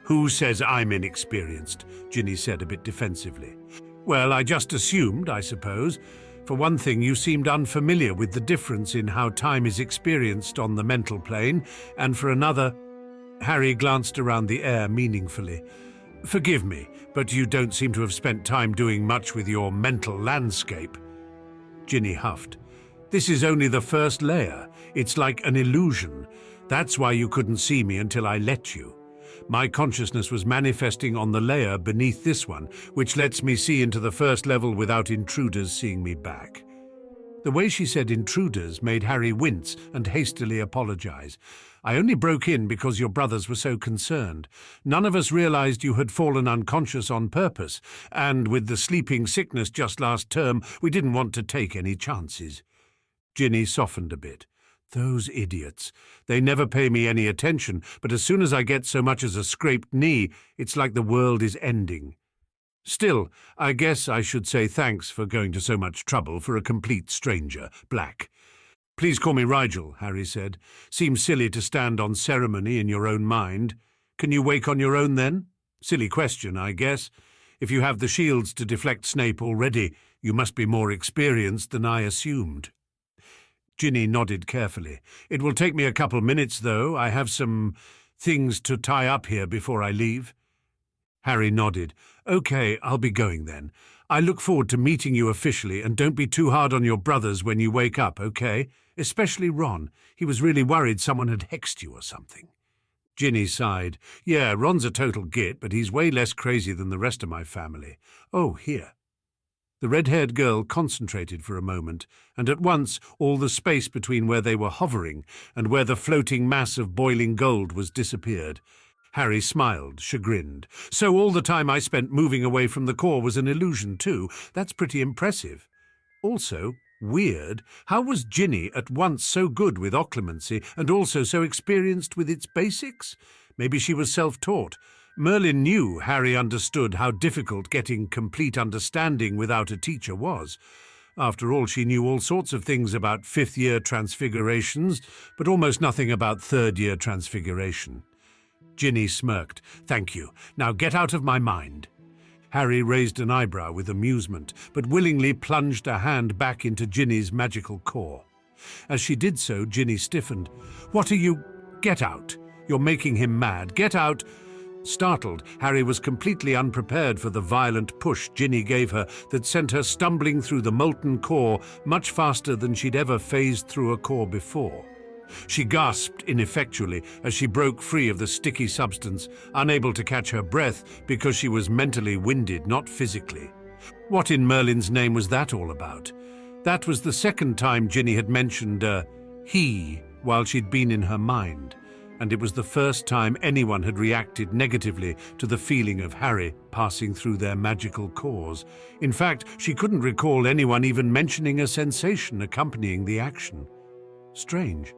Who says I'm inexperienced? Ginny said a bit defensively. Well, I just assumed, I suppose. For one thing, you seemed unfamiliar with the difference in how time is experienced on the mental plane, and for another— Harry glanced around the air meaningfully. Forgive me, but you don't seem to have spent time doing much with your mental landscape. Ginny huffed. This is only the first layer. It's like an illusion. That's why you couldn't see me until I let you. My consciousness was manifesting on the layer beneath this one, which lets me see into the first level without intruders seeing me back. The way she said intruders made Harry wince and hastily apologize. I only broke in because your brothers were so concerned. None of us realized you had fallen unconscious on purpose, and with the sleeping sickness just last term, we didn't want to take any chances. Ginny softened a bit. Those idiots. They never pay me any attention, but as soon as I get so much as a scraped knee, it's like the world is ending. Still, I guess I should say thanks for going to so much trouble for a complete stranger, Black. Please call me Rigel, Harry said. Seems silly to stand on ceremony in your own mind. Can you wake on your own then? Silly question, I guess. If you have the shields to deflect Snape already, you must be more experienced than I assumed. Ginny nodded carefully. It will take me a couple minutes, though. I have some things to tie up here before I leave. Harry nodded. Okay, I'll be going then. I look forward to meeting you officially, and don't be too hard on your brothers when you wake up, okay? Especially Ron. He was really worried someone had hexed you or something. Ginny sighed. Yeah, Ron's a total git, but he's way less crazy than the rest of my family. Oh, here. The red-haired girl concentrated for a moment, and at once all the space between where they were hovering and where the floating mass of boiling gold was disappeared. Harry smiled, chagrined. So all the time I spent moving away from the core was an illusion too. That's pretty impressive. Also, weird, how was Ginny at once so good with occlumency and also so experienced with its basics? Maybe she was self-taught. Merlin knew Harry understood how difficult getting complete understanding without a teacher was. After all, she knew all sorts of things about fifth-year transfigurations, but almost nothing about third-year transfiguration. Ginny smirked. Thank you. Now get out of my mind. Harry raised an eyebrow with amusement, but willingly plunged a hand back into Ginny's magical core. As she did so, Ginny stiffened. What are you— Get out. You're making him mad. Get out. Startled, Harry was completely unprepared for the violent push Ginny gave her that sent her stumbling through the molten core much faster than she'd ever phased through a core before. She gasped ineffectually as she broke free of the sticky substance, unable to catch her breath because she was mentally winded, not physically. What in Merlin's name was that all about? That was the second time Ginny had mentioned he while she'd been in her mind, and it was the first time anyone had reacted negatively to the feeling of Harry passing through their magical cores. In fact, she couldn't recall anyone even mentioning a sensation accompanying the action. Strange.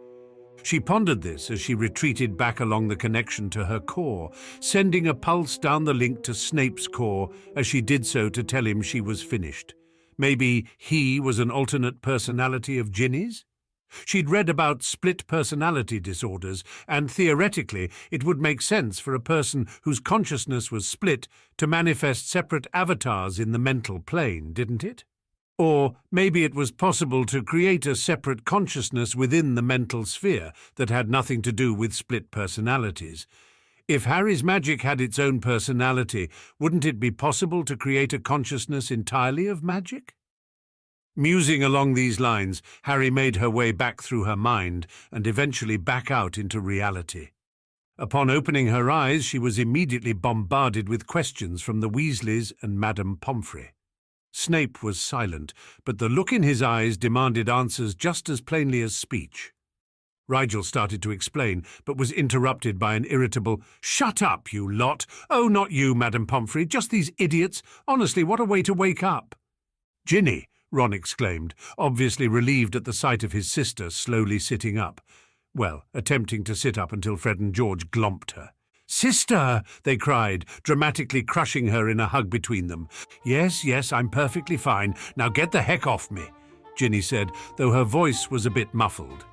She pondered this as she retreated back along the connection to her core, sending a pulse down the link to Snape's core as she did so to tell him she was finished. Maybe he was an alternate personality of Ginny's? She'd read about split personality disorders, and theoretically it would make sense for a person whose consciousness was split to manifest separate avatars in the mental plane, didn't it? Or maybe it was possible to create a separate consciousness within the mental sphere that had nothing to do with split personalities. If Harry's magic had its own personality, wouldn't it be possible to create a consciousness entirely of magic? Musing along these lines, Harry made her way back through her mind and eventually back out into reality. Upon opening her eyes, she was immediately bombarded with questions from the Weasleys and Madame Pomfrey. Snape was silent, but the look in his eyes demanded answers just as plainly as speech. Rigel started to explain, but was interrupted by an irritable, "Shut up, you lot! Oh, not you, Madame Pomfrey, just these idiots! Honestly, what a way to wake up!" "Ginny!" Ron exclaimed, obviously relieved at the sight of his sister slowly sitting up. Well, attempting to sit up until Fred and George glomped her. "Sister!" they cried, dramatically crushing her in a hug between them. Yes, I'm perfectly fine. Now get the heck off me," Ginny said, though her voice was a bit muffled.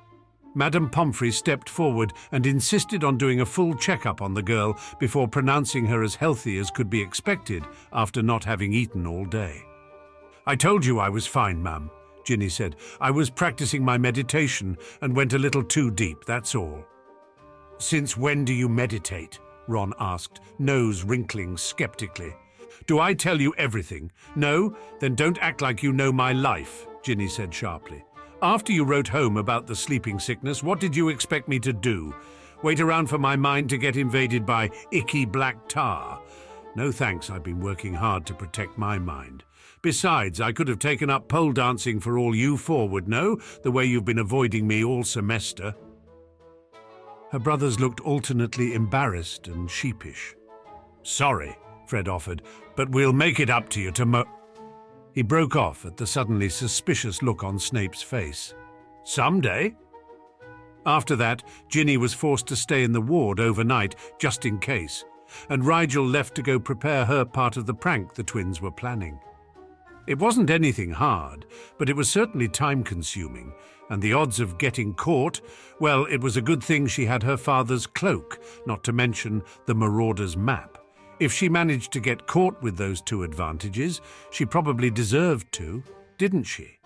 Madame Pomfrey stepped forward and insisted on doing a full checkup on the girl before pronouncing her as healthy as could be expected after not having eaten all day. "I told you I was fine, ma'am," Ginny said. "I was practicing my meditation and went a little too deep, that's all." "Since when do you meditate?" Ron asked, nose wrinkling skeptically. "Do I tell you everything? No? Then don't act like you know my life," Ginny said sharply. "After you wrote home about the sleeping sickness, what did you expect me to do? Wait around for my mind to get invaded by icky black tar? No thanks, I've been working hard to protect my mind. Besides, I could have taken up pole dancing for all you four would know, the way you've been avoiding me all semester." Her brothers looked alternately embarrassed and sheepish. "Sorry," Fred offered, "but we'll make it up to you tomorrow." He broke off at the suddenly suspicious look on Snape's face. "Someday?" After that, Ginny was forced to stay in the ward overnight, just in case, and Rigel left to go prepare her part of the prank the twins were planning. It wasn't anything hard, but it was certainly time-consuming, and the odds of getting caught, well, it was a good thing she had her father's cloak, not to mention the Marauder's map. If she managed to get caught with those two advantages, she probably deserved to, didn't she?